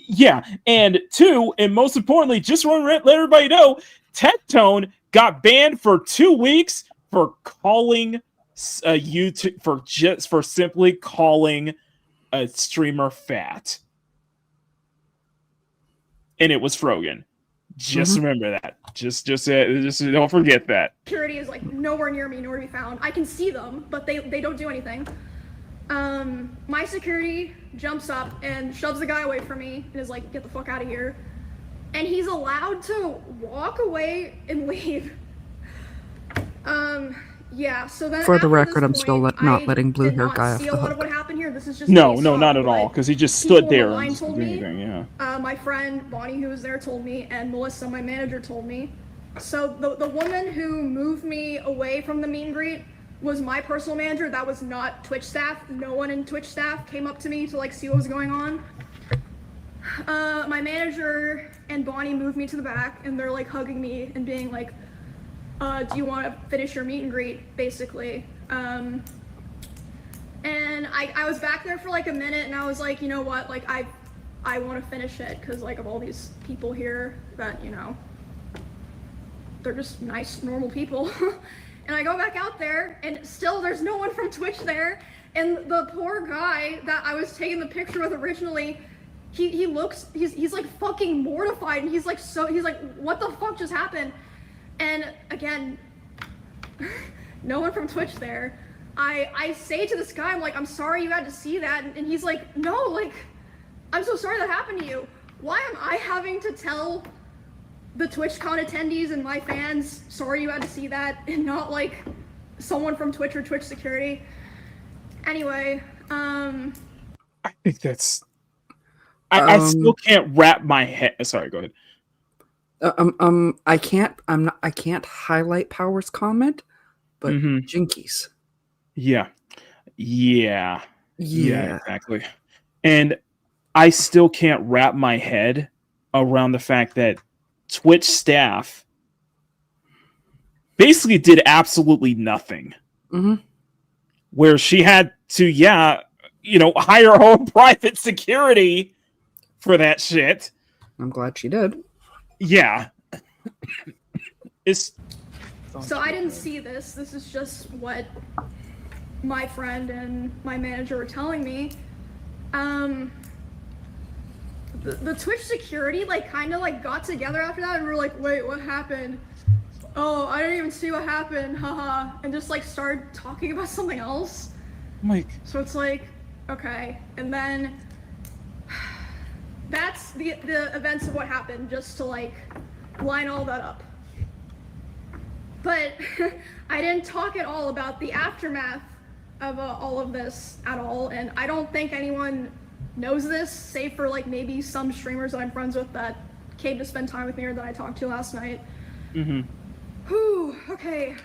Yeah, and two, and most importantly, just want to let everybody know, Tectone got banned for 2 weeks for calling YouTube for simply calling a streamer fat, and it was Frogan. Just remember that. Just don't forget that. Security is like nowhere near me, nowhere to be found. I can see them, but they don't do anything. My security jumps up and shoves the guy away from me and is like, get the fuck out of here. And he's allowed to walk away and leave. Yeah, so then for the record, I'm still not letting blue hair guy off the hook. A lot of what happened here. This is just no, not at all, because he just stood there and didn't do anything. Yeah. My friend Bonnie, who was there, told me, and Melissa, my manager, told me. So the woman who moved me away from the meet and greet was my personal manager. That was not Twitch staff. No one in Twitch staff came up to me to like see what was going on. My manager and Bonnie moved me to the back, and they're like hugging me and being like, do you want to finish your meet and greet, basically. And I was back there for like a minute, and I was like, you know what, like I want to finish it because like of all these people here that, you know, they're just nice, normal people. And I go back out there, and still there's no one from Twitch there. And the poor guy that I was taking the picture with originally, he's like fucking mortified, and he's like, what the fuck just happened? And again, no one from Twitch there. I say to this guy, I'm like, I'm sorry you had to see that. And he's like, no, like, I'm so sorry that happened to you. Why am I having to tell the TwitchCon attendees and my fans, sorry you had to see that, and not like someone from Twitch or Twitch security? Anyway, I think that's... I still can't wrap my head... Sorry, go ahead. I can't highlight Power's comment, but Jinkies. Yeah, exactly. And I still can't wrap my head around the fact that Twitch staff basically did absolutely nothing. Where she had to, hire her own private security for that shit. I'm glad she did. Yeah. So I didn't see this. This is just what my friend and my manager were telling me. The Twitch security kind of got together after that, and we were like, wait, what happened? Oh, I didn't even see what happened, haha. And just started talking about something else. So it's like, okay. And then that's the events of what happened, just to line all that up. But I didn't talk at all about the aftermath of all of this at all, and I don't think anyone knows this, save for maybe some streamers that I'm friends with that came to spend time with me or that I talked to last night. Whew, okay.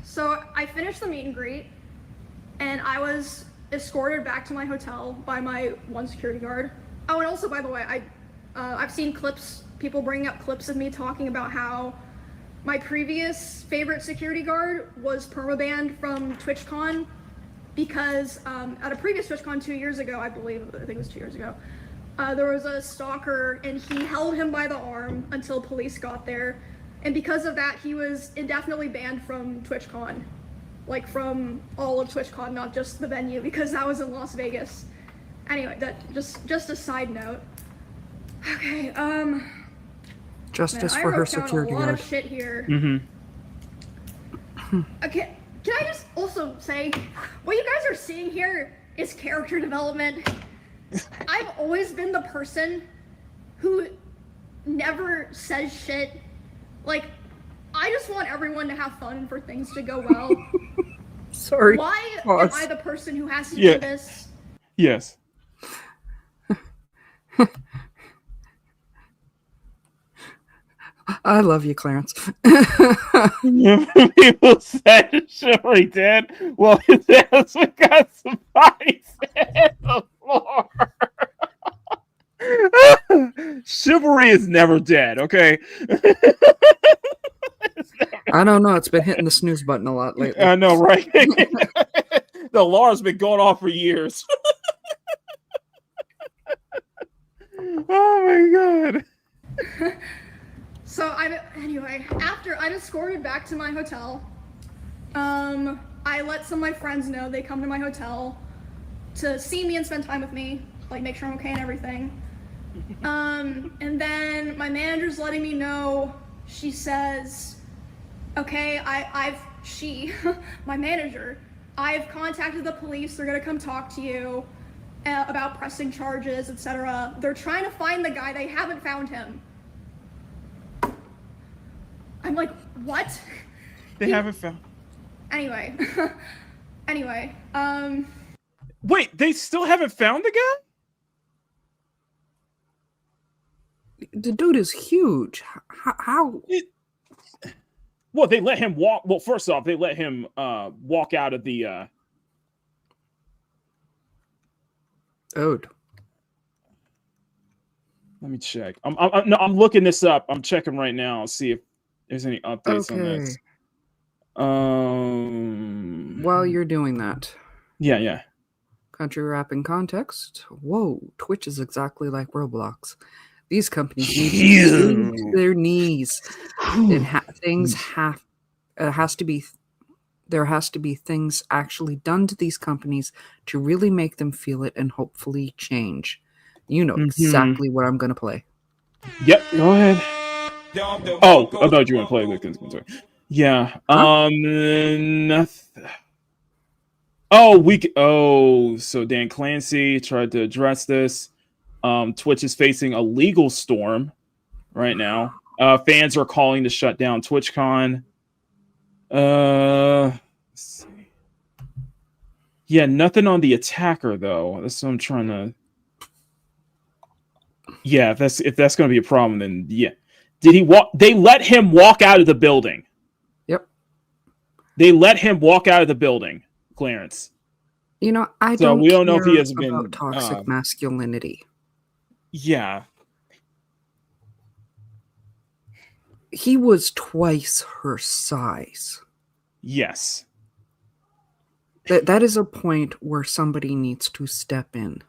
So I finished the meet and greet, and I was escorted back to my hotel by my one security guard. Oh, and also, by the way, I've seen clips, people bringing up clips of me talking about how my previous favorite security guard was permabanned from TwitchCon because at a previous TwitchCon 2 years ago, I think it was 2 years ago, there was a stalker and he held him by the arm until police got there. And because of that, he was indefinitely banned from TwitchCon. Like from all of TwitchCon, not just the venue, because that was in Las Vegas. Anyway, that just a side note. Okay, Justice man, for her I wrote down security a lot guard. of shit here. Okay, can I just also say, what you guys are seeing here is character development. I've always been the person who never says shit. Like, I just want everyone to have fun and for things to go well. Sorry. Why Pause. am I the person who has to do this? Yes. I love you, Clarence. People said Chivalry dead. Well, his ass got some ice in the floor. Chivalry is never dead, okay? I don't know. It's been hitting the snooze button a lot lately. I know, right? The alarm's been going off for years. Oh my god. So anyway, after I'm escorted back to my hotel, I let some of my friends know. They come to my hotel to see me and spend time with me, like make sure I'm okay and everything. And then my manager's letting me know. She says, okay, my manager, I've contacted the police. They're gonna come talk to you about pressing charges, etc. They're trying to find the guy. They haven't found him. I'm like, what? They haven't found. Anyway, Wait, they still haven't found the guy? The dude is huge. How? Well, they let him walk. Well, first off, they let him walk out of the. Ode. Let me check. I'm looking this up. I'm checking right now. See if there's any updates on this. While you're doing that. Yeah. Country rap in context. Whoa, Twitch is exactly like Roblox. These companies need to to their knees. There has to be things actually done to these companies to really make them feel it and hopefully change. You know exactly what I'm going to play. Yep, go ahead. Oh, I thought you were going to play with this. Yeah. Nothing. So Dan Clancy tried to address this. Twitch is facing a legal storm right now. Fans are calling to shut down TwitchCon. Let's see. Yeah, nothing on the attacker though. That's what I'm trying to. Yeah, if that's going to be a problem, then yeah. Did he walk? They let him walk out of the building. Yep. They let him walk out of the building, Clarence. You know, we don't know if he has been toxic masculinity. Yeah. He was twice her size. Yes. That is a point where somebody needs to step in.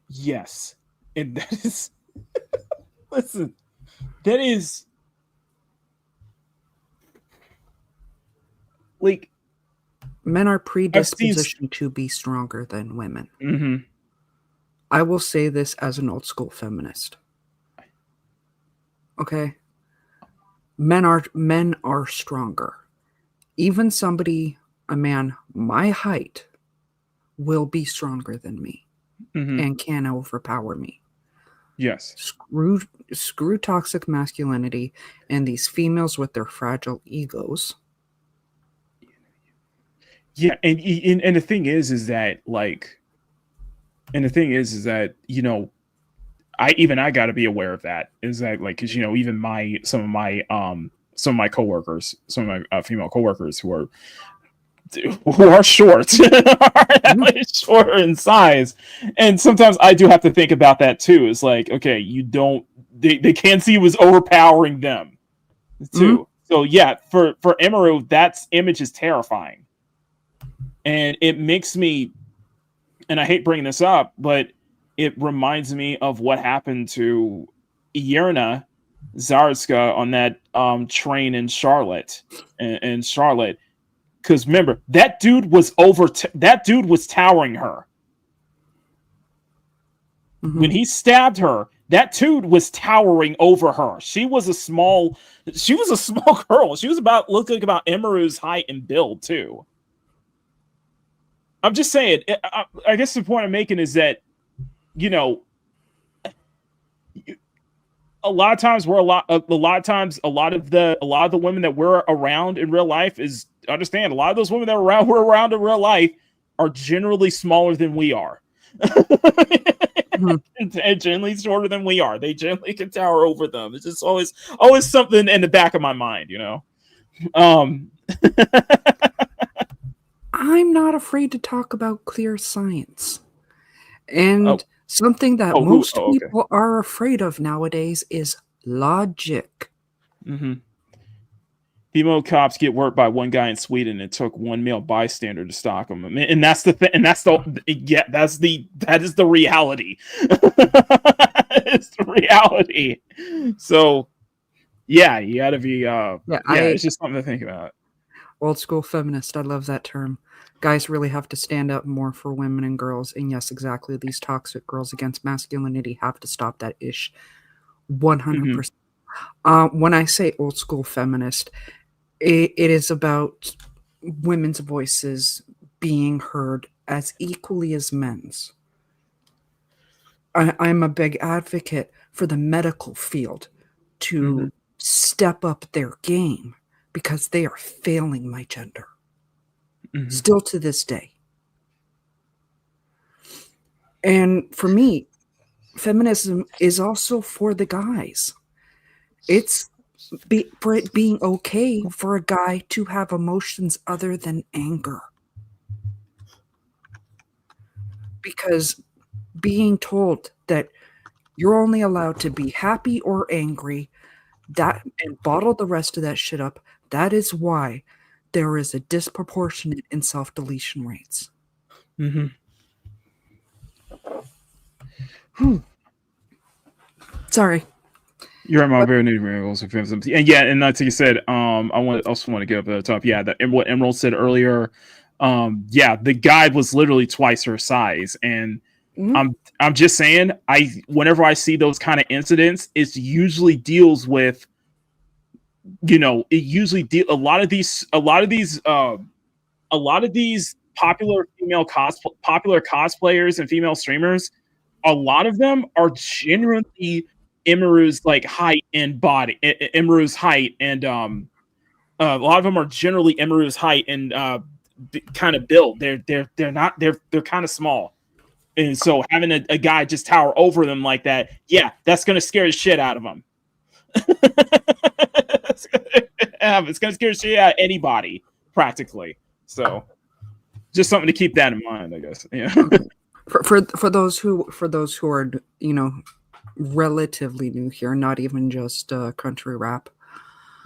Yes. And that is listen, that is like men are predispositioned to be stronger than women. Mm-hmm. I will say this as an old school feminist. Okay? Men are stronger. Even a man my height, will be stronger than me and can overpower me. Yes. Screw toxic masculinity and these females with their fragile egos. Yeah, and the thing is that you know, I got to be aware of that. Is that like, because you know, even some of my coworkers, some of my female coworkers who are short, short in size, and sometimes I do have to think about that too. It's like, okay, they can't see was overpowering them too. So yeah, for Emiru, that image is terrifying. And it makes me, and I hate bringing this up, but it reminds me of what happened to Yerna Zarska on that train in Charlotte. In Charlotte. Because remember, that dude was towering her. Mm-hmm. When he stabbed her, that dude was towering over her. She was a small girl. She was looked like about Emiru's height and build too. I'm just saying. I guess the point I'm making is that, you know, a lot of times a lot of the women that we're around in real life is understand. A lot of those women that we're around in real life are generally smaller than we are. And generally shorter than we are. They generally can tower over them. It's just always something in the back of my mind, you know. I'm not afraid to talk about clear science. And something that most people are afraid of nowadays is logic. Mm-hmm. Female cops get worked by one guy in Sweden. It took one male bystander to stalk him, and that's the thing. And that is the reality. It's the reality. So, yeah, you got to be. It's just something to think about. Old school feminist. I love that term. Guys really have to stand up more for women and girls. And yes, exactly. These toxic girls against masculinity have to stop that ish. 100%. When I say old school feminist, it is about women's voices being heard as equally as men's. I'm a big advocate for the medical field to step up their game because they are failing my gender. Still to this day. And for me, feminism is also for the guys. It's for it being okay for a guy to have emotions other than anger. Because being told that you're only allowed to be happy or angry, and bottle the rest of that shit up, that is why there is a disproportionate in self-deletion rates. Sorry. You're right, my very new miracles and yeah, and like you said, I also want to get up at the top. Yeah, what Emerald said earlier. The guy was literally twice her size, and I'm just saying, whenever I see those kind of incidents, it usually deals with, you know, a lot of these popular popular cosplayers and female streamers, a lot of them are genuinely Emiru's like height and body, Emiru's height, and a lot of them are generally Emiru's height and kind of build. They're kind of small, and so having a guy just tower over them like that, yeah, that's gonna scare the shit out of them. It's gonna scare the shit out of anybody practically. So, just something to keep that in mind, I guess. Yeah. For those who are, you know, relatively new here, not even just country rap.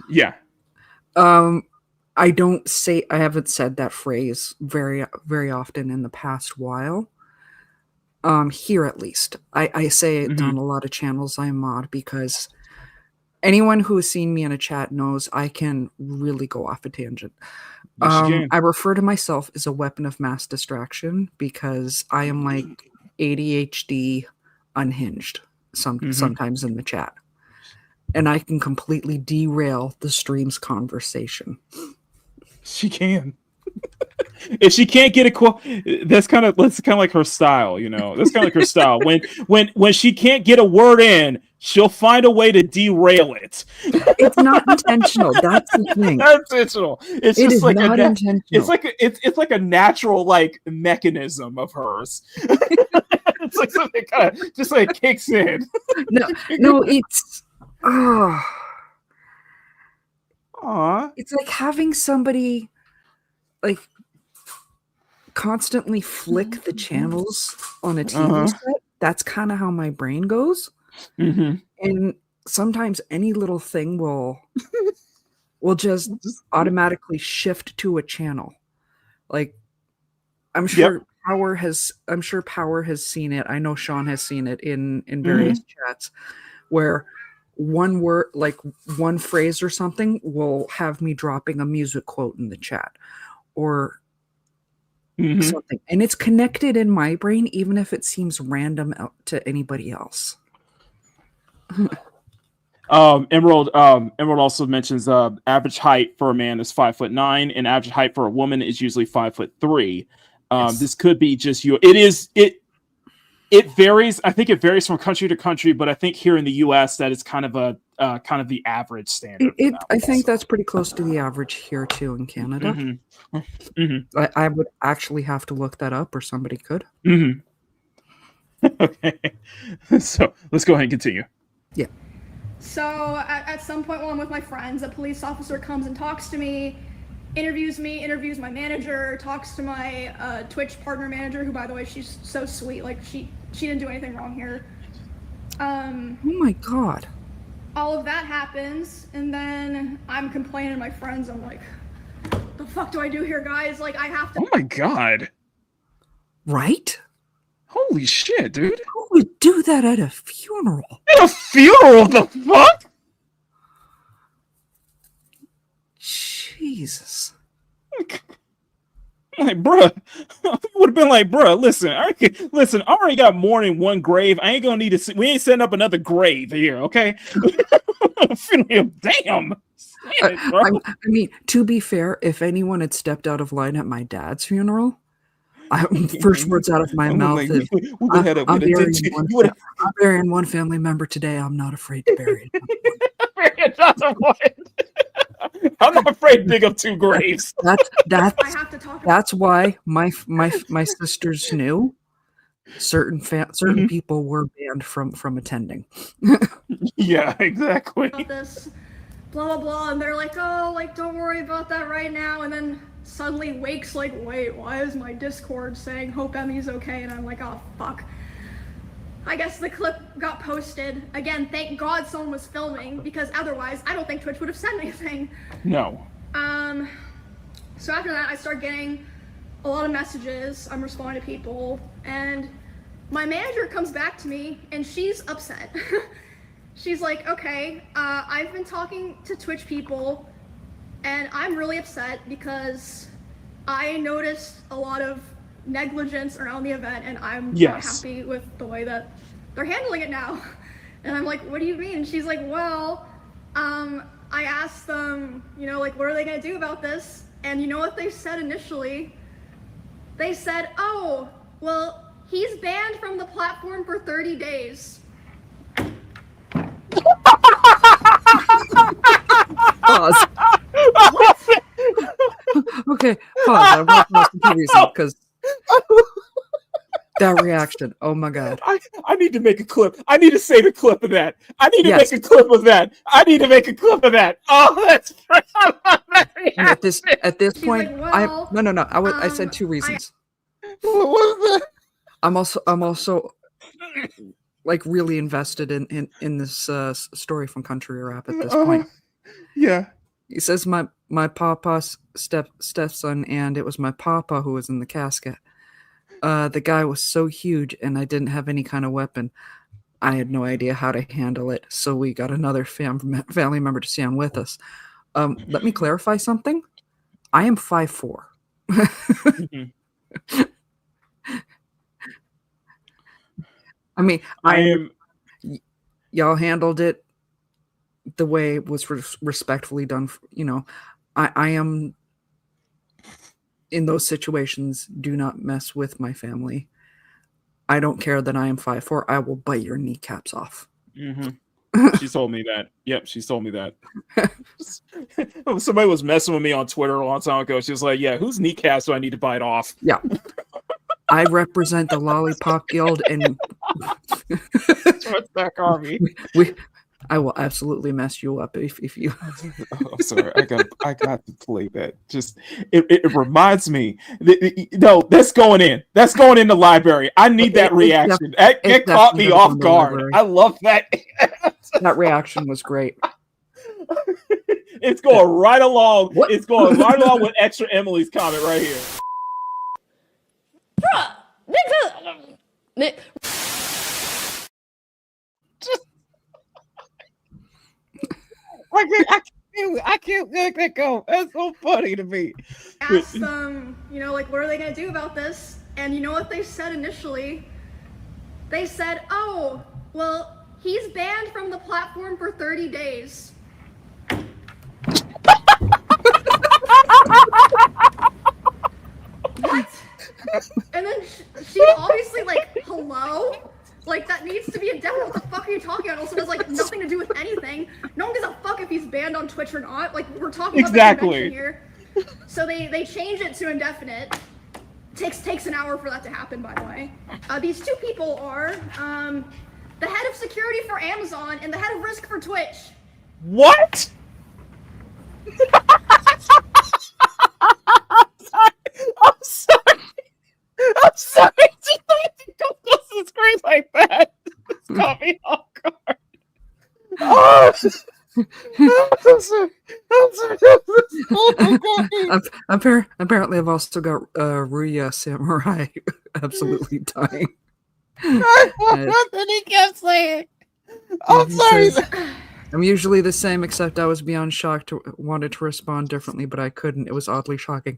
Yeah. I haven't said that phrase very, very often in the past while. Here at least. I say it on a lot of channels I mod because anyone who has seen me in a chat knows I can really go off a tangent. I refer to myself as a weapon of mass distraction because I am like ADHD unhinged sometimes in the chat. And I can completely derail the stream's conversation. She can. If she can't get a quote, that's kind of like her style, you know. That's kind of like her style. When she can't get a word in, she'll find a way to derail it. It's not intentional. That's the thing. Not intentional. It's it just is like not intentional. It's like a natural like mechanism of hers. It's like something kind of just like kicks in. No, it's it's like having somebody like constantly flick the channels on a TV set. That's kind of how my brain goes. And sometimes any little thing will just automatically shift to a channel. Like I'm sure Power has seen it. I know Sean has seen it in various chats where one word, like one phrase or something, will have me dropping a music quote in the chat or something, and it's connected in my brain, even if it seems random to anybody else. Emerald also mentions average height for a man is 5'9", and average height for a woman is usually 5'3". This could be just you. It varies. I think it varies from country to country, but I think here in the U.S. that is kind of the average standard. I think that's pretty close to the average here too in Canada. I would actually have to look that up, or somebody could. Okay, so let's go ahead and continue. Yeah. So at some point while I'm with my friends, a police officer comes and talks to me, interviews my manager, talks to my Twitch partner manager, who, by the way, she's so sweet. Like, she didn't do anything wrong here. Oh my God. All of that happens, and then I'm complaining to my friends. I'm like, the fuck do I do here, guys? Like, I have to... Oh my God. Right? Holy shit, dude. Who would do that at a funeral? At a funeral? The fuck? Jesus. Like, bruh, would have been like, bruh, listen, I already got more than one grave. I ain't gonna need to. We ain't setting up another grave here, okay? Damn. I mean, to be fair, if anyone had stepped out of line at my dad's funeral, first words out of my mouth is, I'm burying one family member today. I'm not afraid to bury it. I'm not afraid to dig up two graves. That's why my sisters knew certain people were banned from attending. Yeah, exactly. This blah blah blah, and they're like, oh, like, don't worry about that right now. And then suddenly Wake's like, wait, why is my Discord saying hope Emmy's okay? And I'm like, oh fuck. I guess the clip got posted. Again, thank God someone was filming, because otherwise I don't think Twitch would have said anything. No. So after that, I start getting a lot of messages. I'm responding to people, and my manager comes back to me, and she's upset. She's like, okay, I've been talking to Twitch people, and I'm really upset because I noticed a lot of negligence around the event, and I'm not happy with the way that they're handling it now. And I'm like, what do you mean? She's like, well, I asked them, you know, like, what are they gonna do about this? And you know what they said initially? They said, oh, well, he's banned from the platform for 30 days. Pause. Okay, pause. I want to pause for two reasons, because that reaction. Oh my God. I need to make a clip. I need to save a clip of that. I need to make a clip of that. I need to make a clip of that. Oh, that's at this point, like, well, no. I said two reasons. What was that? I'm also like really invested in this story from Country Rap at this point. Yeah. He says my papa's stepson, and it was my papa who was in the casket. The guy was so huge, and I didn't have any kind of weapon. I had no idea how to handle it, so we got another family member to stand with us. Let me clarify something. I am 5'4". I mean, y'all handled it the way it was respectfully done. You know, I am in those situations. Do not mess with my family. I don't care that I am 5'4". I will bite your kneecaps off. She told me that. Yep, she told me that. Somebody was messing with me on Twitter a long time ago. She was like, yeah, whose kneecaps do I need to bite off? Yeah. I represent the Lollipop Guild, and back army. I will absolutely mess you up if you. Oh, sorry, I got to play that. Just it reminds me. No, that's going in. That's going in the library. I need that reaction. It caught me off guard. I love that. That reaction was great. It's going right along. It's going right along with extra Emily's comment right here. I can't let that go. That's so funny to me. Asked them, like, what are they gonna do about this? And you know what they said initially? They said, oh, well, he's banned from the platform for 30 days. What? And then she's obviously like, hello? Like, that needs to be a definite. What the fuck are you talking about? Also, has like nothing to do with anything. No one gives a fuck if he's banned on Twitch or not. Like, we're talking about the convention here. So they changed it to indefinite. Takes an hour for that to happen, by the way. These two people are the head of security for Amazon and the head of risk for Twitch. What? I'm sorry. Don't close the screen like that. It's caught me off guard. Oh, I'm sorry. Apparently, I've also got Ruya Samurai absolutely dying. Then he kept saying, I'm sorry. I'm usually the same, except I was beyond shocked, wanted to respond differently, but I couldn't. It was oddly shocking.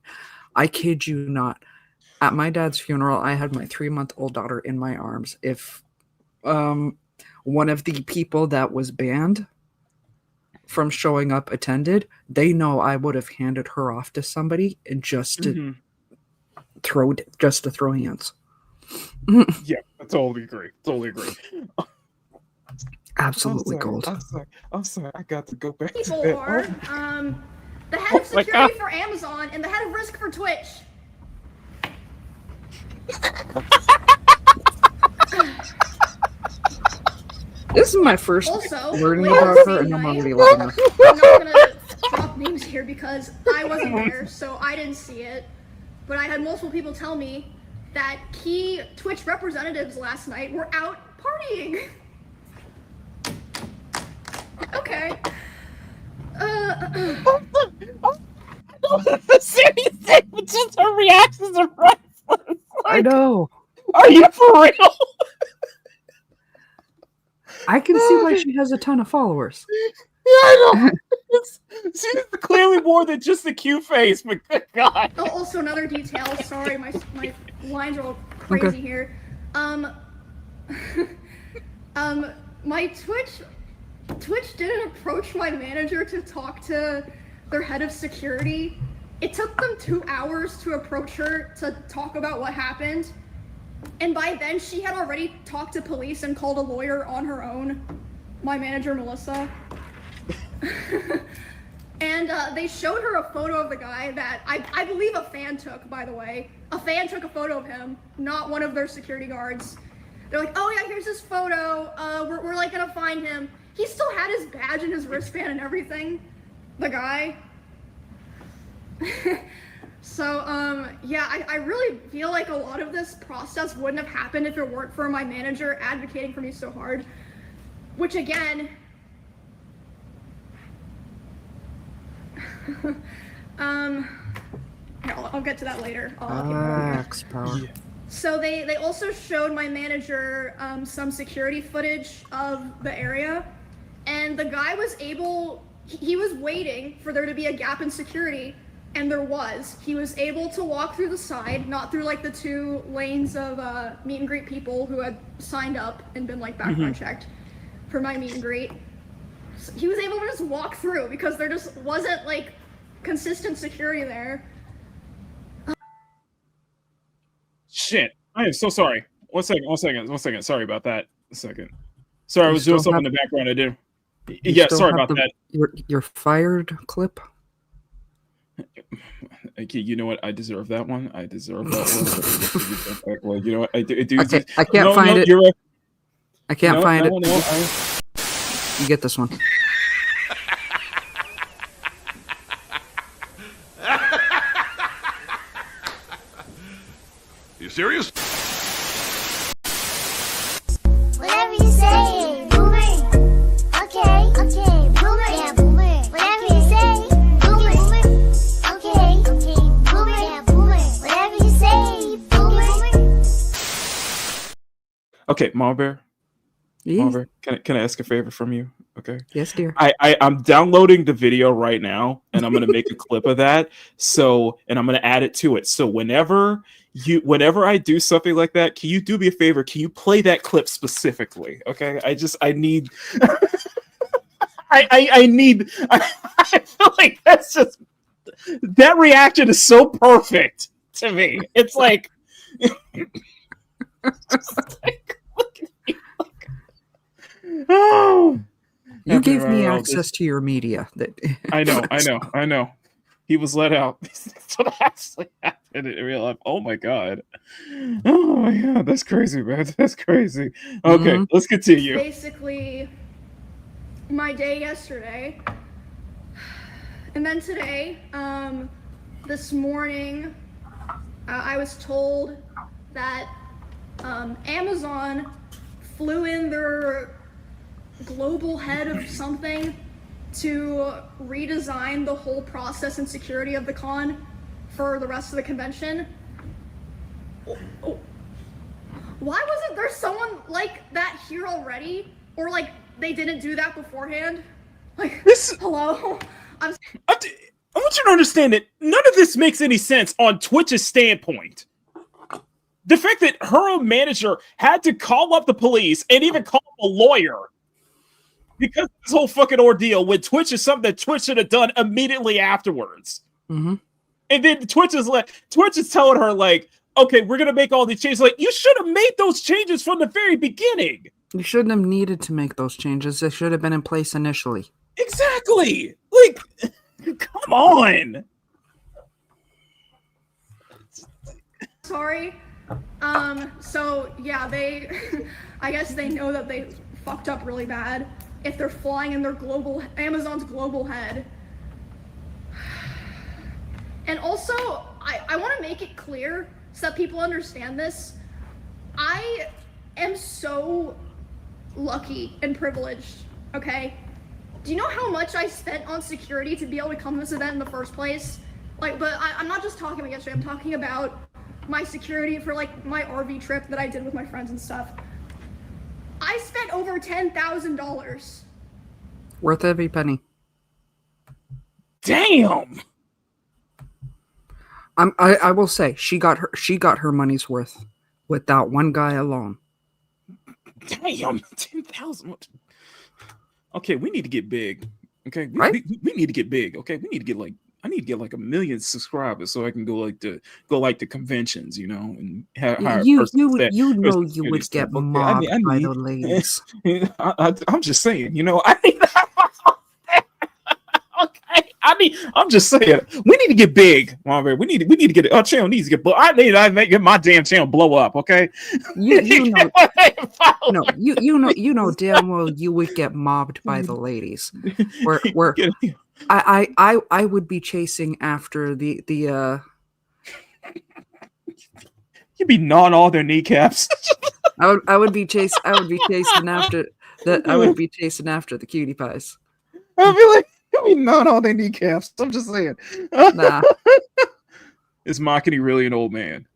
I kid you not. At my dad's funeral, I had my 3-month-old daughter in my arms. If one of the people that was banned from showing up attended, they know I would have handed her off to somebody and just to throw hands. Yeah, I totally agree. Absolutely gold. I'm sorry. I got to go back People to that. are the head of security for Amazon and the head of risk for Twitch. This is my first Also, learning about her, and I'm already loving her. I'm not gonna drop names here because I wasn't there, so I didn't see it. But I had multiple people tell me that key Twitch representatives last night were out partying. Okay. I don't say anything, but just her reactions are priceless. I know. Are you for real? I can see why she has a ton of followers. Yeah, I know. She's clearly more than just a cute face, but good God. Oh, also another detail. Sorry, my lines are all crazy here. My Twitch didn't approach my manager to talk to their head of security. It took them 2 hours to approach her to talk about what happened. And by then, she had already talked to police and called a lawyer on her own. My manager, Melissa. And they showed her a photo of the guy that I believe a fan took, by the way. A fan took a photo of him, not one of their security guards. They're like, oh yeah, here's his photo. We're like gonna find him. He still had his badge and his wristband and everything. The guy. So, yeah, I really feel like a lot of this process wouldn't have happened if it weren't for my manager advocating for me so hard. Which, again, I'll get to that later. Power. So they also showed my manager some security footage of the area, and the guy was he was waiting for there to be a gap in security. And there was. He was able to walk through the side, not through like the 2 lanes of meet and greet people who had signed up and been like background checked for my meet and greet. So he was able to just walk through because there just wasn't like consistent security there. Shit. I am so sorry. One second. Sorry about that. A second. Sorry, I was doing something in the background. I did. Yeah, sorry about that. Your fired clip? Okay, you know what? I deserve that one. I deserve that one. Well, you know what? I do. Okay, I can't find it. Right. I can't find it. No. You get this one. You serious? Okay, Mama Bear. Yes. Mama Bear, can I ask a favor from you? Okay. Yes, dear. I'm downloading the video right now, and I'm gonna make a clip of that. So, and I'm gonna add it to it. So whenever I do something like that, can you do me a favor? Can you play that clip specifically? Okay. I need. I need. I feel like that's just that reaction is so perfect to me. It's like. Oh, you gave me access to your media. That I know. He was let out. That's what actually happened in real life. Oh my god. Oh my god, that's crazy, man. That's crazy. Okay, let's continue. Basically, my day yesterday, and then today, this morning, I was told that Amazon flew in their global head of something to redesign the whole process and security of the con for the rest of the convention. Why wasn't there someone like that here already? Or like they didn't do that beforehand? Like, hello? I want you to understand that none of this makes any sense on Twitch's standpoint. The fact that her own manager had to call up the police and even call up a lawyer because of this whole fucking ordeal when Twitch is something that Twitch should have done immediately afterwards. Mm-hmm. And then Twitch is telling her, like, okay, we're going to make all these changes. Like, you should have made those changes from the very beginning. You shouldn't have needed to make those changes. They should have been in place initially. Exactly. Like, come on. Sorry. So yeah, I guess they know that they fucked up really bad if they're flying in their Amazon's global head. And also, I want to make it clear so that people understand this. I am so lucky and privileged, okay? Do you know how much I spent on security to be able to come to this event in the first place? Like, but I'm not just talking about yesterday, I'm talking about my security for like my RV trip that I did with my friends and stuff. I spent over $10,000. Worth every penny. Damn. I will say she got her money's worth with that one guy alone. Damn, 10,000. Okay, we need to get big. Okay, right? We need to get big. Okay, we need to get like I need to get like 1 million subscribers so I can go to conventions, you know, and hire you know you would get mobbed by the ladies. I'm just saying, you know, I need that. Okay, I'm just saying, we need to get big, Marvin. We need to get our channel needs to get. I need to make my damn channel blow up. Okay, you know damn well you would get mobbed by the ladies. Where I would be chasing after the You'd be gnawing all their kneecaps. I would be chasing after the cutie pies. I'd be like, you'd be gnawing all their kneecaps. I'm just saying. Nah. Is Makini really an old man?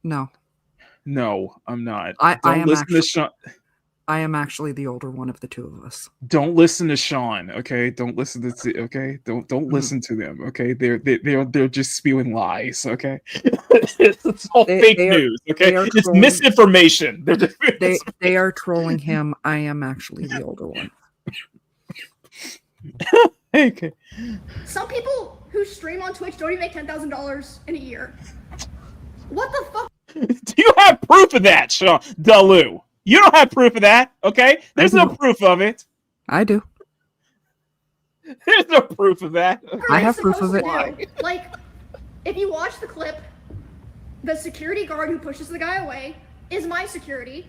No, I'm not. I am actually the older one of the two of us. Don't listen to Sean, okay? Don't listen to Don't listen to them, okay? They're just spewing lies, okay? It's all fake news, okay? It's misinformation. They are trolling him. I am actually the older one. Okay. Some people who stream on Twitch don't even make $10,000 in a year. What the fuck? Do you have proof of that, Sean Dalu? You don't have proof of that, okay? There's no proof of it. I do. There's no proof of that. Okay? I have proof of it. Like, if you watch the clip, the security guard who pushes the guy away is my security.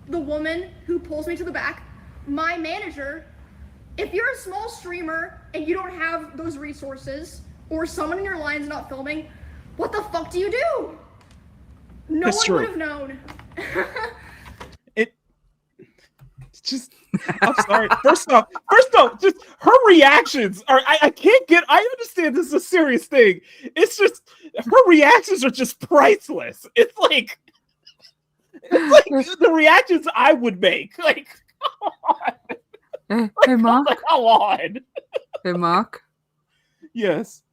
The woman who pulls me to the back, my manager. If you're a small streamer and you don't have those resources, or someone in your line's not filming, what the fuck do you do? No That's one true. would have known. Just, I'm sorry. First off, just her reactions are. I can't get. I understand this is a serious thing. It's just her reactions are just priceless. It's like It's like the reactions I would make. Like, come on. Hey, Mark. Come on. Hey, Mark. Yes.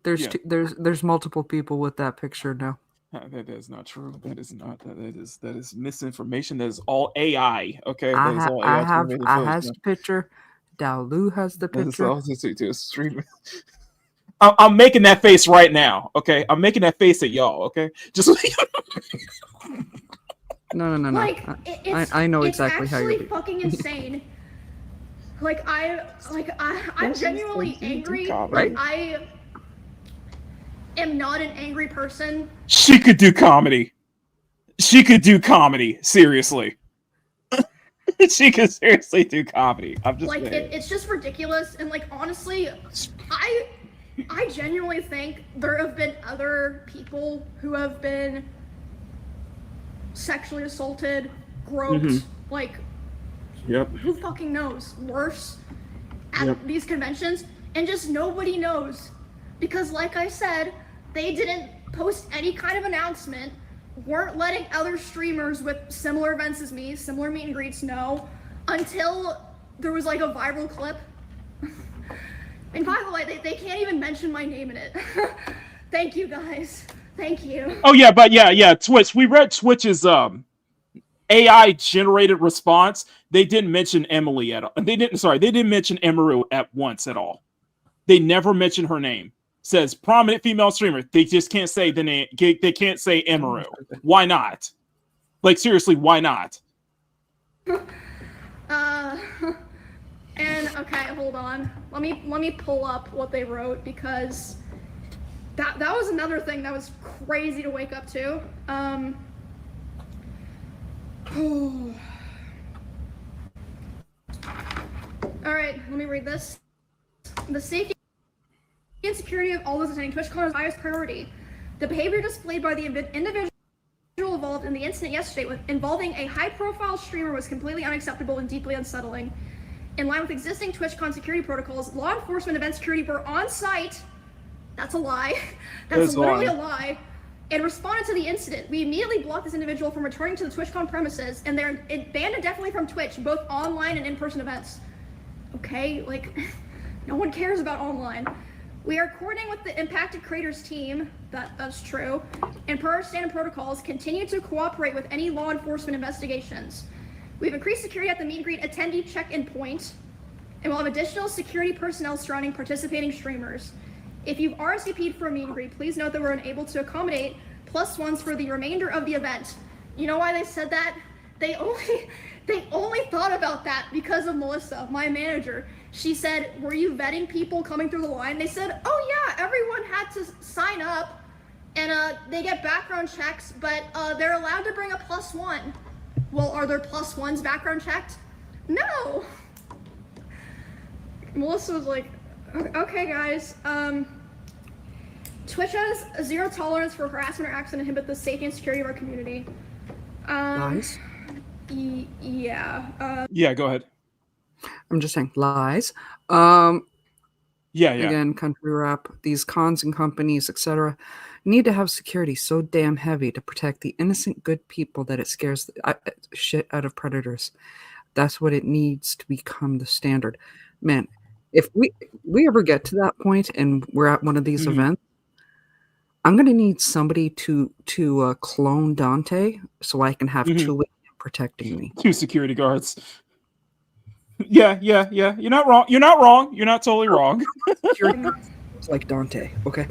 There's multiple people with that picture now. That is not true. That is not. That is misinformation. That is all AI. Okay. I that is all has the picture. Daolu has the picture. I'm making that face right now. Okay. I'm making that face at y'all. Okay. Just no. Like, I know exactly how you're. It's actually fucking insane. I'm genuinely angry. Right? I am not an angry person. She could do comedy. Seriously. She could seriously do comedy. I'm just like it's just ridiculous. And like honestly, I genuinely think there have been other people who have been sexually assaulted, groped, like yep. Who fucking knows? Worse at these conventions, and just nobody knows. Because like I said, they didn't post any kind of announcement, weren't letting other streamers with similar events as me, similar meet and greets know, until there was like a viral clip. And by the way, they can't even mention my name in it. Thank you guys. Thank you. Oh yeah, but yeah, Twitch. We read Twitch's AI generated response. They didn't mention Emily at all. They didn't mention Emiru at once at all. They never mentioned her name. Says prominent female streamer. They just can't say the name. They can't say Emiru. Why not? Like seriously, why not? And okay, hold on. Let me pull up what they wrote, because that was another thing that was crazy to wake up to. All right, let me read this. The safety and security of all those attending TwitchCon is highest priority. The behavior displayed by the individual involved in the incident yesterday involving a high-profile streamer was completely unacceptable and deeply unsettling. In line with existing TwitchCon security protocols, law enforcement event security were on site. That's a lie. That's literally a lie. And responded to the incident. We immediately blocked this individual from returning to the TwitchCon premises, and they're banned indefinitely from Twitch, both online and in-person events. Okay, like, no one cares about online. We are coordinating with the impacted creators team, that's true, and per our standard protocols, continue to cooperate with any law enforcement investigations. We've increased security at the meet and greet attendee check-in point, and we'll have additional security personnel surrounding participating streamers. If you've RSVP'd for a meet and greet, please note that we're unable to accommodate +1s for the remainder of the event. You know why they said that? They only thought about that because of Melissa, my manager. She said, were you vetting people coming through the line? They said, oh yeah, everyone had to sign up, and they get background checks, but they're allowed to bring a +1. Well, are there +1s background checked? No. Melissa was like, okay guys, Twitch has a zero tolerance for harassment or acts that inhibit the safety and security of our community. Lies? Yeah. Yeah, go ahead. I'm just saying lies. Yeah. Again, country rap, these cons and companies, etc., need to have security so damn heavy to protect the innocent good people that it scares the shit out of predators. That's what it needs to become the standard. Man, if we ever get to that point and we're at one of these events, I'm gonna need somebody to clone Dante so I can have two protecting me. 2 security guards. Yeah. You're not wrong. You're not totally wrong. It's like Dante. Okay.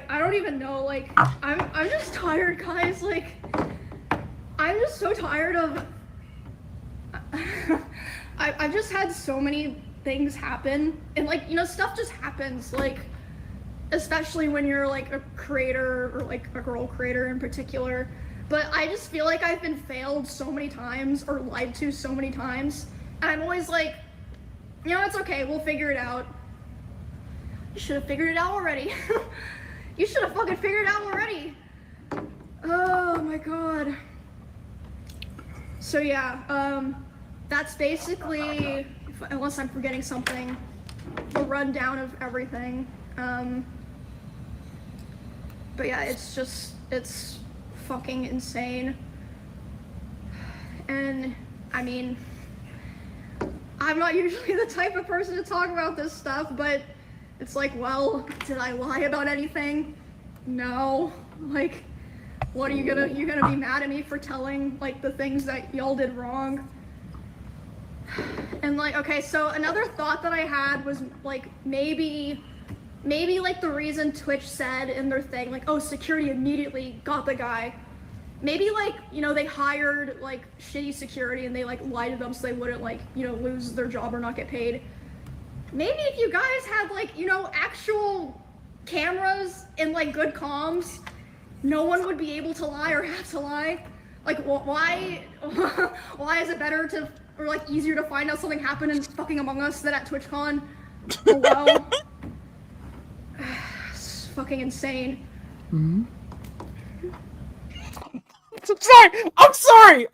I don't even know. Like, I'm just tired, guys. Like, I'm just so tired of. I've just had so many things happen, and like, you know, stuff just happens. Like, especially when you're like a creator, or like a girl creator in particular. But I just feel like I've been failed so many times, or lied to so many times. And I'm always like, you know, it's okay, we'll figure it out. You should have figured it out already. You should have fucking figured it out already. Oh my god. So yeah, that's basically, unless I'm forgetting something, a rundown of everything. But yeah, it's fucking insane. And, I mean, I'm not usually the type of person to talk about this stuff, but it's like, well, did I lie about anything? No. Like, what are you gonna be mad at me for telling, like, the things that y'all did wrong? And, like, okay, so another thought that I had was, like, maybe, like, the reason Twitch said in their thing, like, oh, security immediately got the guy. Maybe, like, you know, they hired, like, shitty security and they, like, lied to them so they wouldn't, like, you know, lose their job or not get paid. Maybe if you guys had, like, you know, actual cameras and, like, good comms, no one would be able to lie or have to lie. Like, why is it better to, or, like, easier to find out something happened in fucking Among Us than at TwitchCon? Oh, well. It's fucking insane. Mm-hmm. I'm sorry.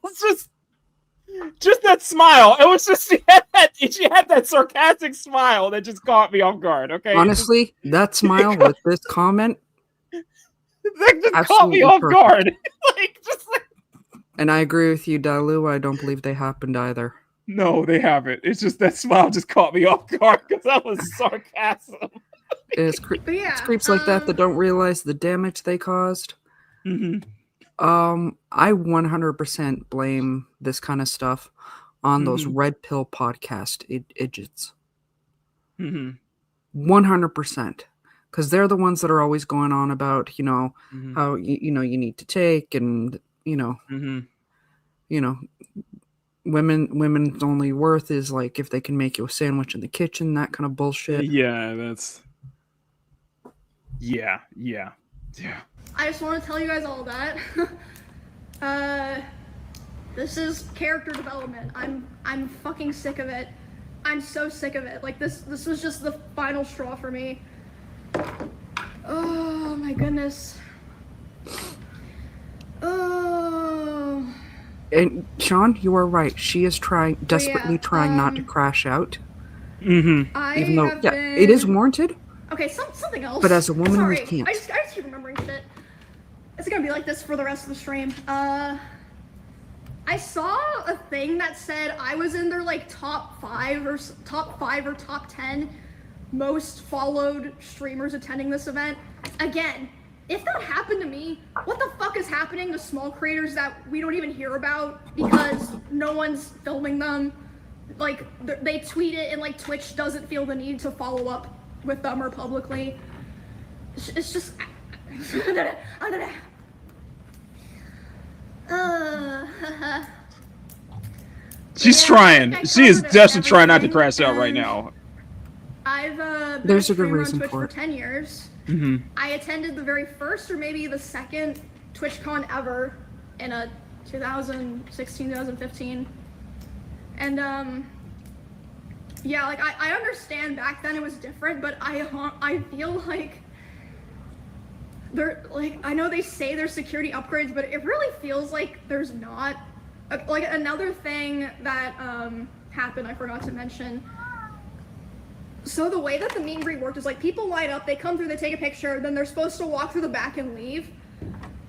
It's just that smile. It was just she had that sarcastic smile that just caught me off guard. Okay. Honestly, that smile with this comment that just caught me off guard. And I agree with you, Dalu. I don't believe they happened either. No, they haven't. It's just that smile just caught me off guard because that was sarcasm. It's creeps like that don't realize the damage they caused. Mm-hmm. I 100% blame this kind of stuff on those red pill podcast idiots. 100%, because they're the ones that are always going on about, you know, how you know you need to take, and you know, women's only worth is like if they can make you a sandwich in the kitchen, that kind of bullshit. Yeah, that's yeah. I just want to tell you guys all that. This is character development. I'm fucking sick of it. I'm so sick of it. Like this was just the final straw for me. Oh my goodness. Oh. And Sean, you are right. She is desperately trying not to crash out. Mm-hmm. Even though, it is warranted. Okay, something else. But as a woman, sorry, we can't. I just keep remembering shit. It's gonna be like this for the rest of the stream. I saw a thing that said I was in their like top 5 or top 10 most followed streamers attending this event. Again, if that happened to me, what the fuck is happening to small creators that we don't even hear about because no one's filming them? Like they tweet it and like Twitch doesn't feel the need to follow up with them or publicly. It's just she's trying. She is desperately trying not to crash out right now. I've been There's a a good streamer on reason Twitch for for it. 10 years. Mm-hmm. I attended the very first or maybe the second TwitchCon ever in 2016, 2015. And yeah, like I understand back then it was different, but I feel like I know they say there's security upgrades, but it really feels like there's not. Like another thing that happened, I forgot to mention. So the way that the meet and greet worked is like people line up, they come through, they take a picture, then they're supposed to walk through the back and leave.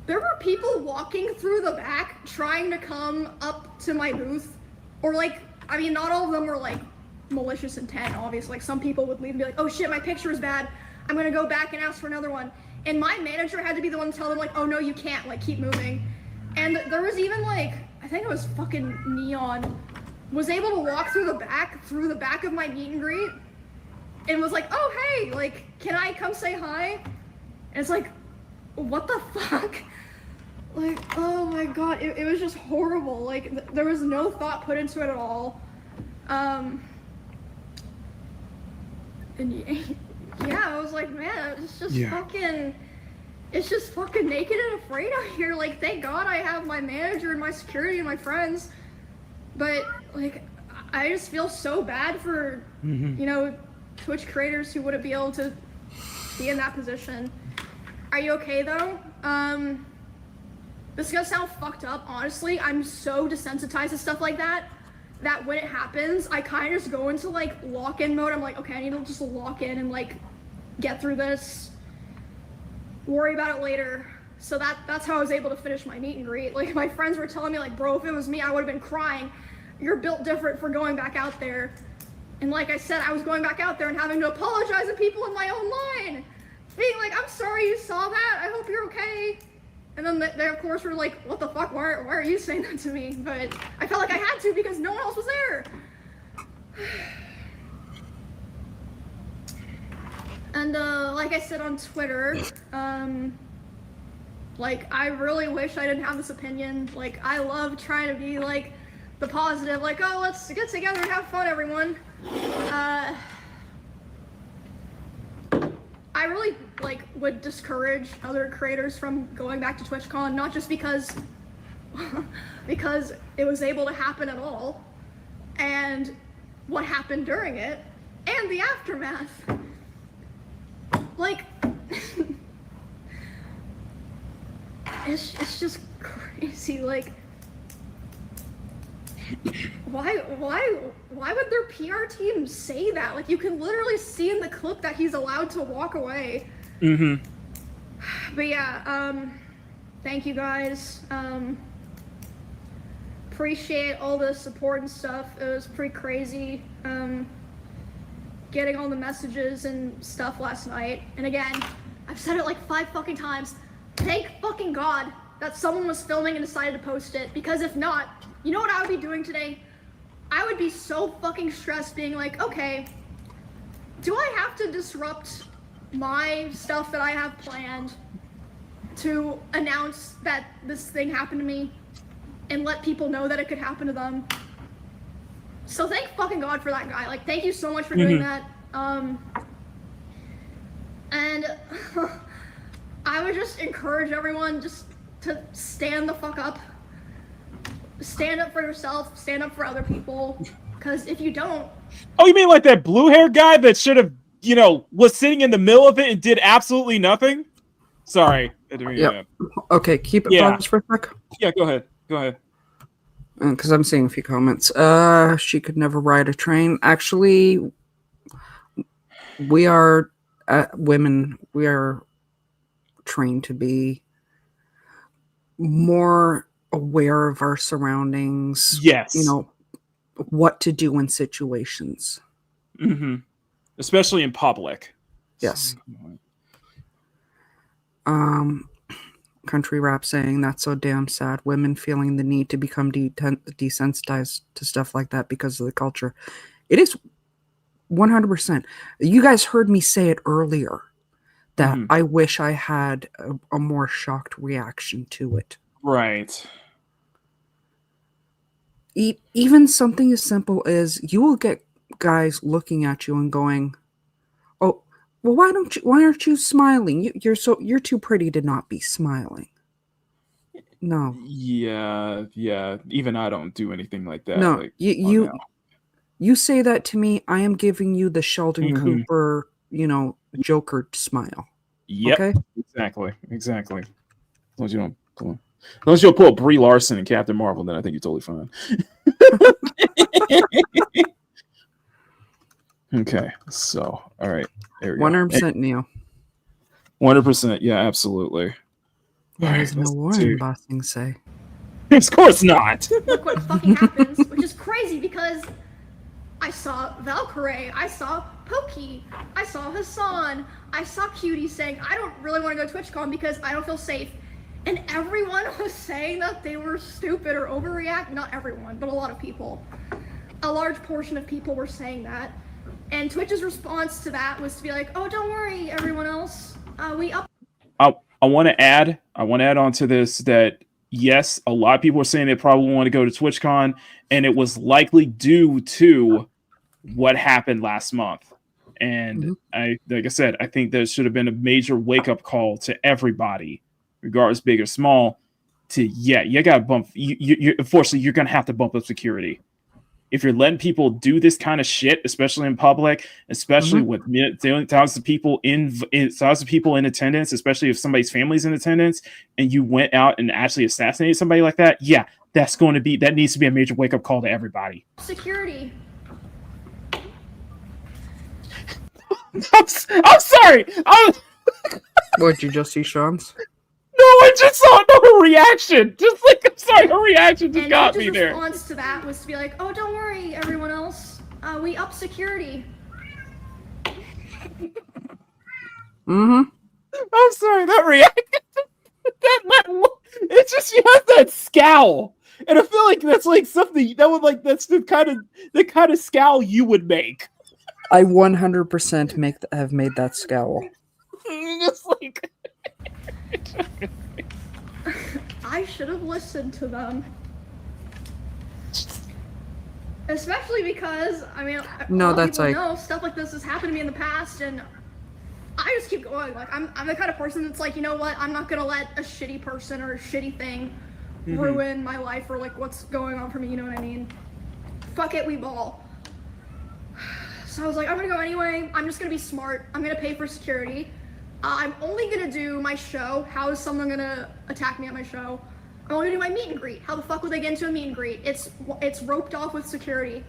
There were people walking through the back trying to come up to my booth, or like, I mean, not all of them were like malicious intent, obviously. Like some people would leave and be like, oh shit, my picture is bad, I'm gonna go back and ask for another one. And my manager had to be the one to tell them like, oh no, you can't, like keep moving. And there was even like, I think it was fucking Neon, was able to walk through the back of my meet and greet, and was like, oh hey, like, can I come say hi? And it's like, what the fuck? Like, oh my god, it was just horrible. Like, there was no thought put into it at all. And yeah, I was like, man, it's just fucking naked and afraid out here. Like, thank God I have my manager and my security and my friends. But, like, I just feel so bad for, you know, Twitch creators who wouldn't be able to be in that position. Are you okay, though? This is gonna sound fucked up, honestly. I'm so desensitized to stuff like that when it happens, I kind of just go into, like, lock-in mode. I'm like, okay, I need to just lock in and, like, get through this. Worry about it later. So that's how I was able to finish my meet and greet. Like, my friends were telling me, like, bro, if it was me, I would have been crying. You're built different for going back out there. And like I said, I was going back out there and having to apologize to people in my own line. Being like, I'm sorry you saw that. I hope you're okay. And then they of course were like, what the fuck? Why are you saying that to me? But I felt like I had to because no one else was there. And like I said on Twitter, like, I really wish I didn't have this opinion. Like, I love trying to be like the positive, like, oh, let's get together and have fun, everyone. I really like would discourage other creators from going back to TwitchCon, not just because it was able to happen at all, and what happened during it, and the aftermath. Like, it's just crazy. Like, why would their PR team say that? Like, you can literally see in the clip that he's allowed to walk away. Mm-hmm. But yeah, thank you guys. Appreciate all the support and stuff. It was pretty crazy. Getting all the messages and stuff last night. And again, I've said it like 5 fucking times. Thank fucking God that someone was filming and decided to post it, because if not, you know what I would be doing today? I would be so fucking stressed being like, okay, do I have to disrupt my stuff that I have planned to announce that this thing happened to me and let people know that it could happen to them? So thank fucking God for that guy. Like, thank you so much for doing that. And I would just encourage everyone just to stand the fuck up. Stand up for yourself, stand up for other people, because if you don't... Oh, you mean like that blue-haired guy that should have, you know, was sitting in the middle of it and did absolutely nothing? Sorry. Yep. Okay, keep it paused for a sec. Yeah, go ahead. Go ahead. Because I'm seeing a few comments. She could never ride a train. Actually, we are women. We are trained to be more aware of our surroundings. Yes. You know, what to do in situations. Mm-hmm. Especially in public. Yes. Country rap saying that's so damn sad. Women feeling the need to become desensitized to stuff like that because of the culture. It is 100%. You guys heard me say it earlier that I wish I had a more shocked reaction to it. Right. Even something as simple as you will get guys looking at you and going, "Oh, well, why aren't you smiling? You're too pretty to not be smiling." No. Yeah. Even I don't do anything like that. No, like, you say that to me, I am giving you the Sheldon Cooper, Joker smile. Yep. Okay? Exactly. As long as you don't pull. As long as you don't pull Brie Larson and Captain Marvel, then I think you're totally fine. Okay, so all right, there we go. 100% Neo. 100%, yeah, absolutely. There is no war in Bossing say. Of course not. Look what fucking happens, which is crazy because I saw Valkyrie, I saw Pokey, I saw Hassan, I saw Cutie saying, I don't really want to go to TwitchCon because I don't feel safe. And everyone was saying that they were stupid or overreact. Not everyone, but a lot of people. A large portion of people were saying that. And Twitch's response to that was to be like, oh, don't worry, everyone else. I want to add on to this that, yes, a lot of people are saying they probably want to go to TwitchCon, and it was likely due to what happened last month. And like I said, I think there should have been a major wake-up call to everybody, regardless big or small, to, you got to bump. Unfortunately, you're going to have to bump up security. If you're letting people do this kind of shit, especially in public, especially with thousands of people in attendance, especially if somebody's family's in attendance, and you went out and actually assassinated somebody like that, that needs to be a major wake up call to everybody. Security. I'm sorry. What, did you just see Sean's? No, I I just saw her reaction. Just like I'm sorry, her reaction just got me there. And response to that was to be like, "Oh, don't worry, everyone else. We up security." Mm-hmm. I'm sorry, that reaction. It's just she has that scowl, and I feel like that's like something that would like that's the kind of scowl you would make. I 100% have made that scowl. Just like I should have listened to them. Especially because, I mean, no, that's people like know stuff like this has happened to me in the past, and I just keep going. Like, I'm the kind of person that's like, you know what? I'm not gonna let a shitty person or a shitty thing ruin my life or like what's going on for me. You know what I mean? Fuck it, we ball. So I was like, I'm gonna go anyway. I'm just gonna be smart. I'm gonna pay for security. I'm only gonna do my show. How is someone gonna attack me at my show? I'm only gonna do my meet and greet. How the fuck would they get into a meet and greet? It's roped off with security.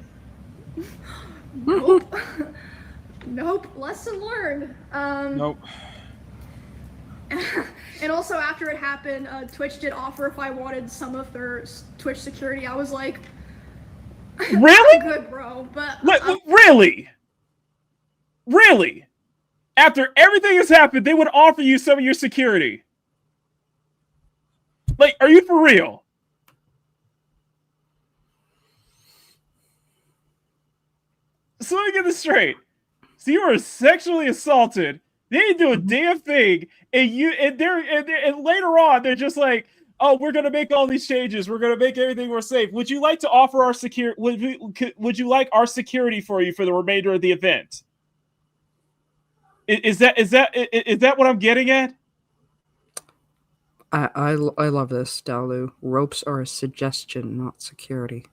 Nope. Nope. Lesson learned. Nope. And also after it happened, Twitch did offer if I wanted some of their Twitch security. I was like, really? Good, bro. But really? Really? After everything has happened, they would offer you some of your security. Like, are you for real? So let me get this straight. So you were sexually assaulted. They didn't do a damn thing, and later on they're just like, "Oh, we're gonna make all these changes. We're gonna make everything more safe. Would you like to offer our security? Would you like our security for you for the remainder of the event?" Is that what I'm getting at? I love this, Dalu. Ropes are a suggestion, not security.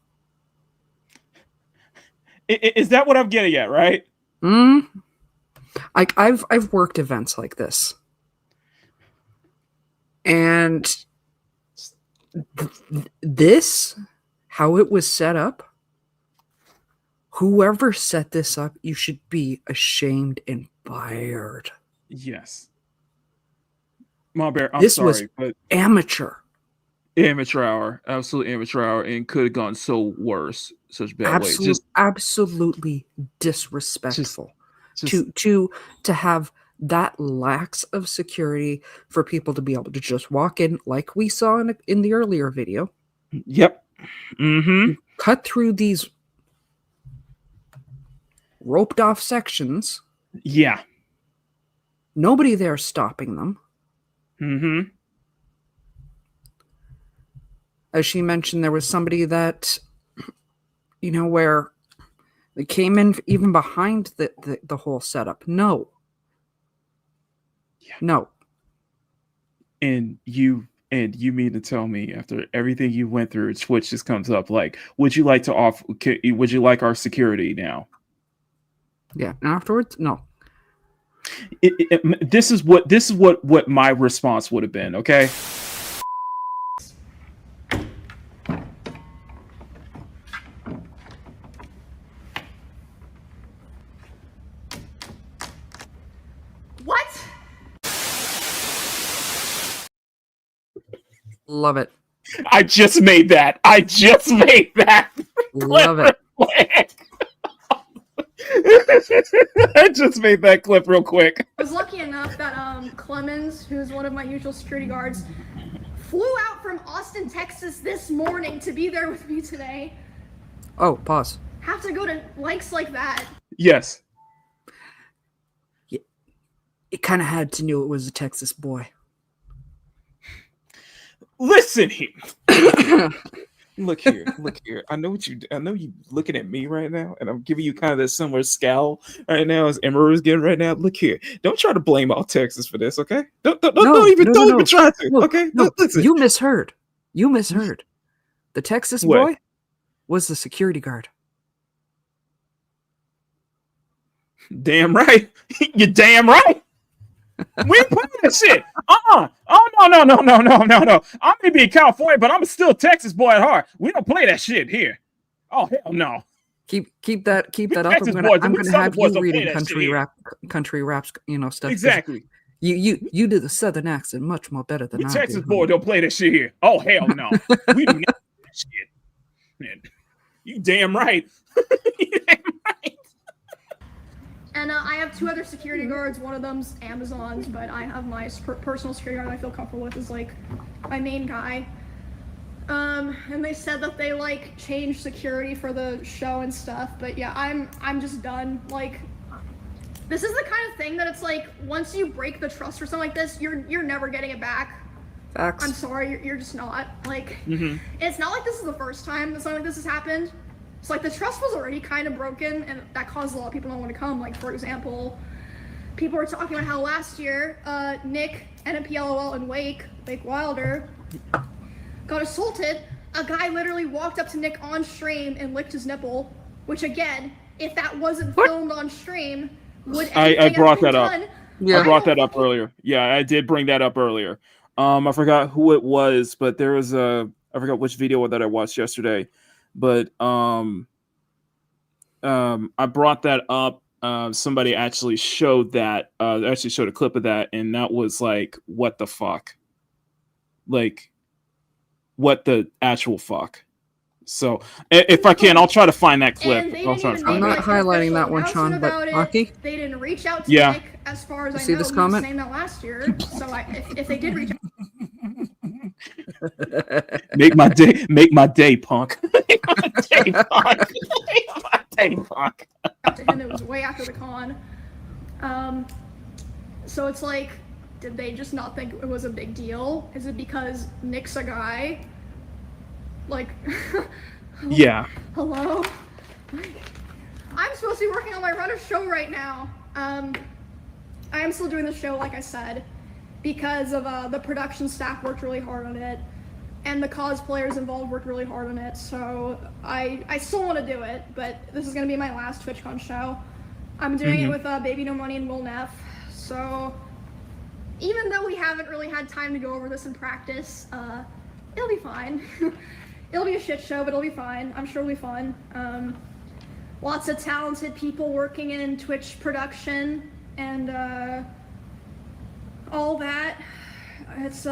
Is that what I'm getting at, right? I've worked events like this, and this, how it was set up, whoever set this up, you should be ashamed and fired. Yes. Mom Bear, I'm this sorry, was but amateur. Amateur hour. Absolute amateur hour, and could have gone so worse. Such bad way. Just absolutely disrespectful. To have that lax of security for people to be able to just walk in like we saw in the earlier video. Yep. Cut through these roped off sections. Yeah. Nobody there stopping them. As she mentioned, there was somebody that, where they came in even behind the whole setup. No. Yeah. No. And you mean to tell me after everything you went through, Twitch just comes up like, would you like our security now? Yeah. And afterwards, no. This is what my response would have been, okay? What? Love it. I just made that. Love it. I just made that clip real quick. I was lucky enough that Clemens, who's one of my usual security guards, flew out from Austin, Texas this morning to be there with me today. Oh, pause. Have to go to lengths like that. Yes. It kind of had to know it was a Texas boy. Listen here. Look here. I know you looking at me right now, and I'm giving you kind of this similar scowl right now as Emiru is getting right now. Look here. Don't try to blame all Texas for this, okay? Don't even try to. No, okay? No, listen. You misheard. The Texas boy was the security guard. Damn right. You're damn right. We ain't playing that shit. Oh no. I may be in California, but I'm still a Texas boy at heart. We don't play that shit here. Oh hell no. Keep that up. I'm gonna have you reading country raps, stuff. Exactly. You do the Southern accent much more better than I do. Texas boy don't play that shit here. Oh hell no, we do not play that shit. Man, you damn right. And I have 2 other security guards. One of them's Amazon's, but I have my personal security guard I feel comfortable with is like my main guy. And they said that they like changed security for the show and stuff. But yeah, I'm just done. Like, this is the kind of thing that it's like once you break the trust for something like this, you're never getting it back. Facts. I'm sorry, you're just not. Like, it's not like this is the first time that something like this has happened. It's like the trust was already kind of broken, and that caused a lot of people not want to come. Like, for example, people were talking about how last year, Nick, NMPLOL, and Wake Wilder, got assaulted. A guy literally walked up to Nick on stream and licked his nipple, which again, if that wasn't filmed on stream, would I brought that up. Yeah. I brought that up earlier. Yeah, I did bring that up earlier. I forgot who it was, but there was I forgot which video that I watched yesterday, but I brought that up. Somebody actually showed that. Actually showed a clip of that, and that was like, what the fuck? Like, what the actual fuck? So if I can, I'll try to find that clip. I'm not highlighting that one, Sean, but Maki? They didn't reach out to Nick, as far as I see know. this He comment? was saying that last year. So if they did reach out, make my day, punk. Make my day, punk. Make my day, punk. to him, it was way after the con. So it's like, did they just not think it was a big deal? Is it because Nick's a guy? Like, yeah. Hello? I'm supposed to be working on my runner show right now. I am still doing the show, like I said, because of the production staff worked really hard on it, and the cosplayers involved worked really hard on it, so I still want to do it, but this is going to be my last TwitchCon show. I'm doing it with Baby No Money and Will Neff, so even though we haven't really had time to go over this in practice, it'll be fine. It'll be a shit show, but it'll be fine. I'm sure it'll be fun. Lots of talented people working in Twitch production and all that. It's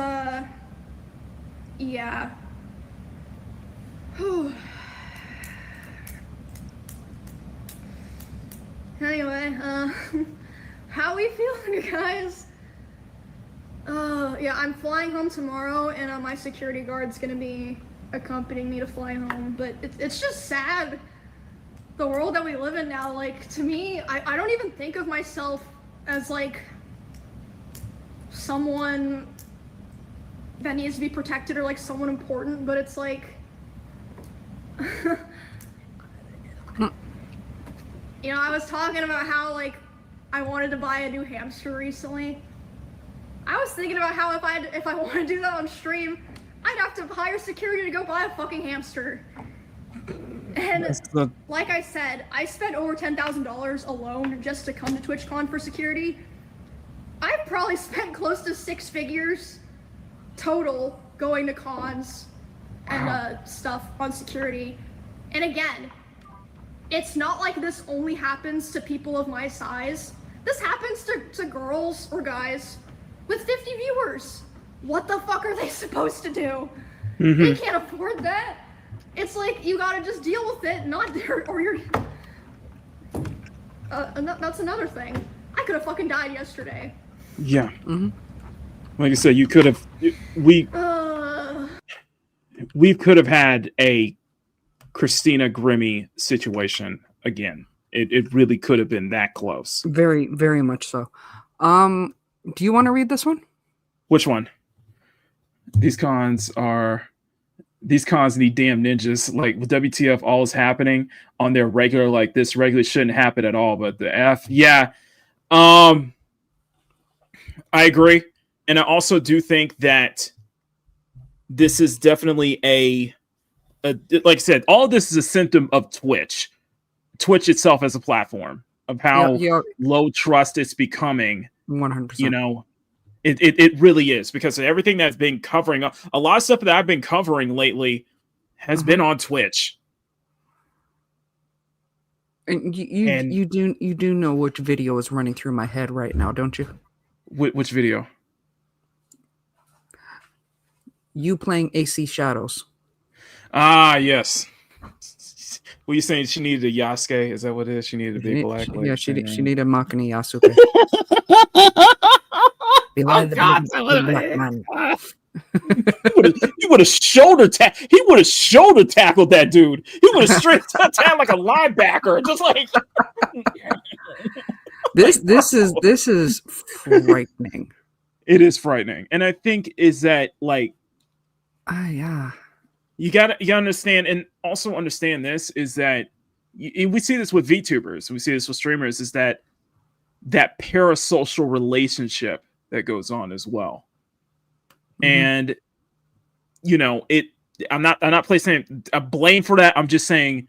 yeah. Whew. Anyway, how we feeling, you guys? Yeah, I'm flying home tomorrow, and my security guard's gonna be accompanying me to fly home, but it's just sad, the world that we live in now. Like, to me, I don't even think of myself as like someone that needs to be protected or like someone important, but it's like you know, I was talking about how like I wanted to buy a new hamster recently. I was thinking about how if I want to do that on stream, I'd have to hire security to go buy a fucking hamster. And like I said, I spent over $10,000 alone just to come to TwitchCon for security. I've probably spent close to 6 figures total going to cons and stuff on security. And again, it's not like this only happens to people of my size. This happens to girls or guys with 50 viewers. What the fuck are they supposed to do? They can't afford that. It's like, you gotta just deal with it, not there, or you're... that's another thing. I could have fucking died yesterday. Yeah. Like I said, you could have... We could have had a Christina Grimmie situation again. It really could have been that close. Very, very much so. Do you want to read this one? Which one? These cons need damn ninjas. Like, with WTF, all is happening on their regular, like, this regularly shouldn't happen at all, but the F, yeah. I agree. And I also do think that this is definitely a like I said, all of this is a symptom of Twitch itself as a platform, of how low trust it's becoming. 100%. You know, it really is, because everything that's been covering a lot of stuff that I've been covering lately has been on Twitch. And you do know which video is running through my head right now, don't you? Which video? You playing AC Shadows. Ah, yes. What are you saying? She needed a Yasuke? Is that what it is? She needed a big black lady. Yeah, she needed Makini Yasuke. Oh God, black man. He would have shoulder tackled that dude. He would have straight down like a linebacker, just like this is frightening. It is frightening, and I think is that like, yeah, you gotta understand, and also understand this is that we see this with VTubers, we see this with streamers, is that parasocial relationship that goes on as well. And you know, I'm not placing a blame for that. I'm just saying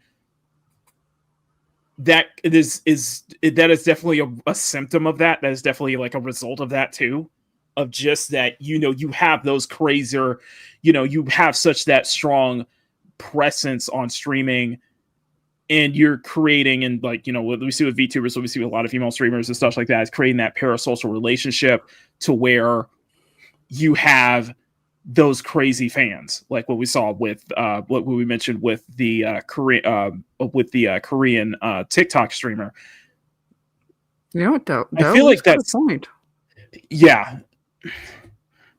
that that is definitely a symptom of that. That is definitely like a result of that too, of just that, you know, you have those crazier, you know, you have such that strong presence on streaming, and you're creating, and like, you know, what we see with VTubers, what we see with a lot of female streamers and stuff like that, is creating that parasocial relationship to where you have those crazy fans, like what we saw with what we mentioned with the Korean TikTok streamer. You know what though? I feel like that's point. Yeah.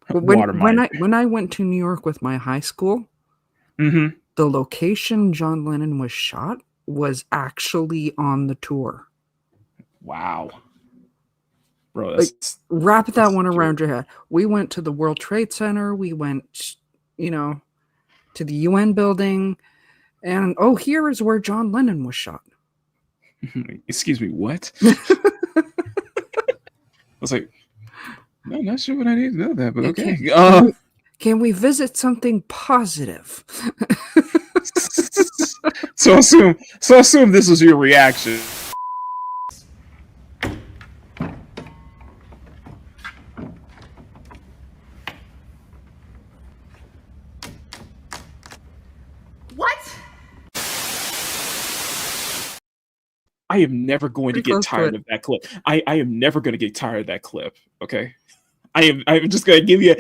When I went to New York with my high school, the location John Lennon was shot was actually on the tour. Wow. Bro, like, wrap that one around your head. We went to the World Trade Center. We went, you know, to the UN building, and here is where John Lennon was shot. Excuse me, what? I was like, no, not sure what I need to know that, but okay. Can we visit something positive? So assume this was your reaction. What? I am never going to get tired of that clip. I am never going to get tired of that clip. Okay. I'm just going to give you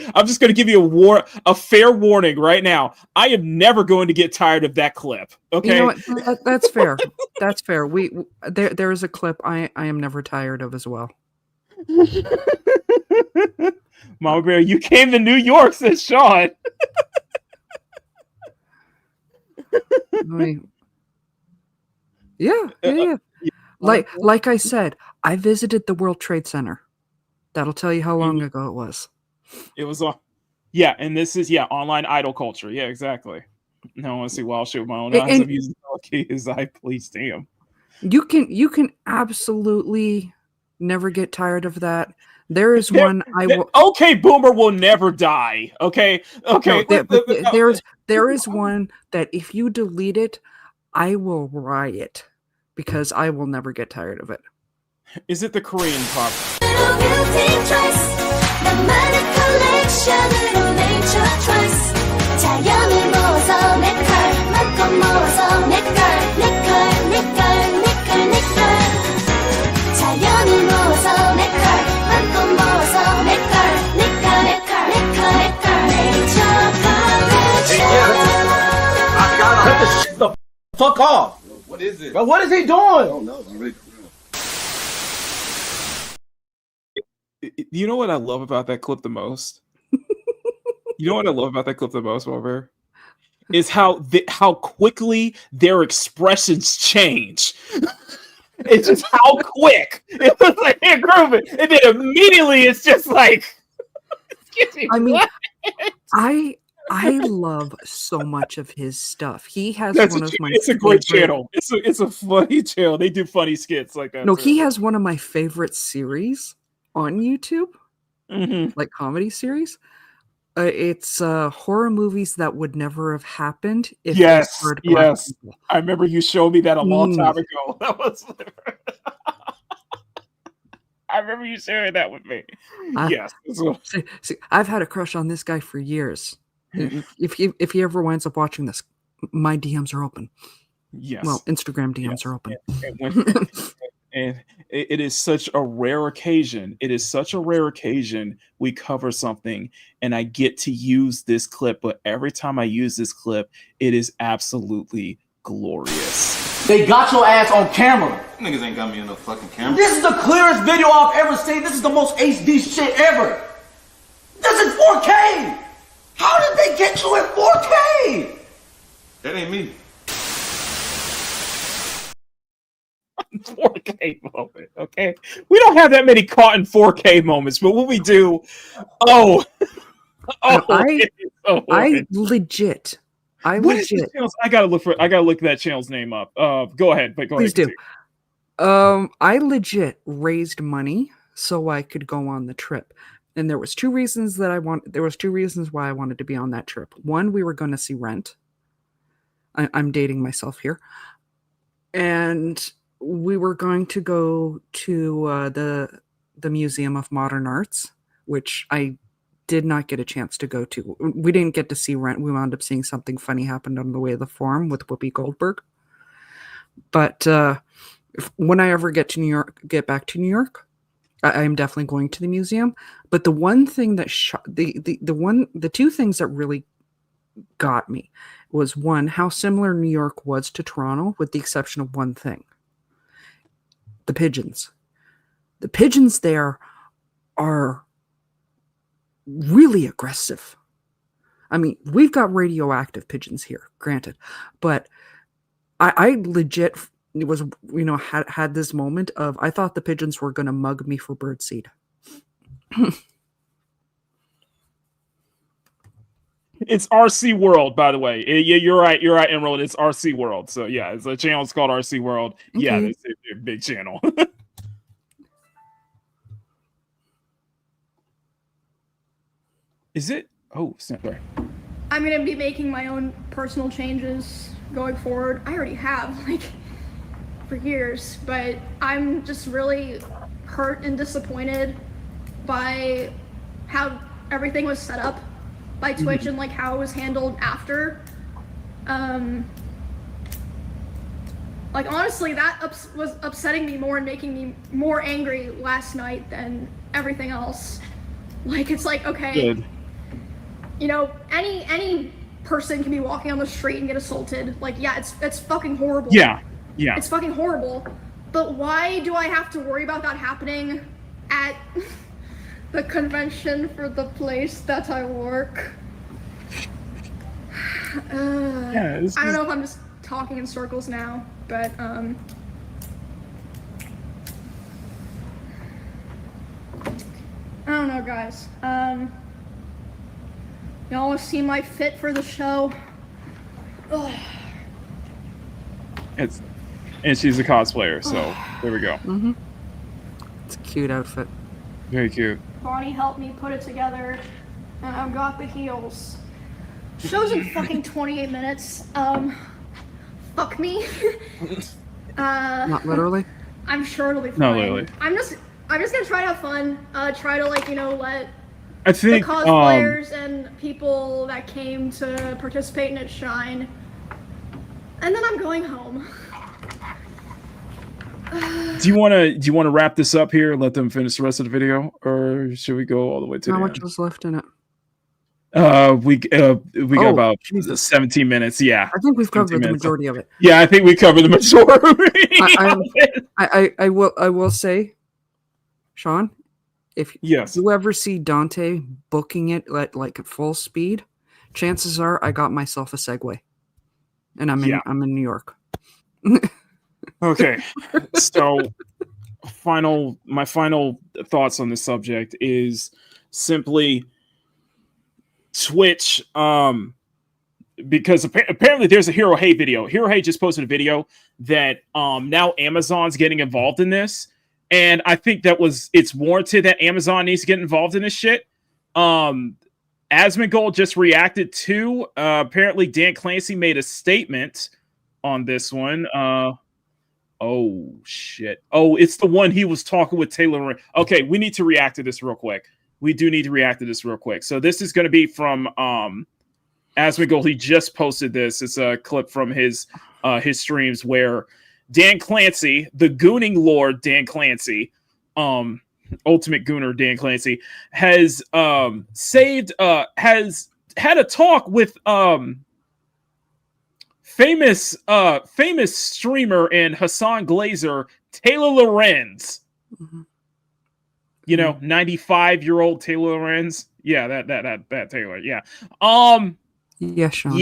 a fair warning right now. I am never going to get tired of that clip. Okay. You know what? That's fair. That's fair. There is a clip I am never tired of as well. Mama Bear, you came to New York, says Sean. Yeah. Like I said, I visited the World Trade Center. That'll tell you how long ago it was. It was and this is online idol culture. Yeah, exactly. No, I want to see wild shit with my own eyes. I'm using his eye, please, damn. You can absolutely never get tired of that. There is one I will. Okay, Boomer will never die. Okay. No, there is one that if you delete it, I will riot because I will never get tired of it. Is it the Korean pop? Cut the fuck off. What is it? Bro, what is he doing? I don't know. You know what I love about that clip the most? Robert? Is how quickly their expressions change. It's just how quick. It was like they're grooving, and then immediately it's just like. I mean, I love so much of his stuff. He has It's a great channel. It's a funny channel. They do funny skits like that. No, he has one of my favorite series on YouTube, Mm-hmm. like comedy series. It's horror movies that would never have happened if Yes. people. I remember you showed me that a long time ago. That was. I remember you sharing that with me. Yes. See, I've had a crush on this guy for years. If he ever winds up watching this, my DMs are open. Yes. Well, Instagram DMs are open. And it is such a rare occasion. It is such a rare occasion we cover something and I get to use this clip, but every time I use this clip, it is absolutely glorious. They got your ass on camera. Niggas ain't got me on no fucking camera. This is the clearest video I've ever seen. This is the most HD shit ever. This is 4K. How did they get you in 4K? That ain't me. 4K moment, okay? We don't have that many caught in 4K moments, but when we do, I legit. I gotta look that channel's name up. Go ahead, but please do. I legit raised money so I could go on the trip. And there was two reasons why I wanted to be on that trip. One, we were going to see Rent. I'm dating myself here. And we were going to go to the Museum of Modern Arts, which I did not get a chance to go to. We didn't get to see Rent. We wound up seeing something funny happened on the way to the forum with Whoopi Goldberg. But when I ever get back to New York, I am definitely going to the museum. But the one thing that the two things that really got me was, one, how similar New York was to Toronto, with the exception of one thing: the pigeons. The pigeons there are really aggressive. I mean, we've got radioactive pigeons here, granted, but I legit was, had this moment of, I thought the pigeons were going to mug me for birdseed. It's RC World, by the way. Yeah, you're right, Emerald. It's RC World. So yeah, it's a channel. It's called RC World. Okay. Yeah, it's a big channel. Is it? Oh, sorry. I'm gonna be making my own personal changes going forward. I already have, for years, but I'm just really hurt and disappointed by how everything was set up by Twitch and how it was handled after. Honestly, that was upsetting me more and making me more angry last night than everything else. It's okay. Good. Any person can be walking on the street and get assaulted. Yeah, it's fucking horrible. Yeah. It's fucking horrible. But why do I have to worry about that happening at the convention for the place that I work? I don't know if I'm just talking in circles now, but I don't know, guys. Y'all seem like fit for the show. Ugh. And she's a cosplayer, so there we go. Mm-hmm. It's a cute outfit. Very cute. Bonnie helped me put it together, and I've got the heels. Show's in fucking 28 minutes. Fuck me. Not literally. I'm sure it'll be fine. Not literally. I'm just gonna try to have fun. Try to let I think the cosplayers and people that came to participate in it shine. And then I'm going home. Do you want to wrap this up here and let them finish the rest of the video, or should we go all the way to how the much end? was left in it? We got about 17 minutes. Yeah, I think we've covered the majority of it. Yeah, I think we covered the majority. I will say, Sean, if you ever see Dante booking it at full speed, chances are I got myself a Segway, and I'm in New York. Okay, so my final thoughts on this subject is simply Twitch, because apparently there's a Hero Hey video. Hero Hey just posted a video that now Amazon's getting involved in this, and I think it's warranted that Amazon needs to get involved in this shit. Asmongold just reacted to apparently Dan Clancy made a statement on this one. Oh shit. Oh, it's the one he was talking with Taylor. Okay, we need to react to this real quick. We do need to react to this real quick. So this is going to be from Asmongold. He just posted this. It's a clip from his streams where Dan Clancy, the gooning lord Dan Clancy, ultimate gooner Dan Clancy, has has had a talk with famous streamer and Hassan Glazer, Taylor Lorenz. Mm-hmm. You know, 95-year-old Taylor Lorenz. Yeah, that Taylor. Yeah. Yeah, Sean.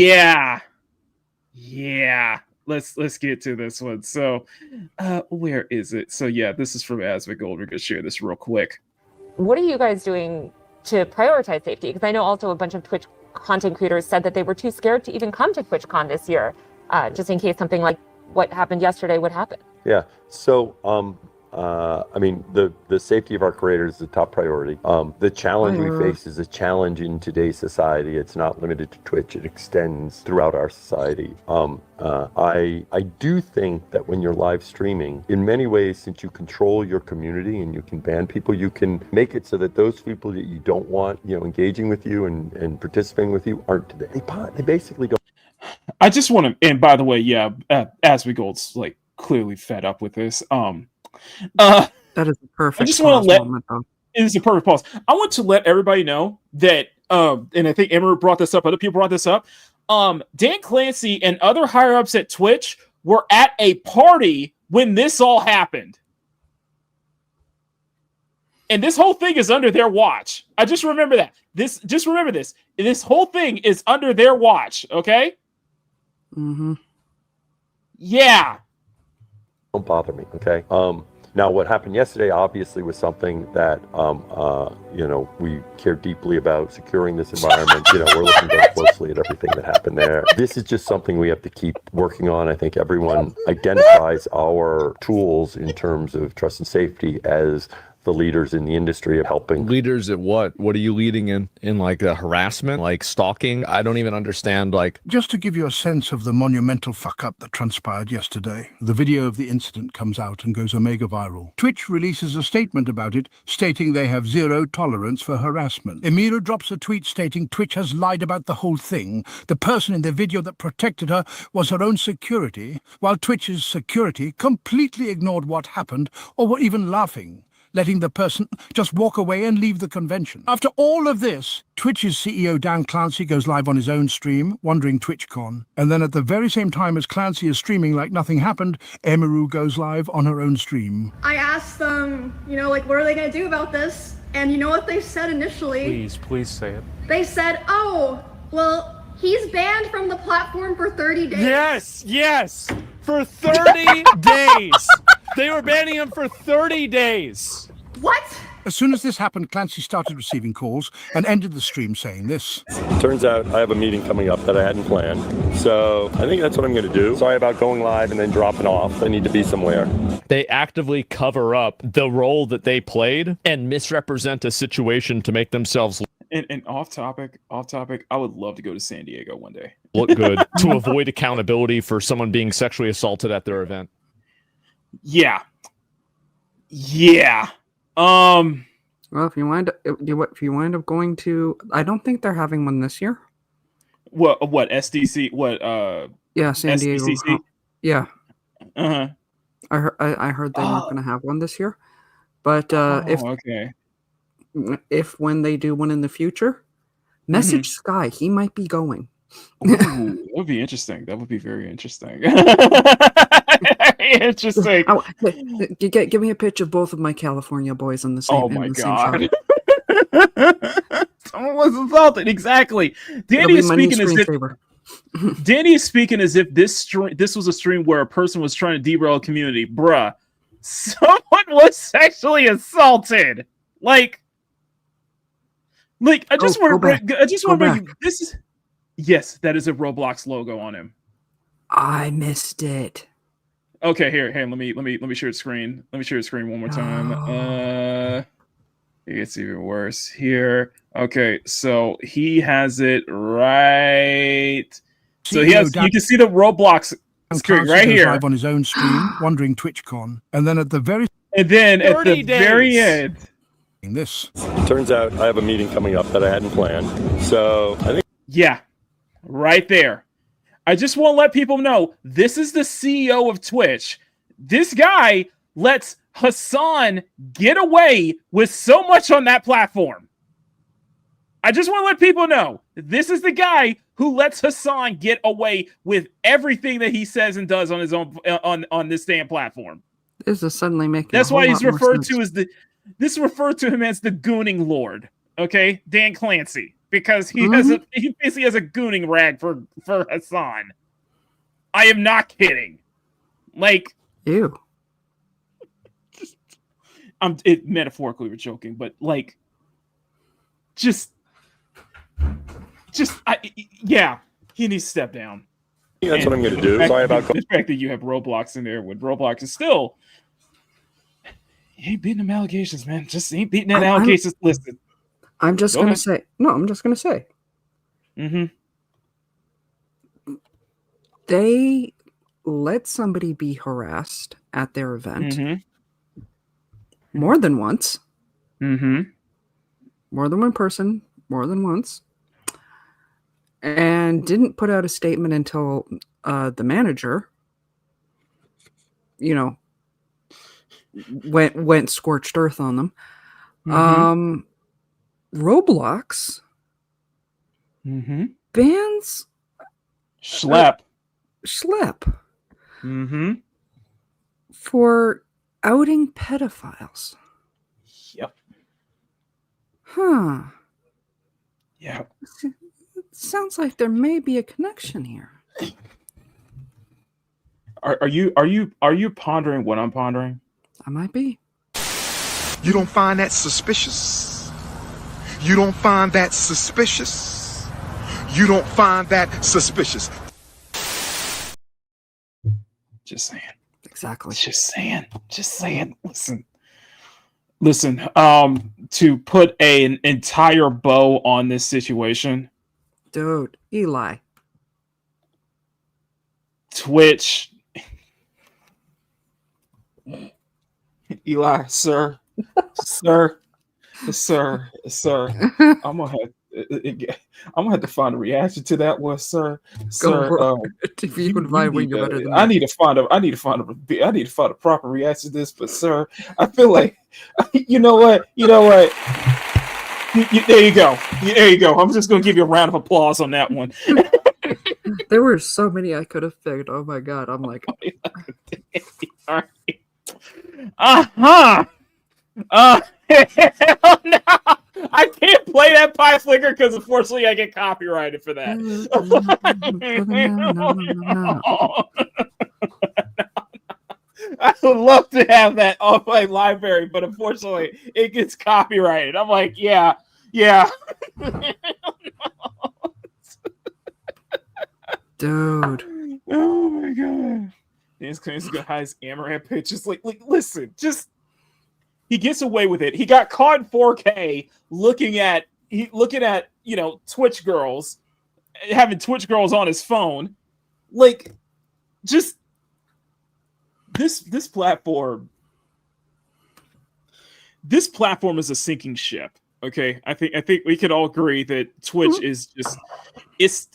Yeah. Let's get to this one. So, where is it? So yeah, this is from Asmongold. We're gonna share this real quick. What are you guys doing to prioritize safety? Because I know also a bunch of Twitch content creators said that they were too scared to even come to TwitchCon this year, just in case something like what happened yesterday would happen. Yeah. So, I mean, the safety of our creators is the top priority. The challenge we face is a challenge in today's society. It's not limited to Twitch. It extends throughout our society. I do think that when you're live streaming, in many ways, since you control your community and you can ban people, you can make it so that those people that you don't want, engaging with you and participating with you aren't. They basically don't. I just want to, and by the way, yeah, Asmongold's like clearly fed up with this. That is a perfect. I just want to let moment, it is a perfect pause. I want to let everybody know that, and I think Emiru brought this up. Other people brought this up. Dan Clancy and other higher ups at Twitch were at a party when this all happened, and this whole thing is under their watch. I just remember that. Just remember this. This whole thing is under their watch. Okay. Mm-hmm. Yeah. Don't bother me, okay? Now, what happened yesterday obviously was something that, we care deeply about securing this environment. We're looking very closely at everything that happened there. This is just something we have to keep working on. I think everyone identifies our tools in terms of trust and safety as the leaders in the industry of helping. Leaders at what? What are you leading in? In like harassment, like stalking? I don't even understand. Just to give you a sense of the monumental fuck up that transpired yesterday, the video of the incident comes out and goes omega viral. Twitch releases a statement about it, stating they have zero tolerance for harassment. Emiru drops a tweet stating Twitch has lied about the whole thing. The person in the video that protected her was her own security, while Twitch's security completely ignored what happened or were even laughing, letting the person just walk away and leave the convention. After all of this, Twitch's CEO Dan Clancy goes live on his own stream, wondering TwitchCon. And then at the very same time as Clancy is streaming like nothing happened, Emiru goes live on her own stream. I asked them, what are they going to do about this? And you know what they said initially? Please say it. They said, oh, well, he's banned from the platform for 30 days. Yes! For 30 days! They were banning him for 30 days. What? As soon as this happened, Clancy started receiving calls and ended the stream saying this. Turns out I have a meeting coming up that I hadn't planned. So I think that's what I'm going to do. Sorry about going live and then dropping off. I need to be somewhere. They actively cover up the role that they played and misrepresent a situation to make themselves And off topic, I would love to go to San Diego one day. Look good to avoid accountability for someone being sexually assaulted at their event. Yeah. Well, if you wind up going to, I don't think they're having one this year. What SDC? Yeah, San Diego. SDCC? Yeah. Uh-huh. I heard they're not going to have one this year, but if when they do one in the future, message Sky. He might be going. Ooh, that would be interesting. That would be very interesting. Interesting. Give me a pitch of both of my California boys in the same. Oh my god! Someone was assaulted. Exactly. Danny is speaking as if this was a stream where a person was trying to derail a community. Bruh, someone was sexually assaulted. I just want to bring you. This is. Yes, that is a Roblox logo on him. I missed it. Okay, here, let me share the screen. Let me share the screen one more time. It gets even worse here. Okay, so he has it right. So you can see the Roblox screen right here. Live on his own stream, wondering TwitchCon, and then at the very end. This turns out I have a meeting coming up that I hadn't planned. So I think right there. I just want to let people know this is the CEO of Twitch this guy lets Hassan get away with so much on that platform. I just want to let people know this is the guy who lets Hassan get away with everything that he says and does on his own on this damn platform. This is suddenly making. That's why he's referred to as this is referred to him as the gooning lord. Okay, Dan Clancy, because he basically has a gooning rag for Hassan. I am not kidding. Like, ew. Metaphorically we're joking, but like, just yeah, he needs to step down. That's what I'm going to do. Sorry about the fact that you have Roblox in there. When Roblox is still, he ain't beating them allegations, man. Just ain't beating that allegations listed. I'm just going to say. No, I'm just going to say. They let somebody be harassed at their event more than once. More than one person, more than once. And didn't put out a statement until the manager, went scorched earth on them. Roblox bans Schlep for outing pedophiles. Yep. Huh. Yeah. Sounds like there may be a connection here. Are you pondering what I'm pondering? I might be. You don't find that suspicious? You don't find that suspicious? You don't find that suspicious? Just saying. Exactly. Just saying. Listen. To put an entire bow on this situation. Dude, Eli. Twitch. Eli, sir. I'm gonna have to find a reaction to that one, sir. If you can find one, you're better than me. I need to find a proper reaction to this, but sir, I feel like you know what? There you go. I'm just gonna give you a round of applause on that one. There were so many I could have picked. Oh my god! I'm like, all right. Hell no! I can't play that pie flicker because unfortunately I get copyrighted for that. I would love to have that on my library, but unfortunately it gets copyrighted. I'm like, yeah. Dude. Oh my god. Dance Clancy's got highest Amaranth pitches. Like, listen, just he gets away with it. He got caught in 4K looking at Twitch girls, having Twitch girls on his phone. Like, just this platform. This platform is a sinking ship. Okay, I think we could all agree that Twitch is just it's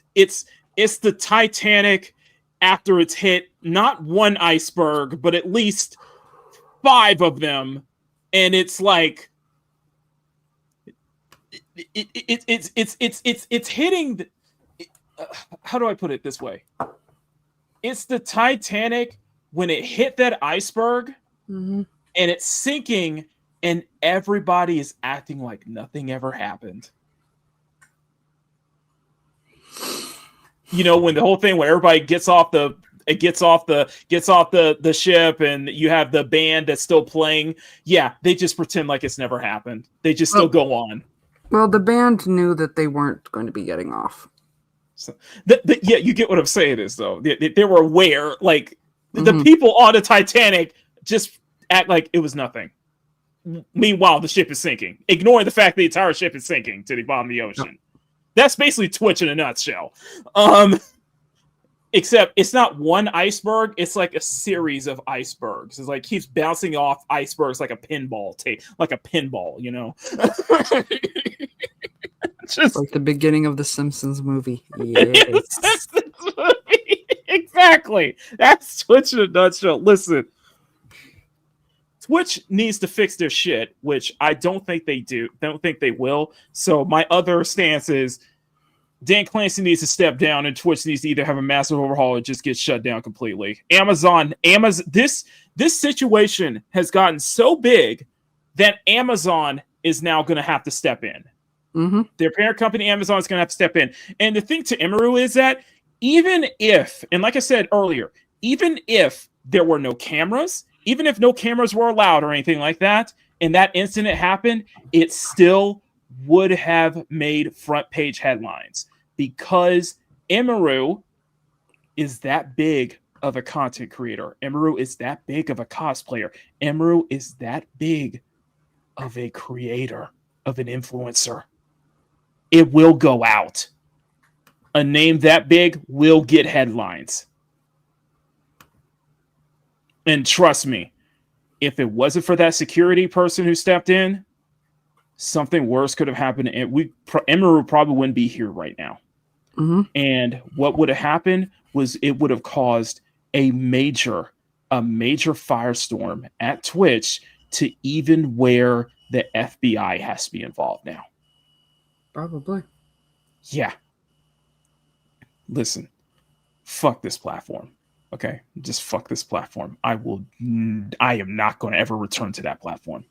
the Titanic after it's hit not one iceberg, but at least 5 of them. And it's like it's hitting. How do I put it this way? It's the Titanic when it hit that iceberg, and it's sinking, and everybody is acting like nothing ever happened. When the whole thing where everybody gets off the ship and you have the band that's still playing. Yeah, they just pretend like it's never happened. They just still go on. Well, the band knew that they weren't going to be getting off. So, yeah, you get what I'm saying is though. They were aware. Like the people on the Titanic just act like it was nothing. Meanwhile, the ship is sinking, ignoring the fact the entire ship is sinking to the bottom of the ocean. Yep. That's basically Twitch in a nutshell. Except it's not one iceberg, it's like a series of icebergs. It's like keeps bouncing off icebergs like a pinball Just like the beginning of the Simpsons movie. Yes. Exactly. That's Twitch in a nutshell. Listen, Twitch needs to fix their shit, which I don't think they do. Don't think they will. So my other stance is Dan Clancy needs to step down, and Twitch needs to either have a massive overhaul or just get shut down completely. Amazon, this situation has gotten so big that Amazon is now going to have to step in. Mm-hmm. Their parent company, Amazon, is going to have to step in. And the thing to Emiru is that even if, and like I said earlier, even if there were no cameras, even if no cameras were allowed or anything like that, and that incident happened, it still would have made front page headlines because Emiru is that big of a content creator. Emiru is that big of a cosplayer. Emiru is that big of a creator, of an influencer. It will go out. A name that big will get headlines. And trust me, if it wasn't for that security person who stepped in, something worse could have happened. And Emiru probably wouldn't be here right now. Mm-hmm. And what would have happened was it would have caused a major firestorm at Twitch to even where the FBI has to be involved now. Probably. Yeah. Listen, fuck this platform. Okay, just fuck this platform. I am not going to ever return to that platform.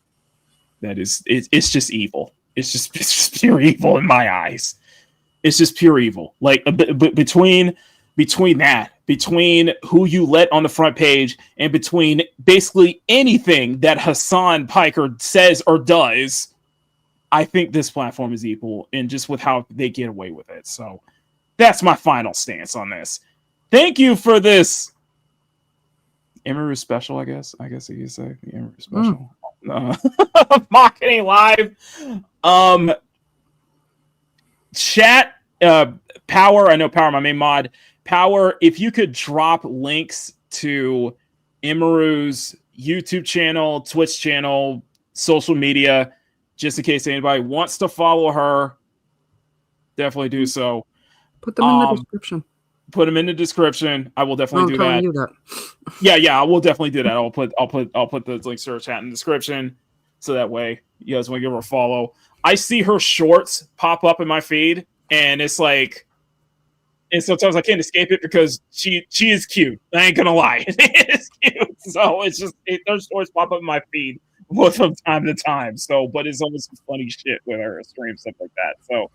It's just evil. It's just pure evil in my eyes. It's just pure evil. Like between who you let on the front page and between basically anything that Hassan Piker says or does, I think this platform is evil, and just with how they get away with it. So that's my final stance on this. Thank you for this Emiru special, I guess you could say. The Emiru special. Makini Live. Chat, Power, I know Power, my main mod. Power, if you could drop links to Emiru's YouTube channel, Twitch channel, social media, just in case anybody wants to follow her, definitely do so. Put them in the description. Put them in the description. I will definitely do that. You that. Yeah, I will definitely do that. I'll put those links to her chat in the description, so that way you guys want to give her a follow. I see her shorts pop up in my feed, and it's like, and sometimes I can't escape it because she is cute. I ain't gonna lie, it's cute. So it's just those shorts pop up in my feed from time to time. So, but it's almost some funny shit with her stream, stuff like that. So.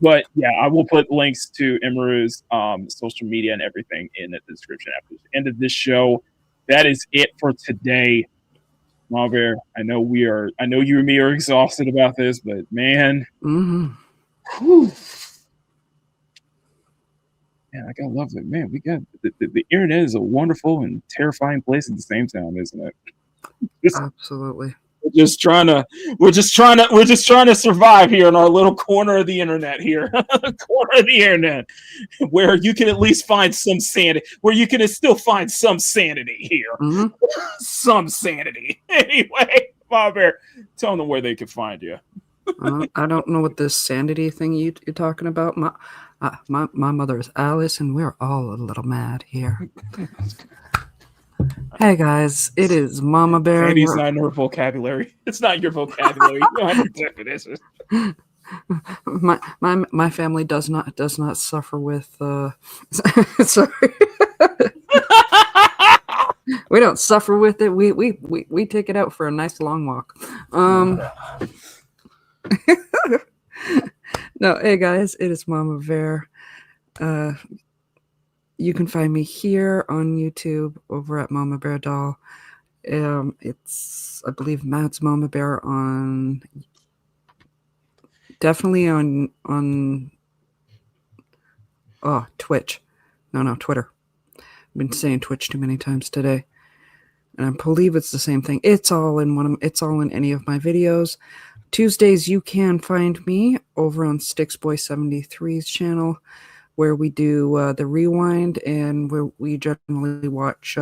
But yeah, I will put links to Emiru's social media and everything in the description after the end of this show. That is it for today. Malbear, I know you and me are exhausted about this, but man, man, I gotta love it. Man, we got the internet is a wonderful and terrifying place at the same time, isn't it? Absolutely. We're just trying to survive here in our little corner of the internet here. Corner of the internet where you can at least find some sanity, where you can still find some sanity here. Mm-hmm. Some sanity. Anyway, Bob Bear, tell them where they can find you. I don't know what this sanity thing you're talking about. My mother is Alice, and we're all a little mad here. Hey guys, it is Mama Bear. Sandy's not in her vocabulary. It's not your vocabulary. You don't have the definition. My family does not suffer with sorry. We don't suffer with it. We take it out for a nice long walk. No, hey guys, it is Mama Bear. You can find me here on YouTube over at Mama Bear Doll. It's, I believe, Matt's Mama Bear on, definitely on Twitch. No, Twitter. I've been saying Twitch too many times today, and I believe it's the same thing. It's all in it's all in any of my videos. Tuesdays you can find me over on Sticksboy73's channel, where we do the rewind, and where we generally watch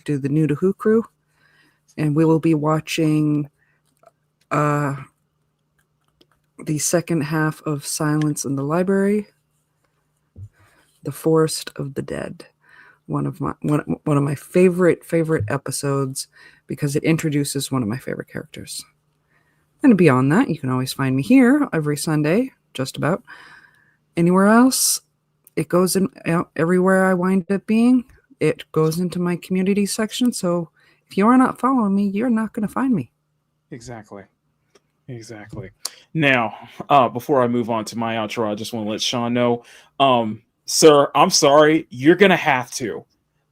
do the New to Who crew, and we will be watching the second half of Silence in the Library, The Forest of the Dead. one of my favorite episodes because it introduces one of my favorite characters. And beyond that, you can always find me here every Sunday, just about. Anywhere else, it goes in everywhere I wind up being. It goes into my community section. So if you are not following me, you're not going to find me. Exactly. Now, before I move on to my outro, I just want to let Sean know, sir, I'm sorry, you're gonna have to.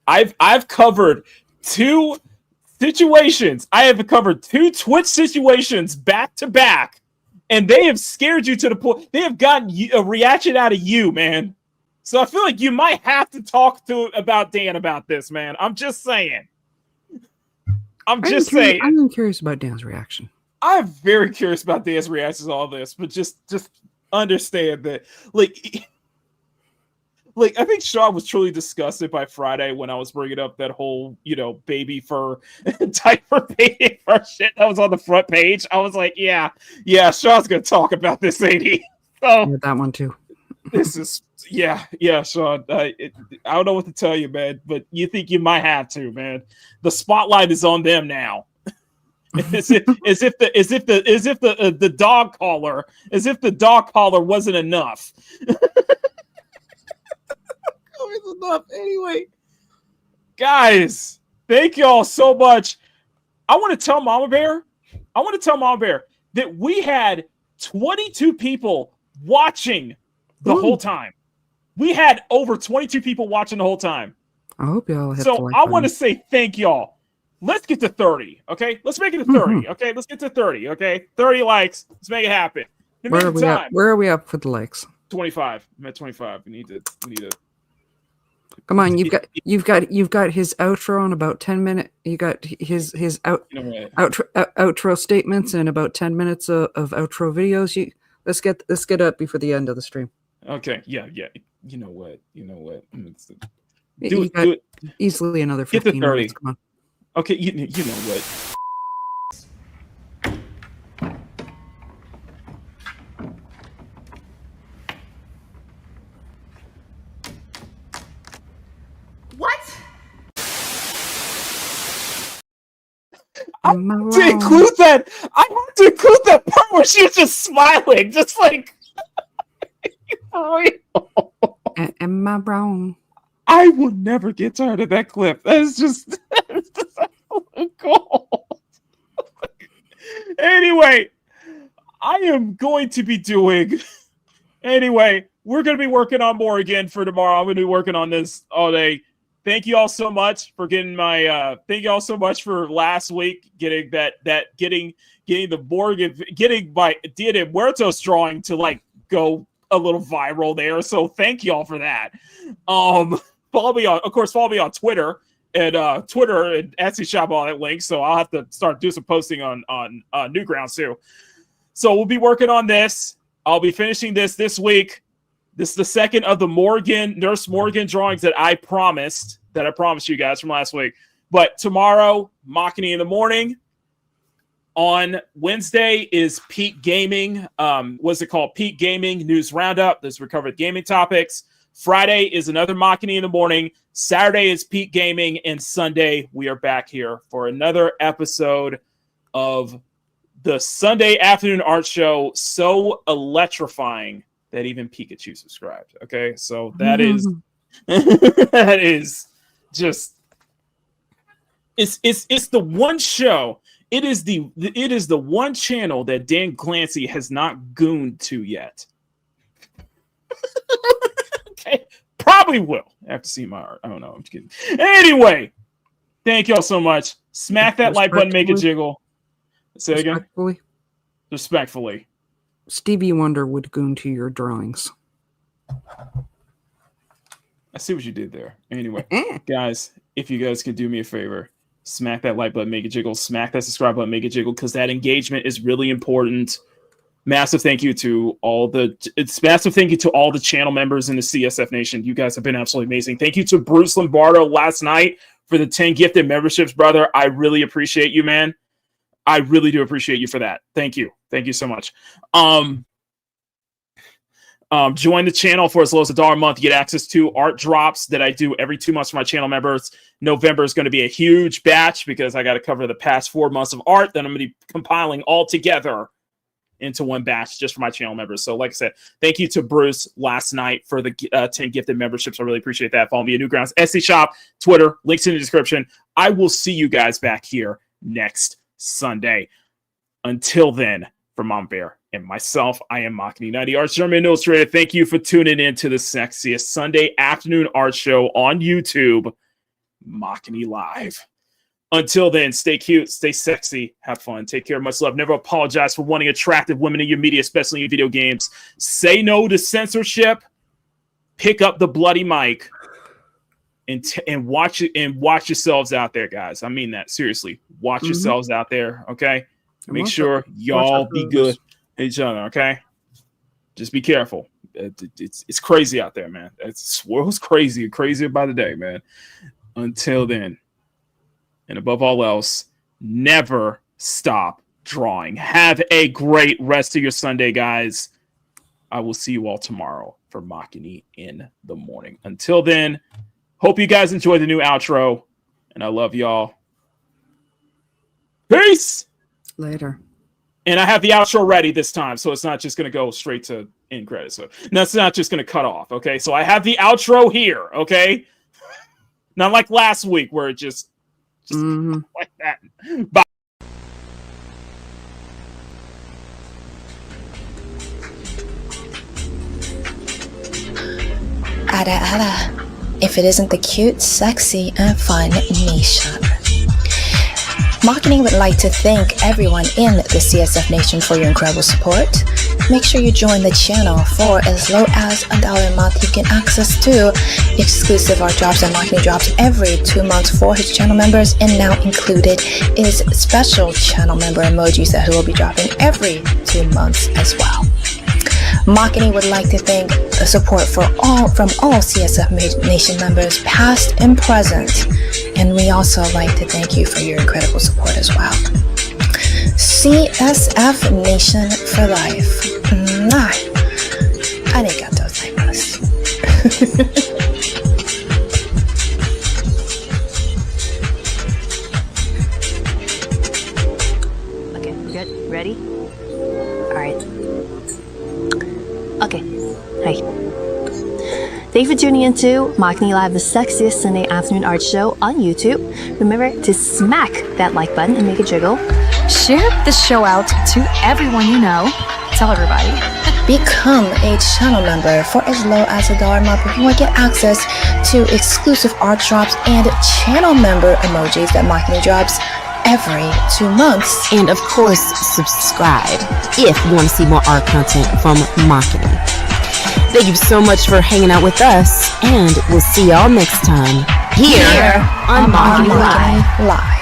I've covered 2 situations. I have covered 2 Twitch situations back to back, and they have scared you to the point they have gotten a reaction out of you, man. So I feel like you might have to talk about Dan about this, man. I'm just saying. I'm curious about Dan's reaction. I'm very curious about Dan's reactions to all this, but just understand that, like I think Sean was truly disgusted by Friday when I was bringing up that whole, baby fur, diaper baby fur shit that was on the front page. I was like, yeah, Sean's gonna talk about this, ain't he? So that one too. This is, yeah, Sean. I don't know what to tell you, man, but you think you might have to, man. The spotlight is on them now. as if the dog collar wasn't enough. Enough. Anyway, guys, thank y'all so much. I want to tell Mama Bear that we had 22 people watching the whole time. We had over 22 people watching the whole time. I hope y'all hit So I want to say thank y'all. Let's get to 30, okay? Let's make it to 30, okay? Let's get to 30, okay? 30 likes. Let's make it happen. Where are we at for the likes? 25. I'm at 25. We need to. Come on, you've got his outro in about 10 minutes. You got his outro statements and about 10 minutes of outro videos. Let's get up before the end of the stream. Okay, yeah. You know what? Do it. Easily another 15 minutes. Come on. Okay, you know what? What? I had to include that part where she was just smiling, just like. Am I wrong? I will never get tired of that clip. That's just gold. Anyway, I am going to be doing. Anyway, we're going to be working on more again for tomorrow. I'm going to be working on this all day. Thank you all so much for getting my. Thank you all so much for last week getting getting the Morgan, getting my Dia de Muertos drawing to go a little viral there. So thank you all for that. Follow me on Twitter and Etsy shop, all that link. So I'll have to start doing some posting on Newgrounds too. So we'll be working on this. I'll be finishing this week. This is the second of the Nurse Morgan drawings that I promised you guys from last week. But tomorrow, Makini in the morning. On Wednesday is Peak Gaming. What's it called? Peak Gaming News Roundup. There's recovered gaming topics. Friday is another Makini in the morning. Saturday is Peak Gaming. And Sunday, we are back here for another episode of the Sunday Afternoon Art Show. So electrifying that even Pikachu subscribed. Okay, so that is that is just it's the one show. It is the one channel that Dan Clancy has not gooned to yet. Okay, probably will. I have to see my art. I don't know. I'm just kidding. Anyway, thank y'all so much. Smack that like button, make it jiggle. Say it again. Respectfully. Stevie Wonder would goon to your drawings. I see what you did there. Anyway, guys, if you guys could do me a favor, smack that like button, make it jiggle. Smack that subscribe button, make it jiggle, because that engagement is really important. Massive thank you to all the channel members in the CSF Nation. You guys have been absolutely amazing. Thank you to Bruce Lombardo last night for the 10 gifted memberships, brother. I really appreciate you, man. I really do appreciate you for that. Thank you. Thank you so much. Join the channel for as low as $1 a month. You get access to art drops that I do every 2 months for my channel members. November is going to be a huge batch because I got to cover the past 4 months of art that I'm going to be compiling all together into one batch just for my channel members. So like I said, thank you to Bruce last night for the 10 gifted memberships. I really appreciate that. Follow me at Newgrounds Etsy shop, Twitter, links in the description. I will see you guys back here next Sunday. Until then, for Mom Bear and myself, I am Makini 90 Arts German Illustrated. Thank you for tuning in to the sexiest Sunday afternoon art show on YouTube, Makini Live. Until then, stay cute, stay sexy, have fun, take care, much love. Never apologize for wanting attractive women in your media, especially in video games. Say no to censorship. Pick up the bloody mic and watch it and watch yourselves out there, guys. I mean that seriously. Watch yourselves out there, okay? Make sure y'all be good to each other, okay? Just be careful. It's crazy out there, man. It's world's crazy by the day, man. Until then. And above all else, never stop drawing. Have a great rest of your Sunday, guys. I will see you all tomorrow for Makini in the morning. Until then, hope you guys enjoy the new outro. And I love y'all. Peace! Later. And I have the outro ready this time, so it's not just going to go straight to end credits. So that's not just going to cut off, okay? So I have the outro here, okay? Not like last week where it just like that. Bye. Ada, if it isn't the cute, sexy, and fun Nation. Makini would like to thank everyone in the CSF Nation for your incredible support. Make sure you join the channel. For as low as $1 a month, you get access to exclusive art drops and Makini drops every 2 months for his channel members, and now included is special channel member emojis that he will be dropping every 2 months as well. Makini would like to thank the support from all CSF Nation members, past and present, and we also like to thank you for your incredible support as well. CSF Nation for life. Arigatou gozaimasu. Okay, good. Ready? Alright. Okay. Hey. Thank you for tuning into Makini Live, the sexiest Sunday afternoon art show on YouTube. Remember to smack that like button and make it jiggle. Share the show out to everyone you know. Tell everybody. Become a channel member for as low as $1 a month. You will get access to exclusive art drops and channel member emojis that Makini drops every 2 months. And of course, subscribe if you want to see more art content from Makini. Thank you so much for hanging out with us, and we'll see y'all next time here on Makini Live.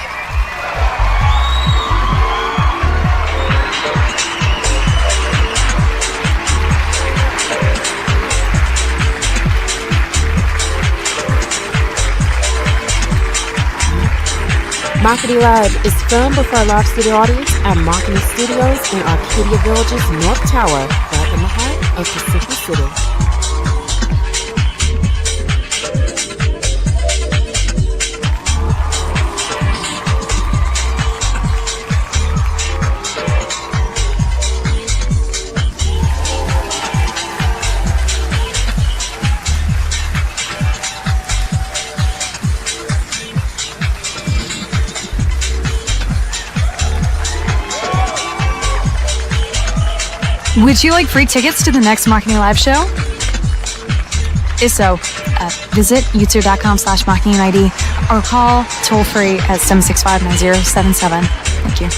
Makini Live is filmed before a live studio audience at Makini Studios in Arcadia Village's North Tower, right in the heart of Pacific City. Would you like free tickets to the next Makini Live show? If so, visit youtube.com/MakiniNID or call toll free at 765-9077. Thank you.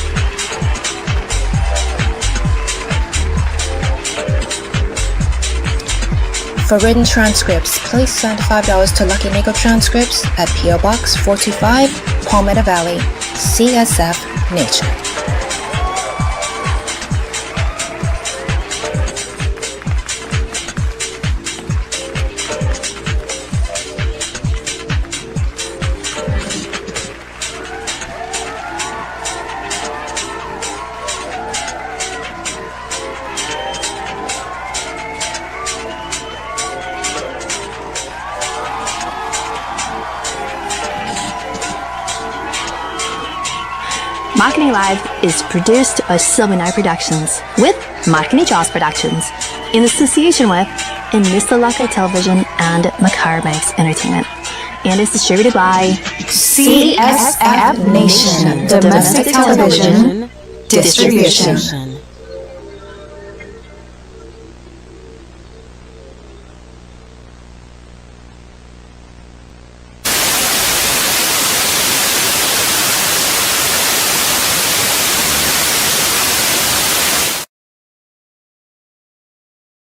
For written transcripts, please send $5 to Lucky Nico Transcripts at P.O. Box 425, Palmetto Valley, CSF Nation. Makini Live is produced by Sylvanite Productions with Makini Jaws Productions in association with Inisalaka Television and Makar Banks Entertainment, and is distributed by CSF Nation Domestic Television Distribution.